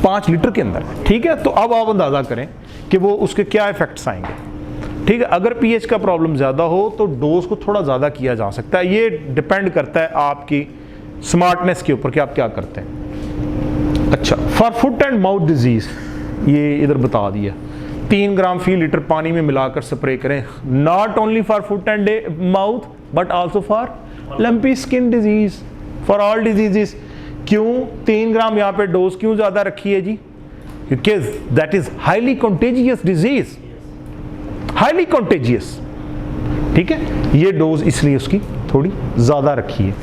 5 लीटर के अंदर, ठीक है। तो अब आप अंदाज़ा करें कि वो उसके क्या इफेक्ट्स आएंगे, ठीक है। अगर पीएच का प्रॉब्लम ज़्यादा हो तो डोज को थोड़ा ज़्यादा किया जा सकता है, ये डिपेंड करता है आपकी स्मार्टनेस के ऊपर कि आप क्या करते हैं। अच्छा, for foot and mouth disease ये इधर बता दिया, 3 ग्राम फी लीटर पानी में मिलाकर स्प्रे करें, not only for foot and mouth but also for lumpy skin disease, for all diseases. क्यों 3 ग्राम यहाँ पे डोज क्यों ज़्यादा रखी है जी? क्योंकि that is highly contagious disease, highly contagious, ठीक है। ये डोज इसलिए उसकी थोड़ी ज़्यादा रखी है।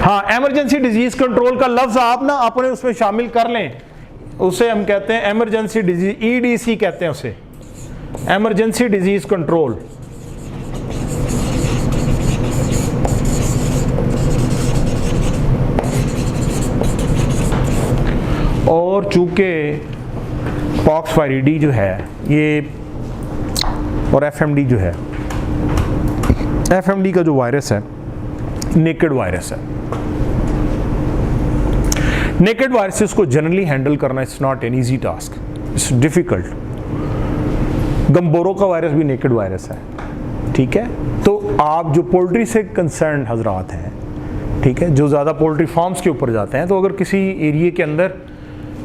हाँ, एमरजेंसी डिजीज कंट्रोल का लफ्ज़ आप ना अपने उसमें शामिल कर लें, उसे हम कहते हैं एमरजेंसी डिजीज, EDC कहते हैं उसे, एमरजेंसी डिजीज कंट्रोल। और चूंकि पॉक्सवायरिडी जो है ये और FMD जो है, FMD का जो वायरस है नेकेड वायरस है। नेकेड वायरसेस को जनरली हैंडल करना it's not an easy task, it's difficult. Gumboro का वायरस भी नेकेड वायरस है, ठीक है। तो आप जो पोल्ट्री से कंसर्न हजरात हैं, ठीक है, जो ज़्यादा पोल्ट्री फार्म्स के ऊपर जाते हैं, तो अगर किसी एरिया के अंदर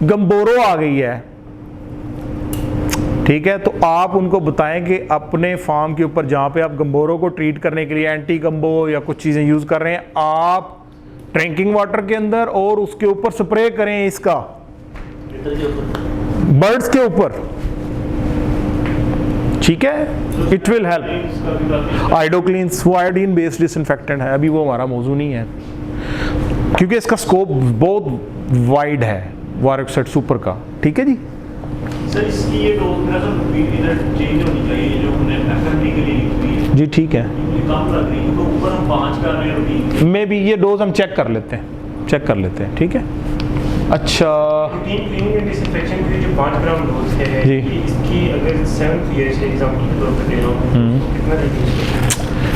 गम्बोरो आ गई है, ठीक है, तो आप उनको बताएं कि अपने फार्म के ऊपर जहाँ पे आप गम्बोरो को ट्रीट करने के लिए एंटी गम्बो या कुछ चीज़ें यूज़ कर रहे हैं, आप ड्रिंकिंग वाटर के अंदर और उसके ऊपर स्प्रे करें इसका बर्ड्स के ऊपर, ठीक है, इट विल हेल्प। आइडोक्लीन्स वो आयोडीन बेस्ड डिसइंफेक्टेंट है, अभी वो हमारा मौजू नहीं है क्योंकि इसका स्कोप बहुत वाइड है वायरक्साइड सुपर का, ठीक है जी। सर इसकी ये डोज मेरा तो इधर चेंज होनी चाहिए, जो हमने FMD के लिए लिखी हुई है जी, ठीक है, ये कम लग रही है, तो ऊपर हम 5 कर रहे हैं रूटीन मे बी ये डोज हम चेक कर लेते हैं, ठीक है। अच्छा, रूटीन क्लीनिंग एंड डिसइंफेक्शन के लिए जो 5 ग्राम डोज है जी। इसकी अगर 7 pH के एग्जांपल के तौर पर दे रहा हूँ तो कितना देंगे?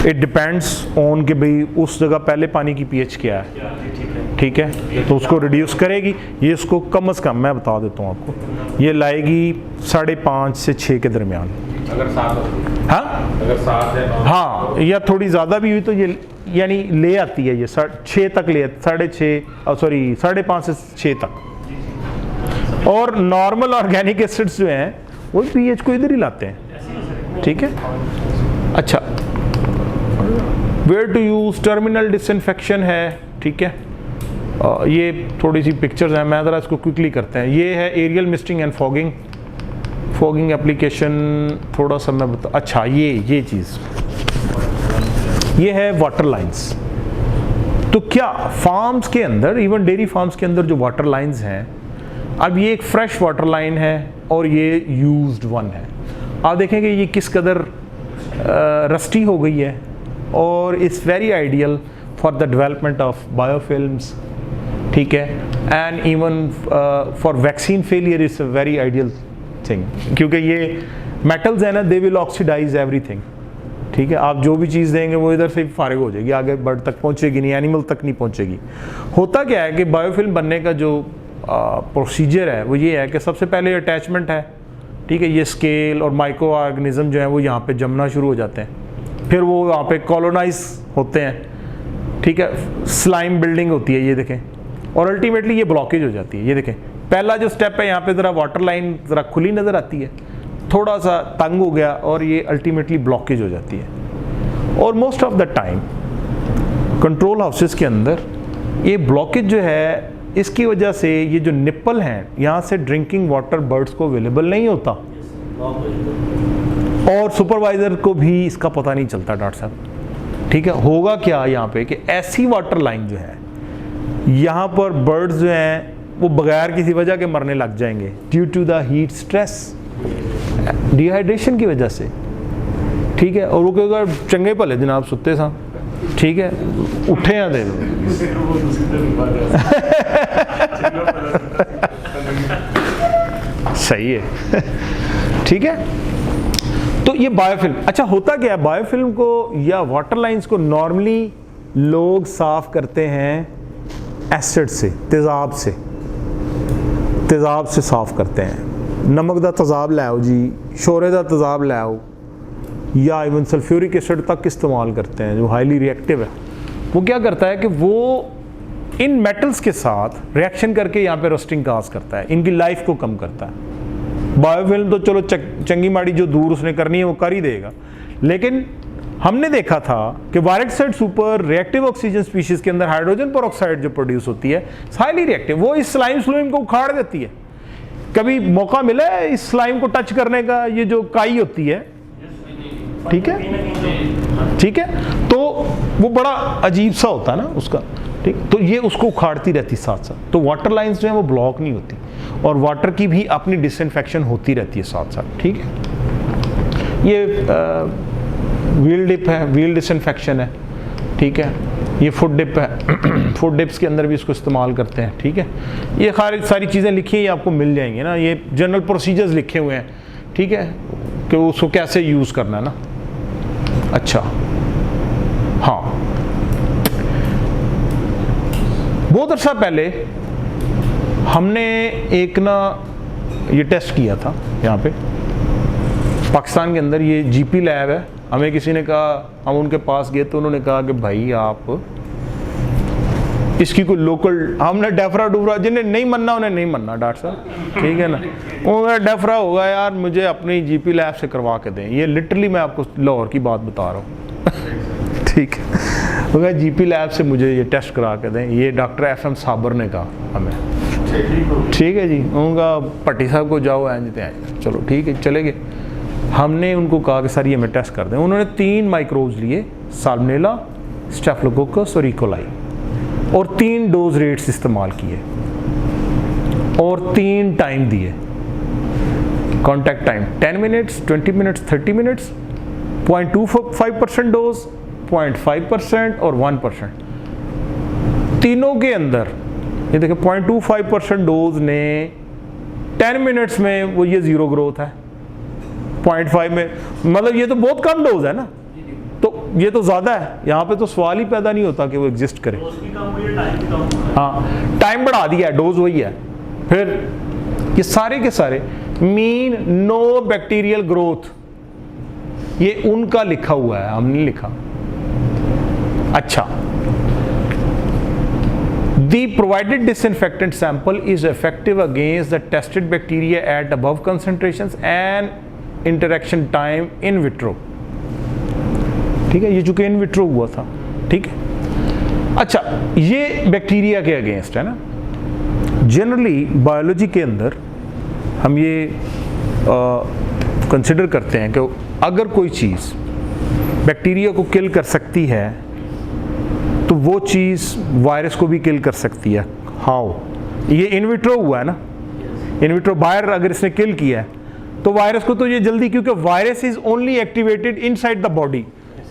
इट डिपेंड्स ऑन कि भाई उस जगह पहले पानी की pH क्या है, ठीक है, तो उसको रिड्यूस करेगी। ये इसको कम से कम मैं बता देता हूँ आपको, ये लाएगी 5.5 से 6 के दरमियान। अगर 7 हाँ, अगर 7 है हाँ, या थोड़ी ज़्यादा भी हुई तो ये यानी ले आती है, ये 6 तक ले, 5.5 से 6 तक। और नॉर्मल ऑर्गेनिक एसिड्स जो हैं वो pH को इधर ही लाते हैं, ठीक है। अच्छा, where to use terminal disinfection है, ठीक है। ये थोड़ी सी पिक्चर्स हैं, मैं ज़रा इसको क्विकली करते हैं। ये है aerial misting and fogging application, थोड़ा सा मैं बता, अच्छा ये चीज़, ये है वाटर लाइंस। तो क्या फार्म्स के अंदर, इवन डेयरी फार्म्स के अंदर जो वाटर लाइंस हैं, अब ये एक फ्रेश वाटर लाइन है और ये यूज्ड वन है। आप देखेंगे ये किस कदर रस्टी हो गई है, और it's very ideal for the development of biofilms, ठीक है, and even for vaccine failure is a very ideal thing, क्योंकि ये मेटल्स है ना, दे विल ऑक्सीडाइज एवरीथिंग, ठीक है। आप जो भी चीज़ देंगे वो इधर से फारिग हो जाएगी, आगे बर्ड तक पहुंचेगी नहीं, एनिमल तक नहीं पहुंचेगी। होता क्या है कि बायोफिल्म बनने का जो प्रोसीजर है वो ये है कि सबसे पहले अटैचमेंट है, ठीक है, ये स्केल और माइक्रो ऑर्गेनिज्म जो है वो यहाँ पे जमना शुरू हो जाते हैं, फिर वो यहाँ पे कॉलोनाइज होते हैं, ठीक है, स्लाइम बिल्डिंग होती है, ये देखें, और अल्टीमेटली ये ब्लॉकेज हो जाती है। ये देखें, पहला जो स्टेप है यहाँ पे ज़रा वाटर लाइन ज़रा खुली नज़र आती है, थोड़ा सा तंग हो गया और ये अल्टीमेटली ब्लॉकेज हो जाती है। और most of the time control houses के अंदर ये ब्लॉकेज जो है, इसकी वजह से ये जो निप्पल हैं, यहाँ से ड्रिंकिंग वाटर बर्ड्स को अवेलेबल नहीं होता, और सुपरवाइज़र को भी इसका पता नहीं चलता डॉक्टर साहब, ठीक है। होगा क्या यहाँ पे कि ऐसी वाटर लाइन जो है, यहाँ पर बर्ड्स जो हैं वो बगैर किसी वजह के मरने लग जाएंगे due to the heat stress, dehydration की वजह से, ठीक है। और वो कहेगा चंगे भले जनाब सुते सा, ठीक है, उठे हैं दे सही है, ठीक है। तो ये बायोफिल्म, अच्छा होता क्या है, बायोफिल्म को या वाटर लाइंस को नॉर्मली लोग साफ करते हैं एसिड से, तेज़ाब से साफ करते हैं। नमक दा तेज़ाब ले आओ जी, शोरे दा तेज़ाब ले आओ, या इवन सल्फ्यूरिक एसिड तक इस्तेमाल करते हैं जो हाईली रिएक्टिव है। वो क्या करता है कि वो इन मेटल्स के साथ रिएक्शन करके यहाँ पे रस्टिंग काज करता है, इनकी लाइफ को कम करता है। बायोफिल्म तो चलो चंगी माड़ी जो दूर उसने करनी है वो कर ही देगा, लेकिन हमने देखा था कि वायरेक्साइड सुपर रिएक्टिव ऑक्सीजन स्पीशीज के अंदर हाइड्रोजन पेरोक्साइड जो प्रोड्यूस होती है हाईली रिएक्टिव, वो इस स्लाइम स्लूइम को उखाड़ देती है। कभी मौका मिला है इस स्लाइम को टच करने का? ये जो काई होती है, ठीक है, ठीक है, तो वो बड़ा अजीब सा होता है ना उसका, ठीक, तो ये उसको उखाड़ती रहती साथ साथ। तो वाटर लाइंस जो है वो ब्लॉक नहीं होती, और वाटर की भी अपनी डिसइंफेक्शन होती रहती है साथ साथ, ठीक है। ये व्हील डिप है, व्हील डिसइंफेक्शन है, ठीक है। ये फुट डिप है, फुट डिप्स के अंदर भी इसको इस्तेमाल करते हैं, ठीक है। ये सारी चीज़ें लिखी हैं, आपको मिल जाएंगी ना, ये जनरल प्रोसीजर्स लिखे हुए हैं, ठीक है, कि उसको कैसे यूज़ करना है ना। अच्छा, हाँ, बहुत अर्सा पहले हमने एक ना ये टेस्ट किया था यहाँ पे पाकिस्तान के अंदर, ये जीपी लैब है। हमें किसी ने कहा, हम उनके पास गए तो उन्होंने कहा कि भाई आप इसकी कोई लोकल, हमने डेफरा डूफरा, जिन्हें नहीं मनना उन्हें नहीं मनना डॉक्टर साहब, ठीक है ना, वो डेफरा होगा यार, मुझे अपनी जीपी लैब से करवा के दें। ये लिटरली मैं आपको लाहौर की बात बता रहा हूँ ठीक है, वो जीपी लैब से मुझे ये टेस्ट करा के दें। ये डॉक्टर FM साबर ने कहा हमें, ठीक है जी, उनका पट्टी साहब को जाओ आए आए, चलो ठीक है, चले गए। हमने उनको कहा कि सर ये हमें टेस्ट कर दें। उन्होंने 3 माइक्रोब्स लिए, साल्मोनेला, स्टेफिलोकोकस और इकोलाई, और 3 डोज रेट्स इस्तेमाल किए और 3 टाइम दिए। Contact time 10 minutes, 20 minutes, 30 minutes, 0.25% dose, 0.5% और 1%। तीनों के अंदर ये देखिए 0.25% डोज ने 10 मिनट्स में वो ये 0 ग्रोथ है, 0.5 में, मतलब ये तो बहुत कम डोज है ना, तो ये तो ज़्यादा है। यहाँ पे तो सवाल ही पैदा नहीं होता कि वो एग्जिस्ट करे। हाँ, टाइम बढ़ा दिया है, डोज वही है। फिर ये सारे के सारे मीन नो बैक्टीरियल ग्रोथ, ये उनका लिखा हुआ है, हमने लिखा। अच्छा, the provided disinfectant sample is effective against the tested bacteria at above concentrations and interaction time in vitro, ठीक है, ये चूंकि इन विट्रो हुआ था, ठीक है। अच्छा, ये बैक्टीरिया के अगेंस्ट है ना। जनरली बायोलॉजी के अंदर हम ये कंसिडर करते हैं कि अगर कोई चीज़ बैक्टीरिया को किल कर सकती है तो वो चीज़ वायरस को भी किल कर सकती है। हाउ? ये इन विट्रो हुआ है ना, इन विट्रो बाहर अगर इसने किल किया है तो वायरस को तो ये जल्दी, क्योंकि virus is only activated inside the body,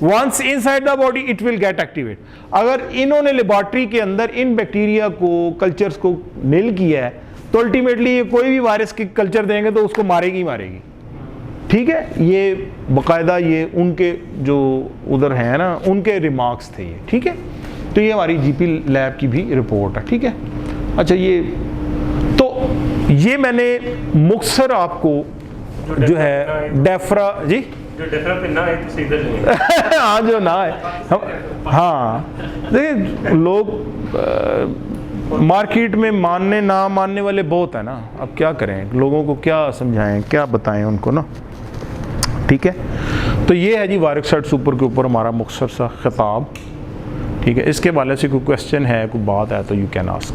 once inside the body it will get activate. अगर इन्होंने लेबॉर्ट्री के अंदर इन बैक्टीरिया को, कल्चर्स को नील किया है तो अल्टीमेटली ये कोई भी वायरस की कल्चर देंगे तो उसको मारेगी मारेगी, ठीक है। ये बाकायदा ये उनके जो उधर हैं ना उनके रिमार्क्स थे ये, ठीक है। तो ये हमारी जीपी लैब की भी रिपोर्ट है, ठीक है। अच्छा, ये मैंने मुख्तसर आपको जो है डेफ्रा जी, जो डेफ्रा पे ना है तो सीधा नहीं हाँ, जो ना है, हाँ, देखिए लोग मार्केट में मानने ना मानने वाले बहुत है ना, अब क्या करें, लोगों को क्या समझाएं, क्या बताएं उनको ना, ठीक है। तो ये है जी वायरेक्साइड सुपर के ऊपर हमारा मुख्तसर सा खिताब, ठीक है। इसके वाले से कोई क्वेश्चन है, कोई बात है तो यू कैन आस्क।